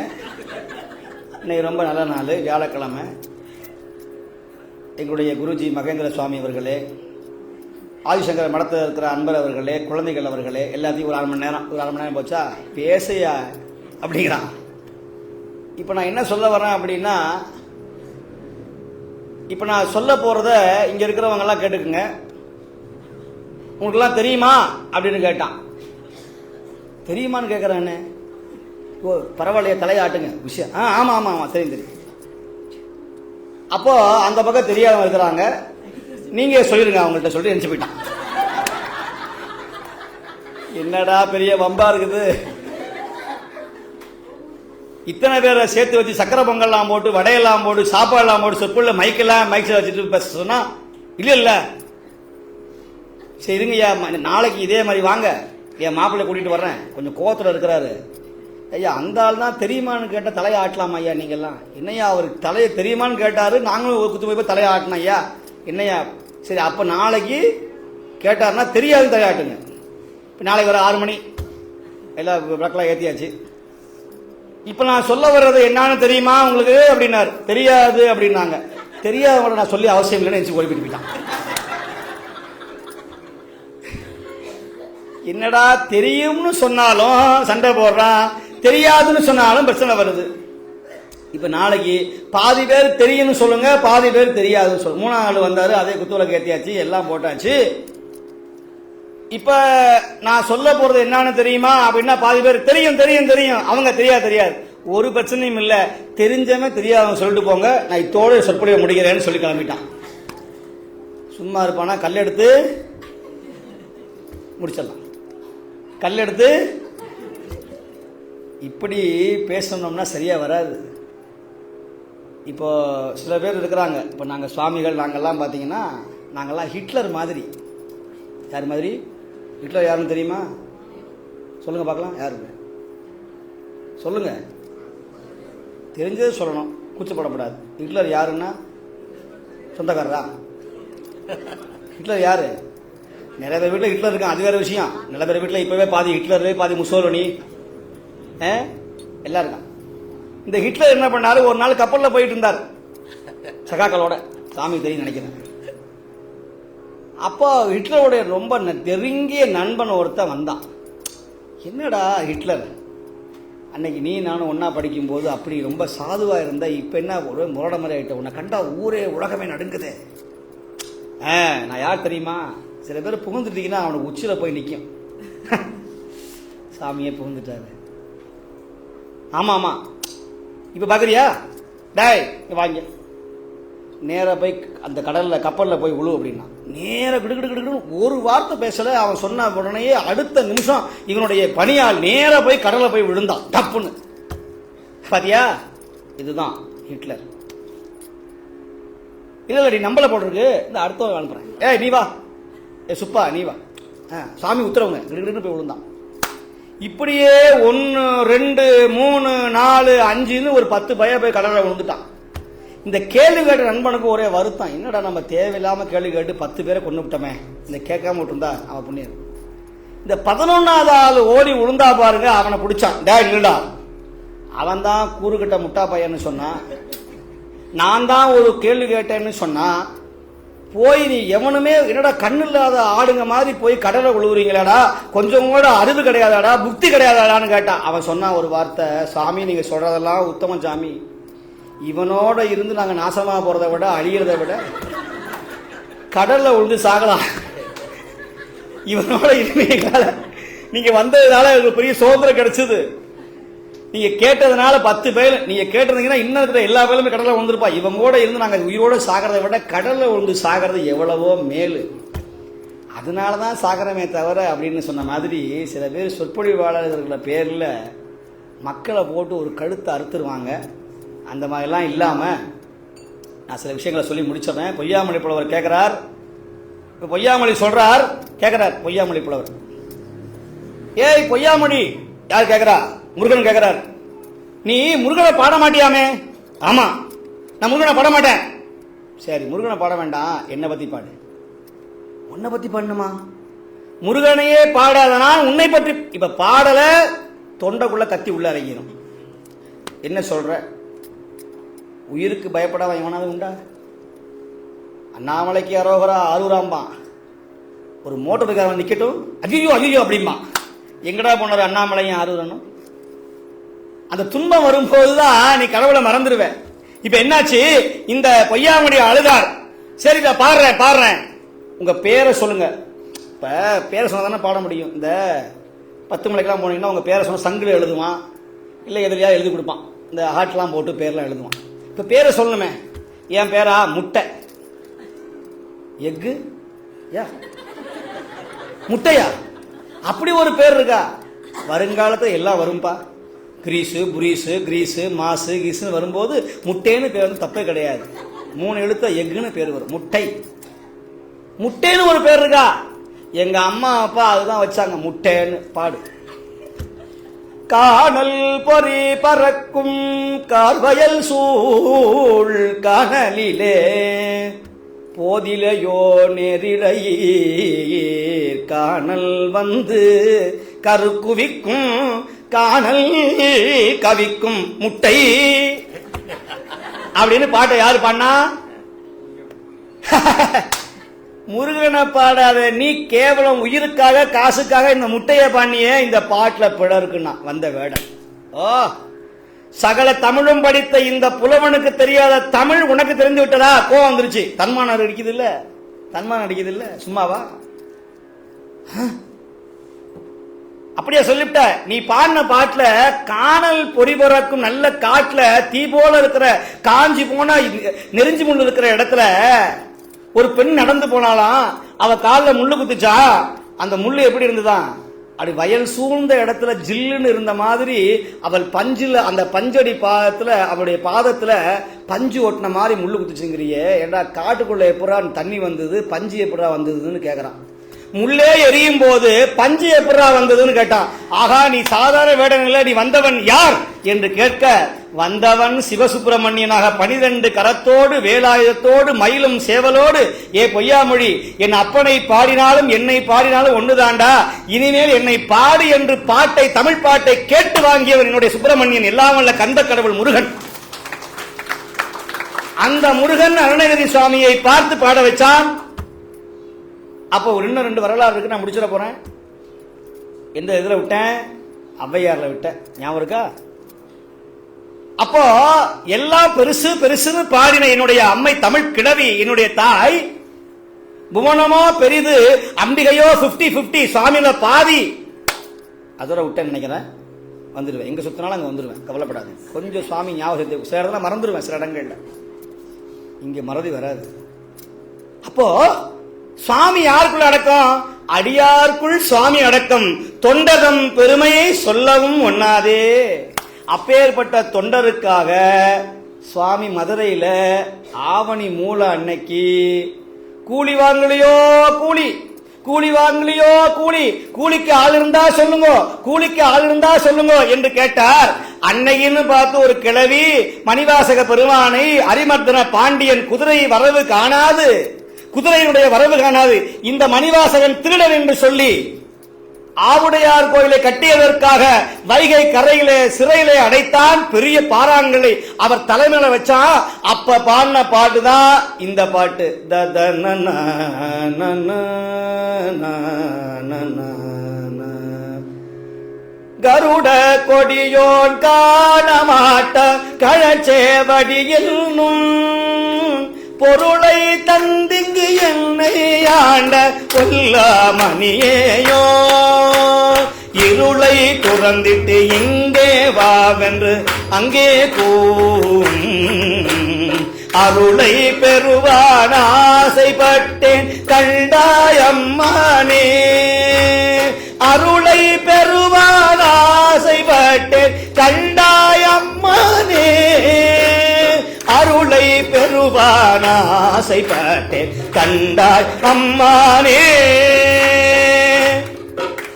இன்னைக்கு ரொம்ப நல்ல நாள், வியாழக்கிழமை. எங்களுடைய குருஜி மகேந்திர சுவாமி அவர்களே, ஆதிசங்கர மடத்தில் இருக்கிற அன்பர் அவர்களே, குழந்தைகள் அவர்களே, எல்லாத்தையும் ஒரு 1/2 மணி நேரம் போச்சா பேசையா அப்படிங்கிறான். இப்போ நான் என்ன சொல்ல வரேன் அப்படின்னா, இப்போ நான் சொல்ல போகிறத இங்கே இருக்கிறவங்கெல்லாம் கேட்டுக்குங்க. உங்களுக்கெல்லாம் தெரியுமா அப்படின்னு கேட்டான். தெரியுமான்னு கேட்குறானே. ஓ பரவாயில்லையே, தலையாட்டுங்க விஷயம். ஆமாம் தெரியும். அப்போ அந்த பக்கம் தெரியாதவங்க இருக்கிறாங்க, நீங்கள் சொல்லிடுங்க அவங்கள்ட்ட சொல்லி நினச்சி போயிட்டான். என்னடா பெரிய வம்பா இருக்குது. இத்தனை பேரை சேர்த்து வச்சு சக்கரை பொங்கல்லாம் போட்டு, வடையெல்லாம் போட்டு, சாப்பாடெல்லாம் போட்டு, சொற்பொழில் மைக்கில் வச்சுட்டு பேச சொன்னா இல்லை சரிங்கய்யா, நாளைக்கு இதே மாதிரி வாங்க, என் மாப்பிள்ளை கூட்டிகிட்டு வர்றேன், கொஞ்சம் கோவத்தில் இருக்கிறாரு. ஐயா அந்த ஆள் தான் தெரியுமான்னு கேட்டால் தலையை ஆட்டலாமா ஐயா? நீங்கள்லாம் என்னையா அவருக்கு தலையை தெரியுமான்னு கேட்டார், நாங்களும் ஒரு குத்து போய் தலையை ஆட்டினோம். ஐயா என்னையா, சரி அப்போ நாளைக்கு கேட்டார்னா தெரியாதுன்னு தலையாட்டுங்க. இப்போ நாளைக்கு வர 6 மணி எல்லாம் விளக்கெல்லாம் ஏற்றியாச்சு. இப்போ நான் சொல்ல வர்றது என்னன்னு தெரியுமா உங்களுக்கு அப்படின்னாரு. தெரியாது அப்படின்னாங்க. தெரியாதவங்களை நான் சொல்லி அவசியம் இல்லைன்னு நினச்சி ஓடிப்பிட்டு போயிட்டான். என்னடா தெரியும்னு சொன்னாலும் சண்டை போடுறான், தெரியாதுன்னு சொன்னாலும் பிரச்சனை வருது. இப்ப நாளைக்கு பாதி பேர் தெரியும்னு சொல்லுங்க, பாதி பேர் தெரியாதுன்னு சொல்லுங்க. 3ஆம் ஆள் வந்தாரு, அதே குத்துவிளக்கு ஏத்தியாச்சு, எல்லாம் போட்டாச்சு. இப்ப நான் சொல்ல போறது என்னன்னு தெரியுமா அப்படின்னா பாதி பேர் தெரியும் தெரியும் தெரியும், அவங்க தெரியாது. ஒரு பிரச்சனையும் இல்ல, தெரிஞ்சவன் தெரியாதவங்க சொல்லிட்டு போங்க, நான் இத்தோட சொற்பொழிவை முடிக்கிறேன்னு சொல்லி கிளம்பிட்டான். சும்மா இருப்பானா? கல்லெடுத்து முடிச்சிடலாம், கல்லெடுத்து. இப்படி பேசணும்னா சரியா வராது. இப்போ சில பேர் இருக்கிறாங்க, இப்போ நாங்கள் சுவாமிகள் நாங்கள்லாம் பார்த்தீங்கன்னா நாங்கள்லாம் ஹிட்லர் மாதிரி. யார் மாதிரி? ஹிட்லர் யாருன்னு தெரியுமா? சொல்லுங்க பார்க்கலாம், யாருக்கு சொல்லுங்க, தெரிஞ்சது சொல்லணும், கூச்சப்படக்கூடாது. ஹிட்லர் யாருன்னா சொந்தக்காரரா? ஹிட்லர் யாரு? நிறைய பேர் வீட்டில் ஹிட்லர் இருக்கான், அது வேற விஷயம். நிறைய பேர் வீட்டில் இப்பவே பாதி ஹிட்லர், பாதி முசோலினி எல்லாம் இருக்கான். இந்த ஹிட்லர் என்ன பண்ணாரு, ஒரு நாள் கப்பலில் போயிட்டு இருந்தார் சகாக்களோட, சாமி தெரியும் நினைக்கிறேன். அப்போ ஹிட்லருடைய ரொம்ப நெருங்கிய நண்பன் ஒருத்தன் வந்தான். என்னடா ஹிட்லர், அன்னைக்கு நீ நானும் ஒன்னா படிக்கும்போது அப்படி ரொம்ப சாதுவா இருந்த, இப்ப என்ன ஒரு முரட மாதிரி ஆயிட்ட, உன்னை கண்டா ஊரே உலகமே நடுங்குது. நான் யார் தெரியுமா? சில பேர் புகுந்துட்டீங்கன்னா அவனுக்கு உச்சில போய் நிற்கும். சாமியே புகுந்துட்டாரு. ஆமா ஆமா, இப்ப பாக்குறியா? டாய் வாங்க, நேரா போய் அந்த கடல்ல கப்பல்ல போய் விழு அப்படின்னா, நேர கிடுகிடு ஒரு வார்த்தை பேசல. அவன் சொன்ன உடனேயே அடுத்த நிமிஷம் இவனுடைய பணியால் நேர போய் கடல்ல போய் விழுந்தான் தப்புன்னு. பாத்தியா, இதுதான் ஹிட்லர். இல்லடி நம்பல போட்டிருக்கு, இந்த அடுத்த அனுப்புறேன். நீ வா, சுப்பா நீ வா, சாமி உத்தரவுங்க, கிடுகிடுன்னு போய் விழுந்தான். இப்படியே 1 2 3 4 5ன்னு ஒரு 10 பய போய் கடல்ல விழுந்துட்டான். இந்த கேள்வி கேட்ட நண்பனுக்கு ஒரே வருத்தம், என்னடா நம்ம தேவையில்லாம கேள்வி கேட்டு 10 பேரை கொண்டு விட்டோமே, இந்த கேட்காம விட்டுருந்தா அவன் புண்ணியம். இந்த 11ஆவது ஆள் ஓடி விழுந்தா பாருங்க, அவனை பிடிச்சான். டேய் இல்லடா, அவன் தான் கூறுகிட்ட முட்டா பையன்னு சொன்னான், நான் தான் ஒரு கேள்வி கேட்டேன்னு சொன்னா, போய் நீ எவனுமே என்னடா கண்ணு இல்லாத ஆடுங்க மாதிரி போய் கடலை விழுவுறீங்களாடா, கொஞ்சம் கூட அறிவு கிடையாதாடா, புக்தி கிடையாதாடான்னு கேட்டான். அவன் சொன்னான் ஒரு வார்த்தை, சாமி நீங்க சொல்றதெல்லாம் உத்தமம் சாமி, இவனோட இருந்து நாங்க நாசமா போறதை விட அழியறதை விட கடல்ல விழுந்து சாகலாம். இவனோட இருந்தீங்களால நீங்க வந்ததுனால பெரிய சுதந்திரம் கிடைச்சது. நீங்க கேட்டதுனால 10 பேர் நீங்க கேட்டிருந்தீங்கன்னா இன்னும் இருக்கிற எல்லா பேருமே கடல்ல விழுந்திருப்பா. இவன் கூட இருந்து நாங்க உயிரோட சாகிறதை விட கடல்ல விழுந்து சாகிறது எவ்வளவோ மேலு, அதனாலதான் சாகரமே தவிர அப்படின்னு சொன்ன மாதிரி சில பேர் சொற்பொழிவாளர்கள பேர்ல மக்களை போட்டு ஒரு கழுத்தை அறுத்துருவாங்க. அந்த மாதிரிலாம் இல்லாம நான் சில விஷயங்களை சொல்லி முடிச்சிடறேன். பொய்யாமொழி புலவர் கேட்கிறார், இப்ப பொய்யாமொழி சொல்றார், கேட்கிறார் பொய்யாமொழி புலவர், ஏய் பொய்யாமொழி, யார் கேட்கிறா? முருகன் கேட்கிறார், நீ முருகனை பாட மாட்டியாமே? ஆமா, நான் முருகனை பாட மாட்டேன். சரி, முருகனை பாட வேண்டாம், என்னை பத்தி பாடு. உன்னை பத்தி பாடணுமா? முருகனையே பாடாதனா உன்னை பற்றி. இப்ப பாடல தொண்டைக்குள்ள கத்தி உள்ள இறங்கிடும். என்ன சொல்ற? உயிருக்கு பயப்படாத எவனாவது உண்டா? அண்ணாமலைக்கு அரோகரா ஆரூராம்பான், ஒரு மோட்டர் பைக்காரன் நிக்கட்டும் ஐயோ ஐயோ அப்படிம்பா. எங்கடா போனாரு அண்ணாமலையும் ஆரூரனும்? அந்த துன்பம் வரும்போதுதான் நீ கடவுளை மறந்துடுவ. இப்ப என்னாச்சு, இந்த பொய்யாமொழி அழுதார். சரி பாடுறேன், உங்க பேரை சொல்லுங்க. இப்ப பேரை சொன்னா தானே பாட முடியும். இந்த 10 மணிக்கெல்லாம் போனீங்கன்னா உங்க பேரை சொன்ன சங்கில எழுதுவான், இல்லை எதிரியா எழுதி கொடுப்பான், இந்த ஹார்ட்லாம் போட்டு பேர்லாம் எழுதுவான். இப்ப பேரை சொல்லணுமே. என் பேரா முட்டை, எக்கு, முட்டையா? அப்படி ஒரு பேர் இருக்கா? வருங்காலத்தில் எல்லாம் வரும்பா. கிரீஸு, புரீஸு, கிரீஸு, மாசு, கீஸுன்னு வரும்போது முட்டைன்னு பேர் வந்து தப்பே கிடையாது. 3 எழுத்த எக்குன்னு பேர் வரும். முட்டை, முட்டைன்னு ஒரு பேர் இருக்கா? எங்க அம்மா அப்பா அதுதான் வச்சாங்க, முட்டைன்னு. பாடு. காணல் பொறி பறக்கும் கார்வயல் சூழ் காணலிலே போதிலையோ நெறிடையீர் காணல் வந்து கருக்குவிக்கும் காணல் கவிக்கும் முட்டை அப்படின்னு பாட்டை யாரு பாடினா? முருகனை பாடாத நீ கேவலம் உயிருக்காக காசுக்காக இந்த முட்டைய பண்ணிய இந்த பாட்டுல பிழருக்குன்னா வந்த வேடம். ஓ, சகல தமிழும் படித்த இந்த புலவனுக்கு தெரியாத தமிழ் உனக்கு தெரிந்து விட்டதா? கோவம் வந்துருச்சு. தன்மானம் அடிக்குது இல்ல, தன்மானம் அடிக்குது இல்ல, சும்மாவா? அப்படியே சொல்லிவிட்ட. நீ பாடின பாட்டுல காணல் பொறி பறக்கும் நல்ல காட்டுல தீ போல இருக்கிற காஞ்சி போனா நெருஞ்சி முள்ளு இருக்கிற இடத்துல ஒரு பெண் நடந்து போனாலாம். அவ காலில் முள்ளு குத்துச்சா. அந்த முள்ளு எப்படி இருந்துதான்? அப்படி வயல் சூழ்ந்த இடத்துல ஜில்லுன்னு இருந்த மாதிரி அவள் பஞ்சுல, அந்த பஞ்சடி பாதத்துல, அவளுடைய பாதத்துல பஞ்சு ஒட்டின மாதிரி முள்ளு குத்துச்சுங்கிறியே. ஏண்டா காட்டுக்குள்ள எப்படா தண்ணி வந்தது, பஞ்சு எப்படா வந்ததுன்னு கேக்குறான். முள்ளே எரியும் போது பஞ்சு எப்படா வந்ததுன்னு கேட்டான். ஆகா, நீ சாதாரண வேடங்களில் நீ வந்தவன் யார் என்று கேட்க, வந்தவன் சிவசுப்பிரமணியனாக 12 கரத்தோடு வேலாயுதத்தோடு மயிலும் சேவலோடு. ஏ பொய்யாமொழி, என் அப்பனை பாடினாலும் என்னை பாடினாலும் ஒண்ணுதாண்டா. இனிமேல் என்னை பாடு என்று பாட்டை, தமிழ் பாட்டை கேட்டு வாங்கியவன் என்னுடைய சுப்பிரமணியன், எல்லாம் வல்ல கந்த கடவுள் முருகன். அந்த முருகன் அருணகிரி சுவாமியை பார்த்து பாட வச்சான். அப்போ இன்னும் 2 வரலாறு இருக்கு, நான் முடிச்சிட போறேன். எந்த இதுல விட்டேன்? ஔவையார்ல விட்டேன். ஞாபகம் இருக்கா? அப்போ எல்லாம் பெருசு பெருசுன்னு பாடின என்னுடைய அம்மை தமிழ் கிழவி, என்னுடைய தாய், புவனமோ பெரிது அம்பிகையோ 50-50 சுவாமியில பாதி, அதோட விட்டேன்னு நினைக்கிறேன். வந்துடுவேன், எங்க சுத்தினாலும் அங்க வந்துடுவேன், கவலைப்படாது. கொஞ்சம் சுவாமி ஞாபகத்தை சில இடத்துல மறந்துடுவேன், சில இடங்கள்ல இங்க மறதி வராது. அப்போ சுவாமி யாருக்குள்ள அடக்கம்? அடியாருக்குள் சுவாமி அடக்கம். தொண்டதம் பெருமையை சொல்லவும் ஒண்ணாதே. அப்பேற்பட்ட தொண்டருக்காக சுவாமி மதுரையில ஆவணி மூல அன்னைக்கு கூலி வாங்கலையோ கூலி, கூலி வாங்கலையோ கூலி, கூலிக்கு ஆள் இருந்தா சொல்லுங்க, கூலிக்கு ஆள் இருந்தா சொல்லுங்க என்று கேட்டார். அன்னையின்னு பார்த்து ஒரு கிழவி மணிவாசக பெருமானை அரிமர்தன பாண்டியன் குதிரை வரவு காணாது, குதிரையினுடைய வரவு காணாது, இந்த மணிவாசகன் திருடன் என்று சொல்லி ஆவுடையார் கோயிலை கட்டியதற்காக வைகை கரையிலே சிறையிலே அடைத்தான். பெரிய பாறாங்களை அவர் தலைமையில வச்சா. அப்ப பாடின பாட்டுதான் இந்த பாட்டு. கருட கொடியோன் காணமாட்ட கழச்சேவடியில் பொருளை தந்திங்கு என்னை ஆண்ட கொல்லாமணியேயோ, இருளை துறந்திட்டு இங்கே வாவென்று அங்கே கூம், அருளை பெறுவான் ஆசைப்பட்டேன் கண்டாயம்மானே, அருளை பெறுவான் ஆசைப்பட்டேன் கண்டாயம்மானே, அருளை பெறுவான் ஆசைப்பட்டேன் கண்டாய் அம்மானே.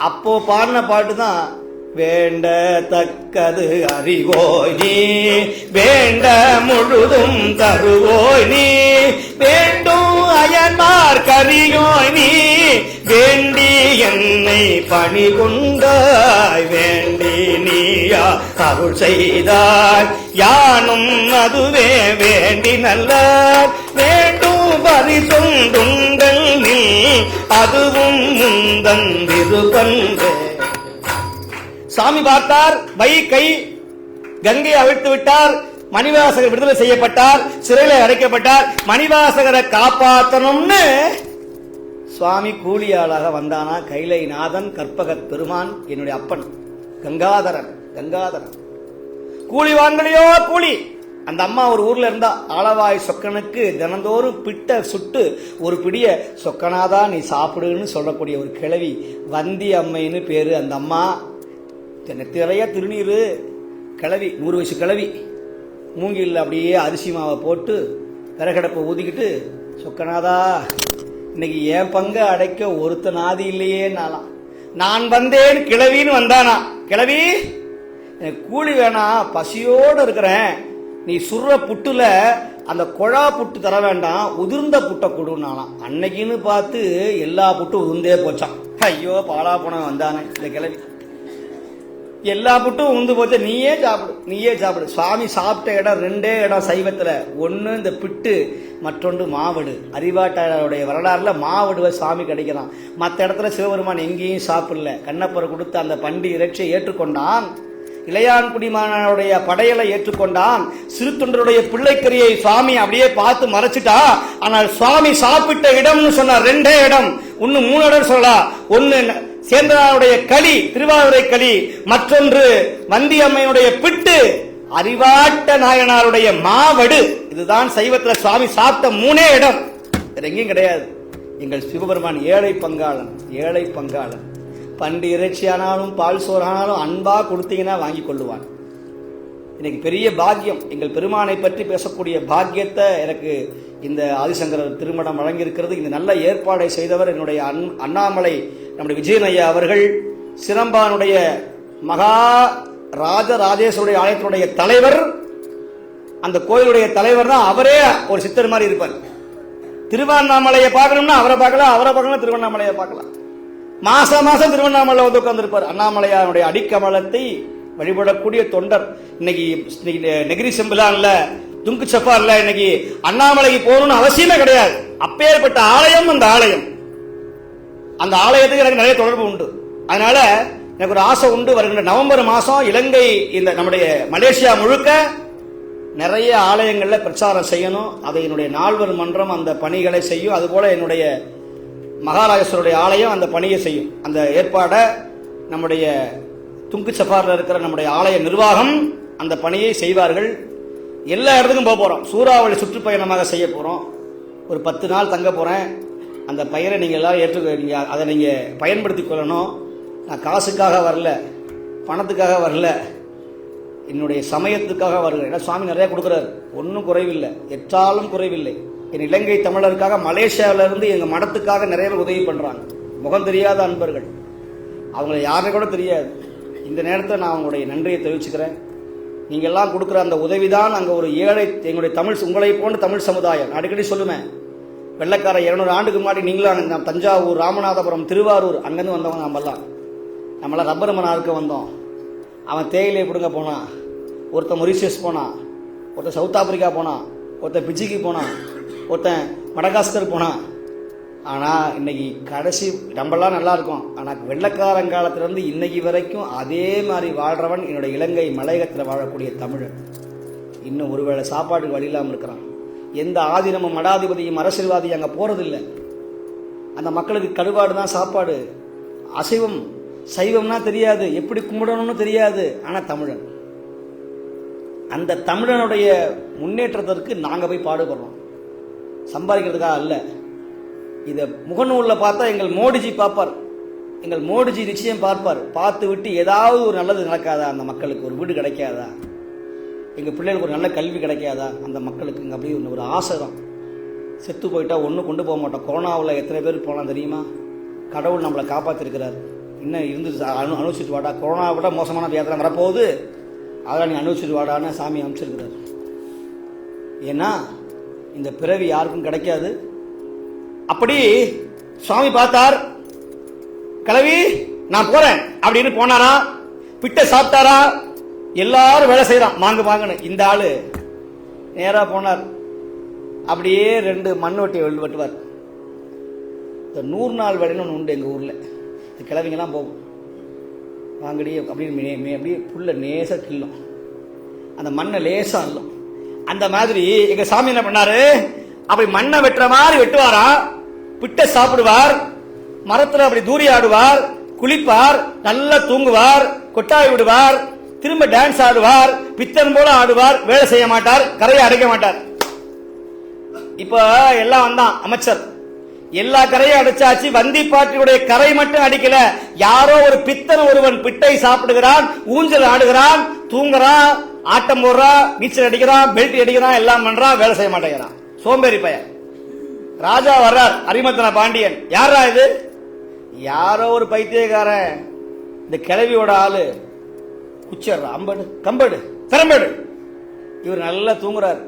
அப்போ பாடின பாட்டுதான் வேண்டத்தக்கது அறிவோய் நீ, வேண்ட முழுதும் தருவோய் நீ, வேண்டும் அயன்மார் கரியோய் நீ, வேண்டி என்னை பணி கொண்டாய், வேண்டி நீயா அருள் செய்தாய், யானும் அதுவே வேண்டி நல்ல வேண்டும் பரிசொண்டுங்கள் நீ, அதுவும் முந்தன் விருப்பன்றே. சாமி பார்த்தார், கை கங்கையை அவிழ்த்து விட்டார். மணிவாசகர் விடுதலை செய்யப்பட்டார், சிறையில் அடைக்கப்பட்டார். மணிவாசகரை காப்பாற்றணும்னு சுவாமி கூலியாளாக வந்தானா. கைலைநாதன் கற்பகத் பெருமான் என்னுடைய அப்பன் கங்காதரன். கங்காதரன் கூலி வாங்கலையோ கூலி. அந்த அம்மா ஒரு ஊர்ல இருந்தா. ஆளவாய் சொக்கனுக்கு தினந்தோறும் பிட்ட சுட்டு ஒரு பிடிய சொக்கனாதா நீ சாப்பிடுன்னு சொல்லக்கூடிய ஒரு கிழவி, வந்தி அம்மைன்னு பேரு. அந்த அம்மா நிறைய திருநீரு, கிழவி, 100 வயசு கிழவி. மூங்கில் அப்படியே அரிசி மாவை போட்டு விறகடப்பை ஊதிக்கிட்டு, சொக்கநாதா இன்னைக்கு என் பங்கு அடைக்க ஒருத்த நாதி இல்லையே நாளாம். நான் வந்தேன் கிழவின்னு வந்தானா. கிழவி எனக்கு கூலி வேணாம், பசியோடு இருக்கிறேன், நீ சுர்ற புட்டுல அந்த கொழா புட்டு தர வேண்டாம், உதிர்ந்த புட்டை கொடுனாலாம். அன்னைக்குன்னு பார்த்து எல்லா புட்டும் உதிர்ந்தே போச்சான். ஐயோ பாலா போன வந்தானே இந்த கிழவி. எல்லா புட்டும் உந்து போச்சு, நீயே சாப்பிடு. சுவாமி சாப்பிட்ட இடம் 2 இடம் சைவத்துல. ஒண்ணு இந்த பிட்டு, மற்றொன்று மாவடு. அறிவாட்டாருடைய வரலாறுல மாவடுவை சுவாமி கிடைக்கிறான். மற்ற இடத்துல சிவபெருமான் எங்கேயும் சாப்பிடல. கண்ணப்பரை கொடுத்து அந்த பண்டி இறைச்சியை ஏற்றுக்கொண்டான். இளையான்குடிமானுடைய படையலை ஏற்றுக்கொண்டான். சிறு தொண்டருடைய பிள்ளைக்கரியை சுவாமி அப்படியே பார்த்து மறைச்சிட்டா. ஆனால் சுவாமி சாப்பிட்ட இடம்னு சொன்னார் 2 இடம். ஒன்னு 3 இடம் சொல்லலாம். ஒன்னு சேந்திரனுடைய களி, திருவாரூரை களி, மற்றொன்று வந்தியம்மையுடைய பிட்டு, அறிவாட்ட நாயனாருடைய மாவடு. இதுதான் சைவத்துல சுவாமி சாப்பிட்ட 3 இடம். வேற எங்கேயும் கிடையாது. எங்கள் சிவபெருமான் ஏழை பங்காளன். பண்டி இறைச்சியானாலும் பால் சோறானாலும் அன்பா கொடுத்தீங்கன்னா வாங்கி கொள்ளுவான். எனக்கு பெரிய பாக்கியம். எங்கள் பெருமானை பற்றி பேசக்கூடிய பாக்கியத்தை எனக்கு இந்த ஆதிசங்கரர் திருமணம் வழங்கியிருக்கிறது. இந்த நல்ல ஏற்பாடை செய்தவர் என்னுடைய அண்ணாமலை நம்முடைய விஜயன் ஐயா அவர்கள். சிரம்பானுடைய மகா ராஜராஜேஸ்வருடைய ஆலயத்தினுடைய தலைவர், அந்த கோயிலுடைய தலைவர் தான். அவரே ஒரு சித்தர் மாதிரி இருப்பார். திருவண்ணாமலையை பார்க்கணும்னா அவரை பார்க்கலாம், திருவண்ணாமலையை பார்க்கலாம். மாசம் திருவண்ணாமலை வந்து உட்கார்ந்துருப்பார். அண்ணாமலையாருடைய அடிக்கமலத்தை வழிபடக்கூடிய தொண்டர். இன்னைக்கு நெகிரி செம்பிலான்ல, துங்கு சப்பார்ல இன்னைக்கு அண்ணாமலைக்கு போகணும்னு அவசியமே கிடையாது. அப்பேற்பட்ட ஆலயம் அந்த ஆலயத்துக்கு எனக்கு நிறைய தொடர்பு உண்டு. அதனால எனக்கு ஒரு ஆசை உண்டு. வருகின்ற நவம்பர் மாசம் இலங்கை, இந்த நம்முடைய மலேசியா முழுக்க நிறைய ஆலயங்கள்ல பிரச்சாரம் செய்யணும். அதை என்னுடைய நால்வர் மன்றம் அந்த பணிகளை செய்யும். அதுபோல என்னுடைய மகாராஜேஸ்வருடைய ஆலயம் அந்த பணியை செய்யும். அந்த ஏற்பாடை நம்முடைய துங்கு சஃபாரில் இருக்கிற நம்முடைய ஆலய நிர்வாகம் அந்த பணியை செய்வார்கள். எல்லா இடத்துக்கும் போக போறோம். சூறாவளி சுற்றுப்பயணமாக செய்ய போறோம். ஒரு 10 நாள் தங்க போறேன். அந்த பெயரை நீங்க எல்லாரும் அதை நீங்க பயன்படுத்தி கொள்ளணும். நான் காசுக்காக வரல, பணத்துக்காக வரல, என்னுடைய சமயத்துக்காக வருகிறேன். ஏன்னா சுவாமி நிறைய கொடுக்குறாரு, ஒன்றும் குறைவில்லை, எற்றாலும் குறைவில்லை. என் இலங்கை தமிழருக்காக மலேசியாவிலிருந்து எங்க மடத்துக்காக நிறைய பேர் உதவி பண்றாங்க. முகம் தெரியாத அன்பர்கள், அவங்களை யாருன்னு கூட தெரியாது. இந்த நேரத்தை நான் அவங்களுடைய நன்றியை தெரிவிச்சுக்கிறேன். நீங்க எல்லாம் கொடுக்குற அந்த உதவிதான் அங்க ஒரு ஏழை, எங்களுடைய தமிழ், உங்களை போன்ற தமிழ் சமுதாயம். அடிக்கடி சொல்லுவேன், வெள்ளக்கார 200 ஆண்டுக்கு முன்னாடி நீங்களும் தஞ்சாவூர், ராமநாதபுரம், திருவாரூர் அங்கேருந்து வந்தவங்க. நம்மளாம் ரப்பர் மனாருக்கு வந்தோம். அவன் தேயிலை பிடுங்க போனான், ஒருத்தன் மொரிஷியஸ் போனான், ஒருத்தன் சவுத் ஆப்பிரிக்கா போனான், ஒருத்தன் பிஜிக்கு போனான், ஒருத்தன் மடகாஸ்கர் போனான். ஆனால் இன்னைக்கு கடைசி நம்மளாம் நல்லா இருக்கும். ஆனால் வெள்ளக்காரங்காலத்திலிருந்து இன்னைக்கு வரைக்கும் அதே மாதிரி வாழ்றவன் என்னுடைய இலங்கை மலையகத்தில் வாழக்கூடிய தமிழன். இன்னும் ஒருவேளை சாப்பாட்டுக்கு வழி இல்லாமல் இருக்கிறான். எந்த ஆதீனமும் மடாதிபதியும் அரசியல்வாதியும் அங்கே போறதில்லை. அந்த மக்களுக்கு கருவாடு தான் சாப்பாடு. அசைவம் சைவம்னா தெரியாது, எப்படி கும்பிடணும்னு தெரியாது. ஆனால் தமிழன், அந்த தமிழனுடைய முன்னேற்றத்திற்கு நாங்கள் போய் பாடுபடுறோம், சம்பாதிக்கிறதுக்காக அல்ல. இதை முகநூலில் பார்த்தா எங்கள் மோடிஜி பார்ப்பார், எங்கள் மோடிஜி நிச்சயம் பார்ப்பார். பார்த்து விட்டு ஏதாவது ஒரு நல்லது நடக்காதா, அந்த மக்களுக்கு ஒரு வீடு கிடைக்காதா, எங்கள் பிள்ளைகளுக்கு ஒரு நல்ல கல்வி கிடைக்காதா, அந்த மக்களுக்கு இங்கே அப்படி ஒரு ஆசை தான். செத்து போயிட்டா ஒன்றும் கொண்டு போக மாட்டோம். கொரோனாவில் எத்தனை பேர் போனால் தெரியுமா? கடவுள் நம்மளை காப்பாற்றிருக்கிறார். இன்னும் இருந்து அனுபவிச்சுட்டு வாடா, கொரோனா விட மோசமான வியாதிலாம் வரப்போகுது, அதெல்லாம் நீ அனுபவிச்சுட்டு வாடான்னு சாமி அமைச்சிருக்கிறார். ஏன்னா இந்த பிறவி யாருக்கும் கிடைக்காது. அப்படி சுவாமி பார்த்தார், கிளவி நான் போறேன் அப்படின்னு போனாரா, பிட்ட சாப்பிட்டாரா, எல்லாரும் வேலை செய்யறான் வாங்குன்னு. இந்த ஆளு நேரா போனார், அப்படியே 2 மண் வெட்டி வெட்டுவார். 100 நாள் வேலைன்னு ஒன்று உண்டு எங்கள் ஊரில். இந்த கிழவிங்கெல்லாம் போகும், வாங்கடி அப்படின்னு அப்படியே புல்ல நேச கிள்ளும், அந்த மண்ணை லேசா அள்ளும். அந்த மாதிரி எங்க சாமி என்ன பண்ணாரு, அப்படி மண்ணை வெட்டுற மாதிரி வெட்டுவாரா, பிட்ட சாப்பிடுவார், மரத்துல அப்படி தூரி ஆடுவார், குளிப்பார், நல்லா தூங்குவார், கொட்டாய் விடுவார், திரும்ப டான்ஸ் ஆடுவார், பித்தன் போல ஆடுவார், வேலை செய்ய மாட்டார், கரையை அடைக்க மாட்டார். இப்ப எல்லாம் வந்தான் அமைச்சர், எல்லா கரையும் அடைச்சாச்சு, வந்திப்பாட்டியுடைய கரை மட்டும் அடிக்கல. யாரோ ஒரு பித்தன் ஒருவன் பிட்டை சாப்பிடுகிறான், ஊஞ்சல் ஆடுகிறான், தூங்குறான், ஆட்டம் போடுறான், நீச்சல் அடிக்கிறான், பெல்ட் அடிக்கிறான், எல்லாம் பண்றான், வேலை செய்ய மாட்டேங்கிறான், சோம்பேறி பையன். ராஜா வர்றார், அரிமர்த்தன பாண்டியன். யாரா இது? யாரோ ஒரு பைத்தியக்காரன், இந்த கிழவியோட ஆளு. குச்சர், அம்படு, கம்படு, திறம்படு. இவர் நல்லா தூங்குறாரு.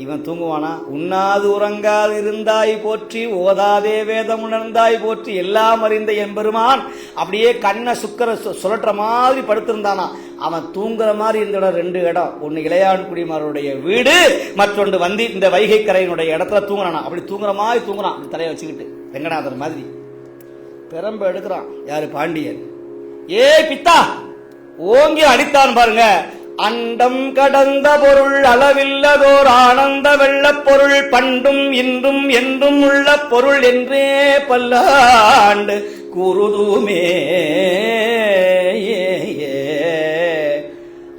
இவன் தூங்குவானா? உண்ணாது உறங்காது இருந்தாய் போற்றி, ஓதாதே வேதம் உணர்ந்தாய் போற்றி, எல்லாம் அறிந்த எம்பெருமான் அப்படியே கண்ணை சுழற்ற மாதிரி படுத்திருந்தானா. அவன் தூங்குற மாதிரி இருந்த இடம் 2 இடம். ஒன்னு இளையான்குடிமாருடைய வீடு, மற்றொன்று இந்த வைகை கரையினுடைய இடத்துல தூங்குறானா. அப்படி தூங்குற மாதிரி தூங்குறான், தலையை வச்சுக்கிட்டு வெங்கடாதர் மாதிரி. பெரம்ப எடுக்கிறான் யாரு? பாண்டியன். ஏ பித்தா, ஓங்கி அடித்தான் பாருங்க. அண்டம் கடந்த பொருள், அளவில்லதோர் ஆனந்த வெள்ளப் பொருள், பண்டும் இன்றும் என்றும் உள்ள பொருள் என்றே பல்லாண்டு கூறுதுமே.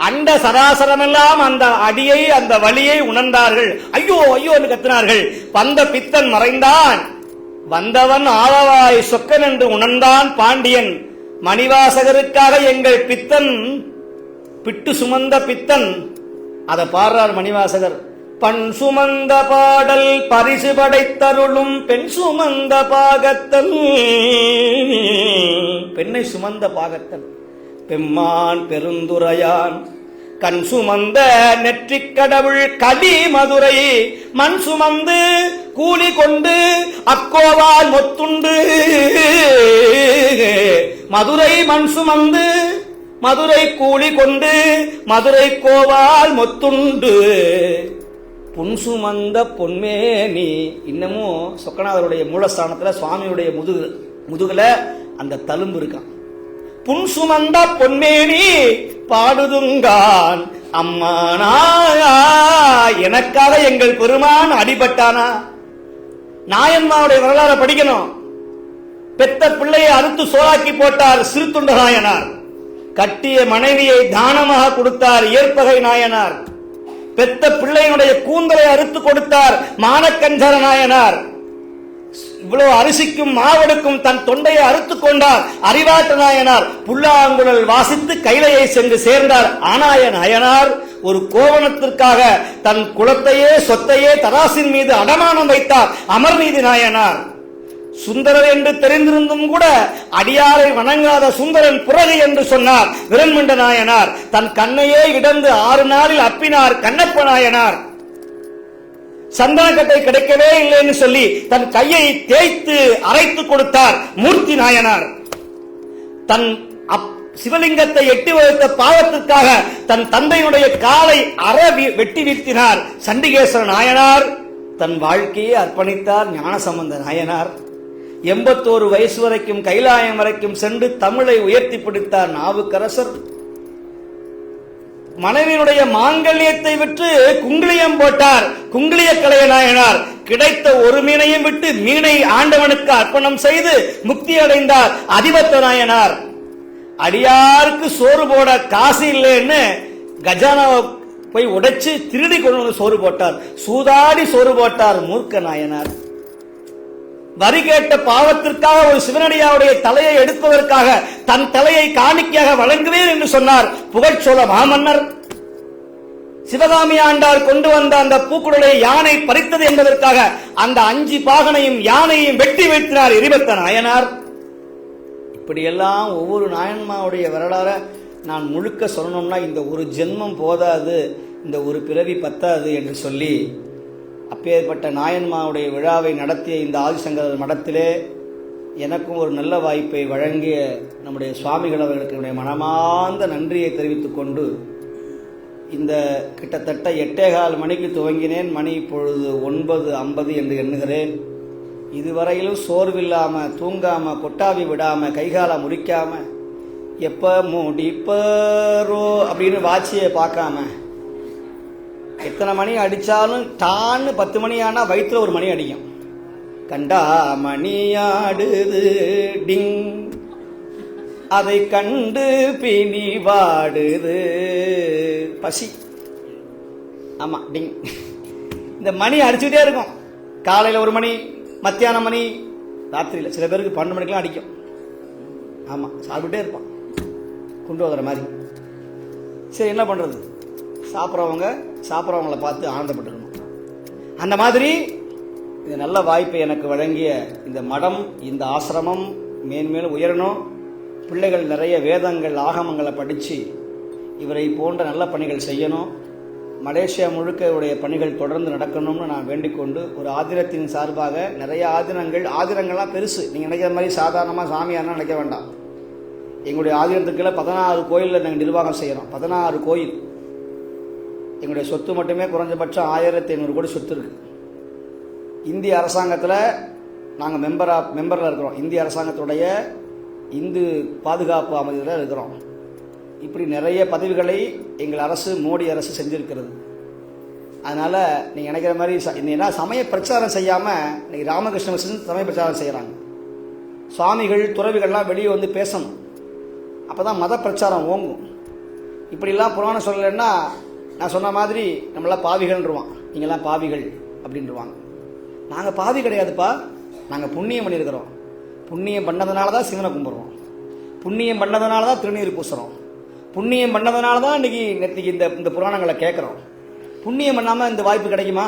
அண்ட சராசரமெல்லாம் அந்த அடியை, அந்த வலியை உணர்ந்தார்கள். ஐயோ ஐயோ என்று கத்தினார்கள். வந்த பித்தன் மறைந்தான், வந்தவன் ஆளவாய் சொக்கன் என்று உணர்ந்தான் பாண்டியன். மணிவாசகருக்காக எங்கள் பித்தன், பிட்டு சுமந்த பித்தன், அதை பாடுறார் மணிவாசகர். பண் சுமந்த பாடல் பரிசு படைத்தருளும் பெண் சுமந்த பாகத்தன், பெண்ணை சுமந்த பாகத்தன், பெம்மான் பெருந்துரையான், கண் சுமந்த நெற்றிக் கடவுள் கலி மதுரை, மண் சுமந்து கூலி கொண்டு அக்கோவால் மொத்துண்டு, மதுரை மண் சுமந்து மதுரை கூலி கொண்டு மதுரை கோவால் மொத்துண்டு, புன் சுமந்த பொன்மேனி. இன்னமும் சொக்கநாதருடைய மூலஸ்தானத்துல சுவாமியுடைய முதுகுல அந்த தழும்பு இருக்கான். புன் சுமந்த பொன்மேனி பாடுதுங்கான் அம்மானா, எனக்காக எங்கள் பெருமான் அடிபட்டானா. நாயன்மாவுடைய வரலாறு படிக்கணும். பெத்த பிள்ளையை அறுத்து சோறாக்கி போட்டார் சிறுத்துண்ட நாயனார். கட்டிய மனைவியை தானமாக கொடுத்தார் ஏற்பகை நாயனார். பெத்த பிள்ளையினுடைய கூந்தலை அறுத்து கொடுத்தார் மானக்கஞ்சர நாயனார். இவ்வளவு அரிசிக்கும் மாவடுக்கும் தன் தொண்டையை அறுத்துக் கொண்டார் அறிவாற்ற நாயனார். புல்லாங்குழல் வாசித்து கைலையை சென்று சேர்ந்தார் ஆனாய நாயனார். ஒரு கோவணத்திற்காக தன் குலத்தையே சொத்தையே தராசின் மீது அடமானம் வைத்தார் அமர்நீதி நாயனார். சுந்தரர் என்று தெரிந்திருந்தும் கூட அடியாரை வணங்காத சுந்தரன் புறகு என்று சொன்னார் விரண்மண்ட நாயனார். தன் கண்ணையே இடந்து 6 நாளில் அப்பினார் கண்ணப்ப நாயனார். சந்தனக்கட்டை கிடைக்கவே இல்லைன்னு சொல்லி தன் கையை தேய்த்து அரைத்து கொடுத்தார் மூர்த்தி நாயனார். தன் சிவலிங்கத்தை எட்டி வைத்த பாவத்திற்காக தன் தந்தையுடைய காலை வெட்டி வீழ்த்தினார் சண்டிகேஸ்வர நாயனார். தன் வாழ்க்கையை அர்ப்பணித்தார் ஞானசம்பந்த நாயனார். 81 வயசு வரைக்கும் கைலாயம் வரைக்கும் சென்று தமிழை உயர்த்தி பிடித்தார் நாவுக்கரசர். மனைவியினுடைய மாங்கல்யத்தை விட்டு குங்கிலியம் போட்டார் குங்கிலிய கலைய நாயனார். கிடைத்த ஒரு மீனையும் விட்டு மீனை ஆண்டவனுக்கு அர்ப்பணம் செய்து முக்தி அடைந்தார் அதிபத்த நாயனார். அடியாருக்கு சோறு போட காசு இல்லைன்னு கஜானாவை போய் உடைச்சு திருடி கொண்டு வந்து சோறு போட்டார். சூதாடி சோறு போட்டார் மூர்க்க நாயனார். வரி கேட்ட பாவத்திற்காக ஒரு சிவனடியாவுடைய தலையை எடுப்பதற்காக தன் தலையை காணிக்கையாக வழங்குவேன் என்று சொன்னார் புகழ்ச்சோழ மாமன்னர். சிவகாமி ஆண்டார் கொண்டு வந்த அந்த பூக்குடலை யானை பறித்தது என்பதற்காக அந்த 5 பாகனையும் யானையும் வெட்டி வீழ்த்தினார் எரிபத்த நாயனார். இப்படியெல்லாம் ஒவ்வொரு நாயன்மாவுடைய வரலாற நான் முழுக்க சொல்லணும்னா இந்த ஒரு ஜென்மம் போதாது, இந்த ஒரு பிறவி பத்தாது என்று சொல்லி அப்பேற்பட்ட நாயன்மாவுடைய விழாவை நடத்திய இந்த ஆதிசங்கரர் மடத்திலே எனக்கும் ஒரு நல்ல வாய்ப்பை வழங்கிய நம்முடைய சுவாமிகள் அவர்களுக்கு என்னுடைய மனமார்ந்த நன்றியை தெரிவித்துக் கொண்டு இந்த கிட்டத்தட்ட 8:15 மணிக்கு துவங்கினேன். மணி இப்பொழுது 9:50 என்று எண்ணுகிறேன். இதுவரையிலும் சோர்வில்லாம தூங்காம கொட்டாவி விடாம கைகால முடிக்காம எப்ப முடிப்பரோ அப்படின்னு வாட்சியை பார்க்காம எத்தனை மணி அடிச்சாலும் டான்னு 10 மணி ஆனா வயிற்றுல ஒரு மணி அடிக்கும். கண்டா மணியாடுது டிங், அதை கண்டு பிணி வாடுது பசி. ஆமா டிங். இந்த மணி அடிச்சுட்டே இருக்கும். காலையில 1 மணி, மத்தியானம் மணி, ராத்திரியில் சில பேருக்கு 12 மணிக்கெல்லாம் அடிக்கும். ஆமா சாப்பிட்டே இருப்பான் கொண்டு வர மாதிரி. சரி என்ன பண்றது, சாப்பிட்றவங்களை பார்த்து ஆனந்தப்பட்டுக்கணும். அந்த மாதிரி இந்த நல்ல வாய்ப்பை எனக்கு வழங்கிய இந்த மடம், இந்த ஆசிரமம் மேன்மேலும் உயரணும். பிள்ளைகள் நிறைய வேதங்கள் ஆகமங்களை படித்து இவரை போன்ற நல்ல பணிகள் செய்யணும். மலேசியா முழுக்க உடைய பணிகள் தொடர்ந்து நடக்கணும்னு நான் வேண்டிக்கொண்டு, ஒரு ஆதினத்தின் சார்பாக நிறைய ஆதினங்கள்லாம் பெருசு. நீங்கள் நினைக்கிற மாதிரி சாதாரணமாக சாமியார்னா நினைக்க வேண்டாம். எங்களுடைய ஆதீனத்துக்குள்ள 16 கோயிலில் நாங்கள் நிர்வாகம் செய்கிறோம். 16 கோயில். எங்களுடைய சொத்து மட்டுமே குறைஞ்சபட்சம் 1500 கோடி சொத்து இருக்குது. இந்திய அரசாங்கத்தில் நாங்கள் மெம்பரில் இருக்கிறோம். இந்திய அரசாங்கத்துடைய இந்து பாதுகாப்பு அமைதியில் இருக்கிறோம். இப்படி நிறைய பதவிகளை எங்கள் அரசு, மோடி அரசு செஞ்சுருக்கிறது. அதனால் நீங்கள் நினைக்கிற மாதிரி ஏன்னா சமய பிரச்சாரம் செய்யாமல் இன்றைக்கி ராமகிருஷ்ண மிஷன் சமய பிரச்சாரம் செய்கிறாங்க. சுவாமிகள், துறவிகள்லாம் வெளியே வந்து பேசணும். அப்போ தான் மத பிரச்சாரம் ஓங்கும். இப்படிலாம் புராணம் சொல்லலைன்னா நான் சொன்ன மாதிரி நம்மளாம் பாவிகள்ன்றுவான். நீங்கள்லாம் பாவிகள் அப்படின்ட்டுருவாங்க. நாங்கள் பாவி கிடையாதுப்பா, நாங்கள் புண்ணியம் பண்ணியிருக்கிறோம். புண்ணியம் பண்ணதுனால தான் சிவனை கும்பிட்றோம். புண்ணியம் பண்ணதுனால தான் திருநீர் பூசுகிறோம். புண்ணியம் பண்ணதுனால தான் இன்றைக்கி இந்த புராணங்களை கேட்குறோம். புண்ணியம் பண்ணாமல் இந்த வாய்ப்பு கிடைக்குமா?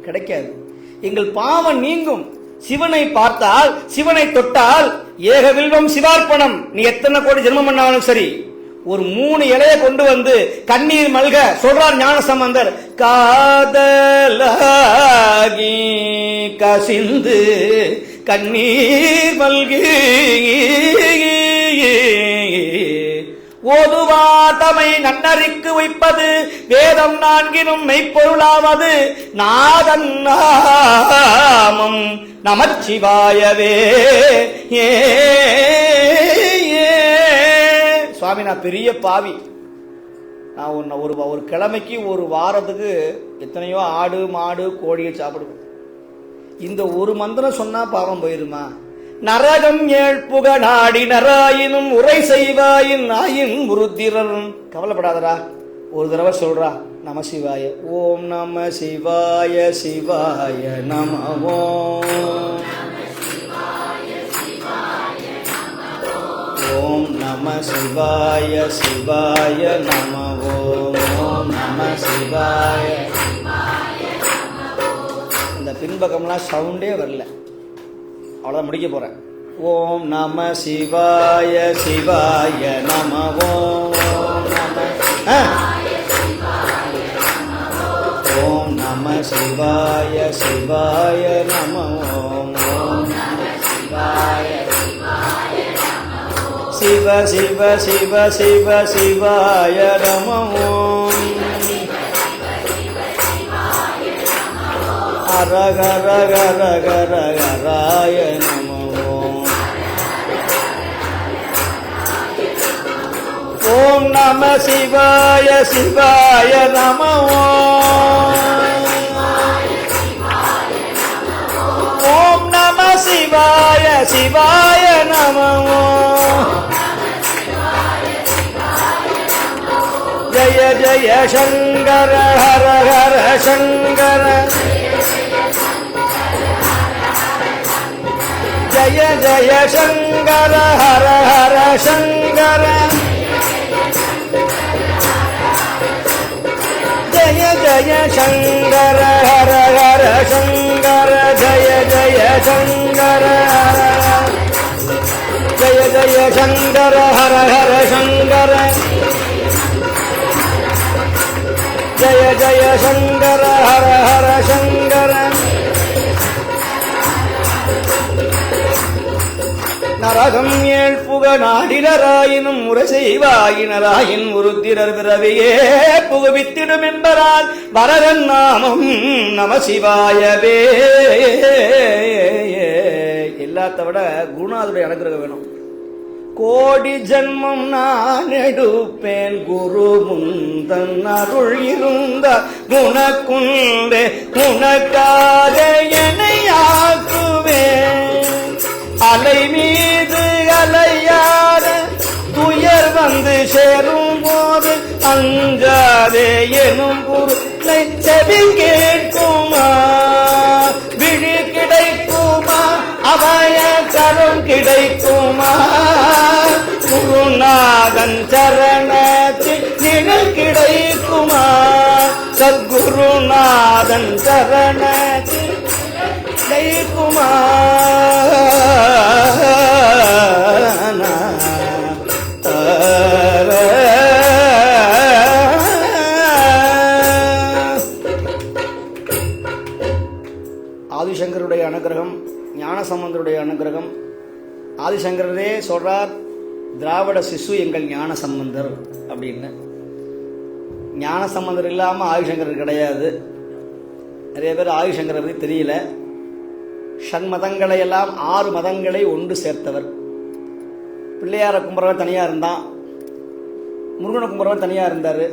கிடைக்காது. எங்கள் பாவம் நீங்கும். சிவனை பார்த்தால், சிவனை தொட்டால் ஏக வில்வம் சிவார்ப்பணம். நீ எத்தனை கோடி ஜென்மம் பண்ணாலும் சரி, ஒரு 3 இலையை கொண்டு வந்து கண்ணீர் மல்க சொல்றார் ஞானசம்பந்தர். காதலாகி கசிந்து கண்ணீர் மல்கி ஓதுவாதமை நன்னறிக்கு வைப்பது வேதம் 4 மெய்ப்பொருளாவது நாதன் நாமம் நமச்சிவாயவே. சுவாமி, நான் பெரிய பாவி. நான் ஒரு கிழமைக்கு ஒரு வாரத்துக்கு எத்தனையோ ஆடு மாடு கோழியை சாப்பிடுவேன். இந்த ஒரு மந்திரம் சொன்னா பாவம் போயிருமா? நரகம் 7 புக நாடி நராயினும் உரை செய்வாயின் நாயின் முருத்திரன். கவலைப்படாதரா, ஒரு தடவை சொல்றா நம சிவாய. ஓம் நம சிவாய சிவாய நம. ஓம் நம சிவாய சிவாய நம. ஓம் நம சிவாய. இந்த பின்பக்கம்லாம் சவுண்டே வரல, அவ்வளோதான் முடிக்க போகிறேன். ஓம் நம சிவாய சிவாய நம. ஓம் நம சிவாய சிவாய நம. ஓம் நம சிவாய சிவ சிவ சிவ சிவ சிவாய நம. ஓம் ஹர ஹர ஹர ஹர ஹராய நம. ஓம் நம சிவாய சிவாய நம. ஓம் நம சிவாய சிவாய நம. ஜய ஜய சங்கர ஹர ஹர சங்கர. ஜய ஜய சங்கர ஹர ஹர சங்கர. ஜய ஜய சங்கர ஹர ஹர சங்கர. ஜய ஜய சங்கர. ஜய ஜய சங்கர ஹர ஹர சங்கர. ஜய ஜய சங்கர ஹர ஹர சங்கர. நரகம் 7 புக நாடினராயினும் முறை செய்வாயினராயின் உருத்திரர் பிறவியே புகுவித்திடும் என்பதால் வரதன் நாமம் நம சிவாயவே. எல்லாத்த விட குருநாதருடைய அனுகிரகம் வேணும். கோடி ஜன்மம் நான் எடுப்பேன் குரு முந்தன் அருள் இருந்த உனக்குண்டே உனக்காக என்னையாக்குவேன். அலை மீது அலையாத துயர் வந்து சேரும் போது அஞ்சாதே எனும் குருளை செவி கேட்குமா? விழி கிடைக்குமா? அபய கரம் கிடைக்குமா? குருநாதன் சரணத்தில் நிழல் கிடைக்குமா? சத்குருநாதன் சரணத்தில் கிடைக்குமா? ஆதிசங்கருடைய அனுகிரகம், ஞானசம்பந்தருடைய அனுகிரகம். ஆதிசங்கரரே சொல்றார், திராவிட சிசு எங்கள் ஞான சம்பந்தர் அப்படின்னு. ஞான சம்பந்தர் இல்லாமல் ஆதிசங்கரர் கிடையாது. நிறைய பேர் ஆதிசங்கரை பற்றி தெரியல. ஷண்மதங்களை எல்லாம் 6 மதங்களை ஒன்று சேர்த்தவர். பிள்ளையார கும்புறவன் தனியாக இருந்தான், முருகனை கும்புறவன் தனியாக இருந்தார்,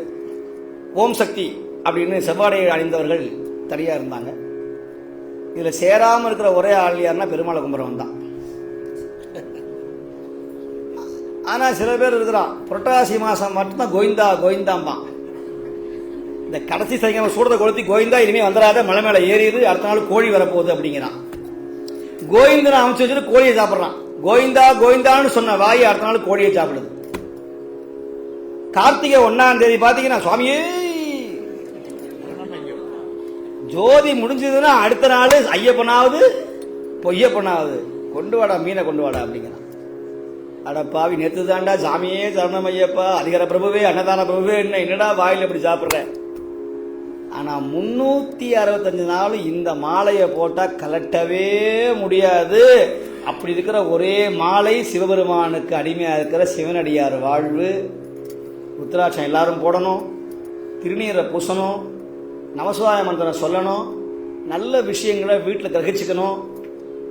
ஓம் சக்தி அப்படின்னு செவ்வாடை அணிந்தவர்கள் தனியாக இருந்தாங்க. இதில் சேராமல் இருக்கிற ஒரே ஆள் யாருன்னா பெருமாளை கும்புறவன் தான். ஆனால் சில பேர் இருக்கிறான், புரட்டாசி மாதம் மட்டும்தான் கோவிந்தா கோவிந்தாம்பான். இந்த கடைசி சைக்கிள் சூடத்தை கொளுத்தி கோவிந்தா இனிமேல் வந்துடாத, மலை மேலே ஏறிது, அடுத்த நாள் கோழி வரப்போகுது அப்படிங்கிறான். கோவிந்தனை அமைச்சு வச்சுட்டு கோழியை சாப்பிட்றான். கோவிந்தா கோவிந்தான்னு சொன்ன வாயை அடுத்த நாள் கோழியை சாப்பிடுது. கார்த்திகை 1ஆம் தேதி பார்த்தீங்கன்னா சுவாமியே ஜோதி முடிஞ்சதுன்னா அடுத்த நாள் ஐயப்பனாவது பொய்யப்பனாவது கொண்டு வாடா மீனை கொண்டு வாடா அப்படிங்கிறான். அடப்பாவி நேற்று தாண்டா சாமியே சரணம் ஐயப்பா, அதிகார பிரபுவே, அன்னதான பிரபுவே, என்னடா வாயில் எப்படி சாப்பிட்ற? ஆனால் 365 நாள் இந்த மாலையை போட்டால் கலட்டவே முடியாது. அப்படி இருக்கிற ஒரே மாலை சிவபெருமானுக்கு அடிமையாக இருக்கிற சிவனடியார் வாழ்வு. உத்திராட்சம் எல்லாரும் போடணும், திருநீரை பூசணும், நமசிவாய மந்திரம் சொல்லணும், நல்ல விஷயங்களை வீட்டில் கிரகிச்சுக்கணும்.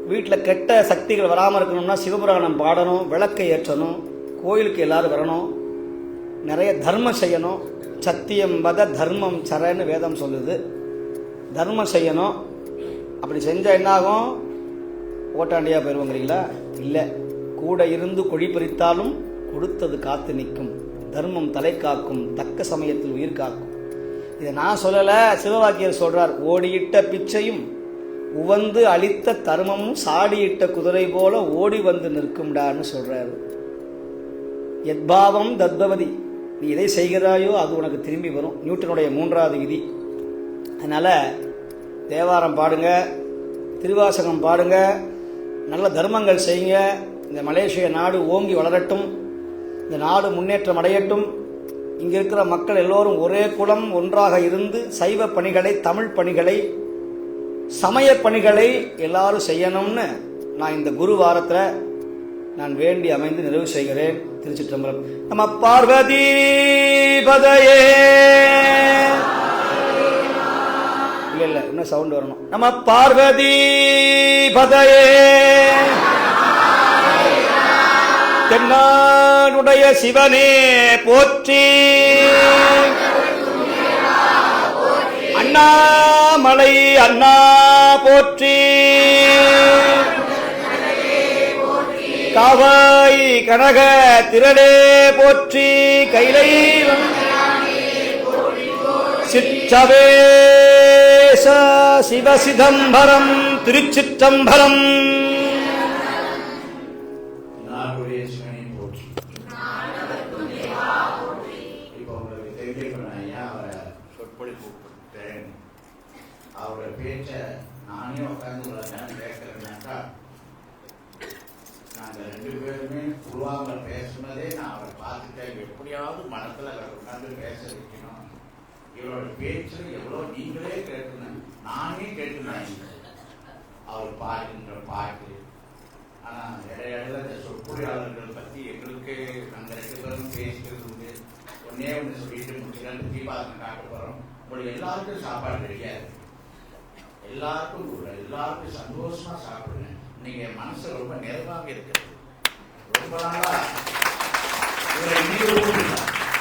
வீட்டில் கெட்ட சக்திகள் வராமல் இருக்கணும்னா சிவபுராணம் பாடணும், விளக்கை ஏற்றணும், கோயிலுக்கு எல்லாரும் வரணும், நிறைய தர்மம் செய்யணும். சத்தியம் வத தர்மம் சரன்னு வேதம் சொல்லுது. தர்மம் செய்யணும். அப்படி செஞ்சால் என்னாகும்? ஓட்டாண்டியாக போயிடுவோங்கிறீங்களா? இல்லை, கூட இருந்து கொழி பறித்தாலும் கொடுத்தது காத்து நிற்கும். தர்மம் தலை காக்கும், தக்க சமயத்தில் உயிர் காக்கும். இதை நான் சொல்லலை, சிவவாக்கியர் சொல்றார். ஓடியிட்ட பிச்சையும் உவந்து அளித்த தர்மமும் சாடியிட்ட குதிரை போல ஓடி வந்து நிற்கும்டான்னு சொல்றாரு. எத்பாவம் தத்பவதி, நீ எதை செய்கிறாயோ அது உனக்கு திரும்பி வரும். நியூட்டனுடைய 3வது விதி. அதனால தேவாரம் பாடுங்க, திருவாசகம் பாடுங்க, நல்ல தர்மங்கள் செய்யுங்க. இந்த மலேசிய நாடு ஓங்கி வளரட்டும், இந்த நாடு முன்னேற்றம் அடையட்டும். இங்கே இருக்கிற மக்கள் எல்லோரும் ஒரே குலம் ஒன்றாக இருந்து சைவ பணிகளை, தமிழ் பணிகளை, சமய பணிகளை எல்லாரும் செய்யணும்னு நான் இந்த குரு வாரத்தில் நான் வேண்டி அமைந்து நிறைவு செய்கிறேன். திருச்சிற்றம்பலம். நம்ம பார்வதி பதையே. இல்ல இன்னும் சவுண்ட் வரணும். நம்ம பார்வதி பதையே. தென்னாடுடைய சிவனே போற்றி, அண்ணாமலை அண்ணா போற்றி, காவாய் கனக திரளே போற்றி, கைலை சிற்றவேச சிவசிதம்பரம் திருச்சிற்றம்பலம். அவரோட பேச்ச நானே உட்காந்து கேட்கறேன்னாக்கா, நாங்கள் 2 பேருமே உருவாங்க பேசுனதே நான் அவரை பார்த்துட்டேன். எப்படியாவது மனத்தில் உட்காந்து பேச வைக்கணும். இவரோட பேச்சில் எவ்வளோ நீங்களே கேட்டுனேன், நானே கேட்டுனேன் அவர் பாடுகின்ற பாட்டு. ஆனால் இடையில இந்த சொற்பொழியாளர்கள் பற்றி எங்களுக்கு நாங்கள் 2 பேரும் பேசிக்கிறது உண்டு. ஒன்னே ஒன்று சொல்லிட்டு முடிச்சுட்டு தீபாவளி காட்ட போகிறோம். உங்களுக்கு எல்லாருக்கும் சாப்பாடு கிடையாது, எல்லாருக்கும் எல்லாருக்கும் சந்தோஷமா சாப்பிடுங்க. நீங்க மனசு ரொம்ப நிறைவாக இருக்கிறது. ரொம்ப நாளா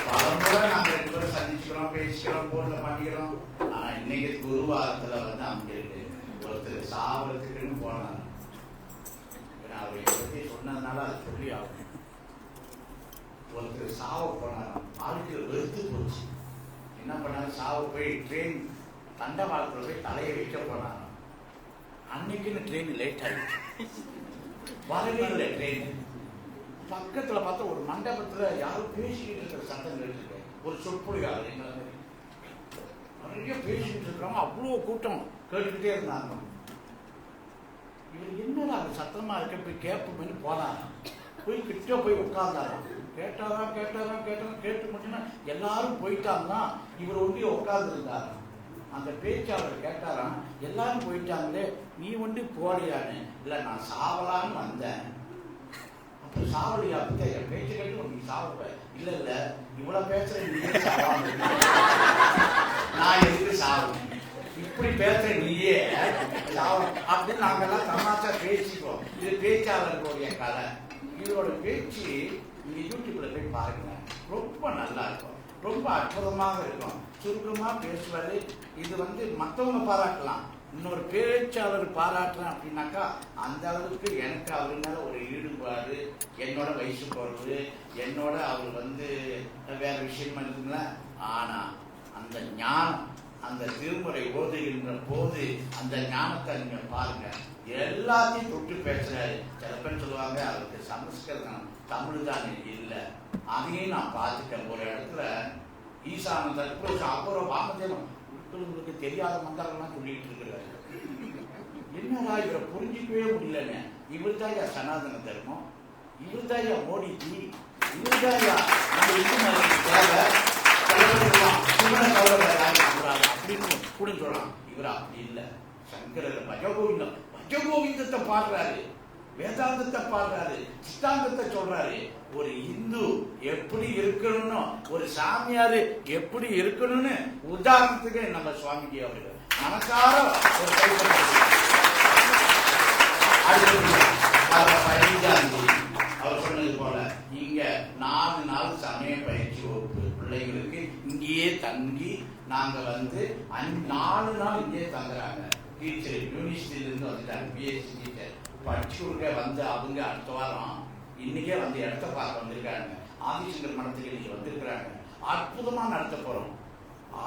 பலமுறை நாங்க 2 பேரும் சந்திச்சுக்கிறோம், பேசிக்கிறோம், போன்ல பண்ணிக்கிறோம். ஆனா இன்னைக்கு குருவாரத்துல அமைஞ்சிருக்கு. ஒருத்தர் சாவறதுக்குன்னு போனாங்க. அவரை பத்தி சொன்னதுனால அதை சொல்லி ஆகும். ஒருத்தர் சாவ போனாங்க, வாழ்க்கையில் வெறுத்து போச்சு. என்ன பண்ணாங்க, சாவ போய் ட்ரெயின் தண்டவாளத்தில் போய் தலையை வைக்க போனாங்க. அன்னைக்குன்னு ட்ரெயின் லேட் ஆயிடுச்சு, வரவே இல்லை ட்ரெயின். பக்கத்தில் பார்த்தா ஒரு மண்டபத்தில் யாரும் பேசிக்கிட்டு இருக்கிற சத்தம் கேட்டு, ஒரு சொற்பொழியாளர் எங்களை நிறைய பேசிக்கிட்டு இருக்கிறாங்க. அவ்வளோ கூட்டம் கேட்டுக்கிட்டே இருந்தாங்க. இவர் என்னடா அது சத்தமா இருக்க, போய் கேட்போம்னு போனாங்க. போய் கிட்ட போய் உட்கார்ந்தாராம். கேட்டு மட்டும்னா எல்லாரும் போயிட்டாங்கன்னா இவர் ஒன்றி உட்கார்ந்து இருந்தாராம். அந்த பேச்சாளர் கேட்டாராம், எல்லாரும் போயிட்டாங்களே, நீ வந்து போறியான்னு. இல்லை, நான் சாவலான்னு வந்தேன். அப்போ சாவலியா? என் பேச்சு கேட்டு நீ சாவ? இல்லை இல்லை, இவ்வளவு பேசுற நீயே சாவாம நான் எதுக்கு சாவணும், இப்படி பேசுற நீயே சாவம் அப்படின்னு நாங்கெல்லாம் தமாஷா பேசிக்குவோம். இது பேச்சாளர்களுடைய கலை. இவரோட பேச்சு நீங்க யூடியூப்ல போய் பாருங்க, ரொம்ப நல்லா இருக்கும், ரொம்ப அற்புதமாக இருக்கும். சுருக்கமா பேசுவாரு. இது வந்து மற்றவங்க பாராட்டலாம், இன்னொரு பேச்சாளர் பாராட்டுறேன் அப்படின்னாக்கா அந்த அளவுக்கு எனக்கு அவரு மேல ஒரு ஈடுபாடு, என்னோட வயசு குறைவு, என்னோட அவர் வந்து வேற விஷயமா இருக்குங்களா. ஆனா அந்த ஞானம், அந்த திருமுறை ஓதுகின்ற போது அந்த ஞானத்தை நீங்க பாருங்க, எல்லாத்தையும் தொட்டு பேசுறாரு. சில பேர் சொல்லுவாங்க அவருக்கு சமஸ்கிருதம் தமிழ் தான் இல்லை. அதையும் நான் பார்த்துட்டேன். ஒரு இடத்துல ஈசான தற்போது அப்புறம் வாமதேவன் உங்களுக்கு தெரியாத மந்திரம்லாம் சொல்லிட்டு இருக்கிறாரு. என்னடா இவரை புரிஞ்சிக்கவே முடியலன்னு. இவர் தாயா சனாதன தர்மம், இவர் தாயா மோடிஜி, இவர் தாயா தேவை அப்படின்னு கூட சொல்லலாம். இவர் அப்படி இல்லை. சங்கரர் பஜகோவிந்தம், பஜகோவிந்தத்தை பாடுறாரு, வேதாந்தத்தை பாடுறாரு, சித்தாந்தத்தை சொல்றாரு. ஒரு இந்து எப்படி இருக்கணும்னு, ஒரு சாமியாரு எப்படி இருக்கணும்னு உதாரணத்துக்கு நம்ம சுவாமிஜி அவர்கள் மனசார ஒரு அவர் சொன்னது போல இங்க 4 நாள் சமய பயிற்சி வகுப்பு பிள்ளைங்களுக்கு இங்கேயே தங்கி நாங்க வந்து 4 நாள் இங்கேயே தங்குறாங்க. டீச்சர் யூனிவர்சிட்டியில இருந்து வந்துட்டாங்க, பிஎஸ்சி டீச்சர் படிச்சு கொடுக்க வந்து அவங்க அடுத்த வாரம் இன்னைக்கே வந்து இடத்த பார்க்க வந்திருக்காங்க. ஆதிசங்கர் மடத்துக்கு இன்னைக்கு வந்திருக்கிறாங்க. அற்புதமா நடத்த போறோம்,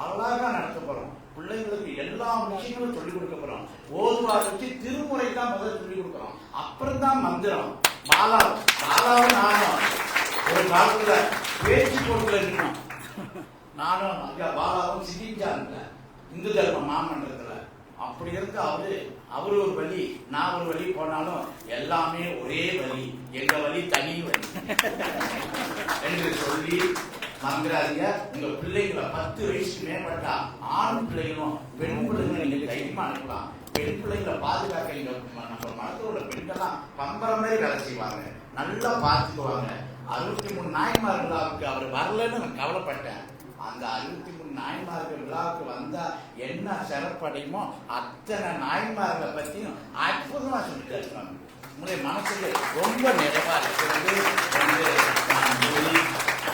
அழகா நடத்த போறோம். பிள்ளைங்களுக்கு எல்லா விஷயங்களும் சொல்லிக் கொடுக்க போறோம். ஓதுவார் வச்சு திருமுறை தான் முதல்ல சொல்லிக் கொடுக்குறோம், அப்புறம் தான் மந்திரம். பாலாவும் நானும் ஒரு காலத்துல பேச்சு போட்டுல இருக்கணும். நானும் ஐயா பாலாவும் சிட்டிஞ்சாங்க இந்து தர்ம மாமன்றத்துல. அப்படி இருந்து அவரு ஒரு வழி, நான் ஒரு வழி போனாலும் எல்லாமே ஒரே வழி, எங்க வழி தனி வழி என்று சொல்லி மந்திராதிங்க. உங்க பிள்ளைகளை 10 வயசுக்கு மேற்பட்டா ஆண் பிள்ளைகளும் பெண் பிள்ளைகளும் நீங்க தைரியமா அனுப்பலாம். பெண் பிள்ளைகளை பாதுகாக்க நீங்க நம்ம மனத்தோட பெண்கள்லாம் பம்பரம் மாதிரி வேலை செய்வாங்க, நல்லா பார்த்துக்குவாங்க. 63 நாயன்மார் விழாவுக்கு அவர் வரலன்னு நான் கவலைப்பட்டேன். அந்த 63 நாயன்மார்கள் விழாவுக்கு வந்தா என்ன சிறப்படையுமோ அத்தனை நாயன்மார்களை பத்தியும் அற்புதமா சொல்லிட்டாரு சுவாமி. உங்களுடைய மனசுக்கு ரொம்ப நிறைவா இருக்கிறது.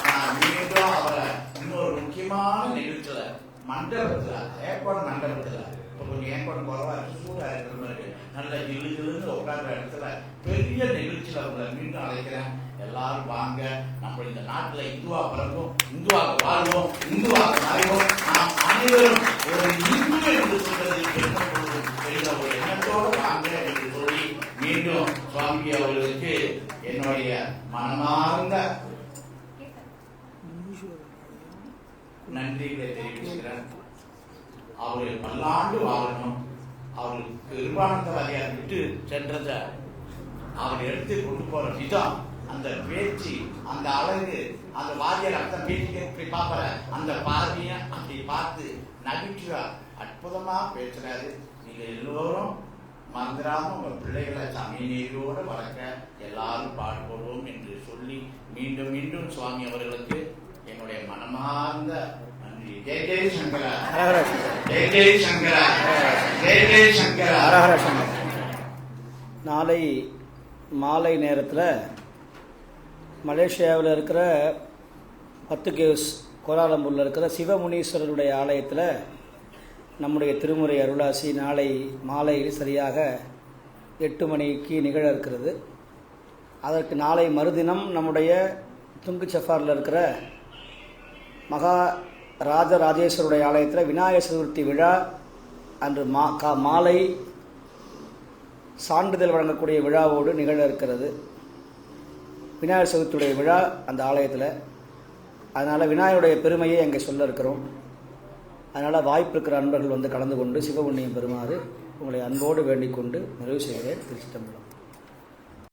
நான் மீண்டும் அவரை இன்னொரு முக்கியமான நிகழ்ச்சியில மண்டபத்துல, ஏற்பாடு மண்டபத்துல கொஞ்சம் ஏற்பாடு குறவா இருக்கு, சூடா இருக்கிற மாதிரி நல்ல இழுன்னு உட்கார்ற இடத்துல பெரிய நிகழ்ச்சியில அவங்களை மீண்டும் அழைக்கிறேன். எல்லாரும் வாங்க. நம்ம இந்த நாட்டுல இந்துவா பிறந்தோம், இந்துவாக வாழ்வோம், இந்துவாக மறைவோம். நாம் அனைவரும் ஒரு இந்து என்று சொல்றது என்ற ஒரு எண்ணத்தோடு வாங்க என்று சொல்லி மீண்டும் சுவாமி அவர்களுக்கு என்னுடைய மனமார்ந்த நன்றிகளை தெரிவிக்கிறேன். அவரு பல்லாண்டு வாழணும். அவருக்கு கிருபானந்த வாரியார் விட்டு சென்றத அவர் எடுத்து கொண்டு போற விதம், அந்த பேச்சு, அந்த அழகு, அந்த வாரியார் அந்த பேச்சு பார்ப்பற அந்த பார்வைய அப்படி பார்த்து நகைச்சுவா அற்புதமா பேசுறாரு. நீங்க எல்லோரும் மறந்துடாம உங்க பிள்ளைகளை சமயநீரோடு வளர்க்க எல்லாரும் பாடுபடுவோம் என்று சொல்லி மீண்டும் மீண்டும் சுவாமி அவர்களுக்கு என்னுடைய மனமார்ந்த நன்றி. ஜெய் ஜெய் சங்கரா, ஜெய் ஜெய் சங்கரா, ஜெய் ஜெய் சங்கரா. நாளை மாலை நேரத்தில் மலேசியாவில் இருக்கிற 10 கேவ்ஸ் கோலாலம்பூரில் இருக்கிற சிவமுனீஸ்வரருடைய ஆலயத்தில் நம்முடைய திருமுறை அருளாசி நாளை மாலையில் சரியாக 8 மணிக்கு நிகழ இருக்கிறது. அதற்கு நாளை மறுதினம் நம்முடைய துங்கு சஃபாரில் இருக்கிற மகா ராஜராஜேஸ்வருடைய ஆலயத்தில் விநாயகர் சதுர்த்தி விழா அன்று மாலை சான்றிதழ் வழங்கக்கூடிய விழாவோடு நிகழ இருக்கிறது. விநாயகர் சதுர்த்தியுடைய விழா அந்த ஆலயத்தில். அதனால் விநாயகருடைய பெருமையை அங்கே சொல்ல இருக்கிறோம். அதனால் வாய்ப்பு இருக்கிற அன்பர்கள் வந்து கலந்து கொண்டு சிவபுண்ணியம் பெறுமாறு உங்களை அன்போடு வேண்டிக் கொண்டு நிறைவு செய்கிறேன். திருச்சிற்றம்பலம்.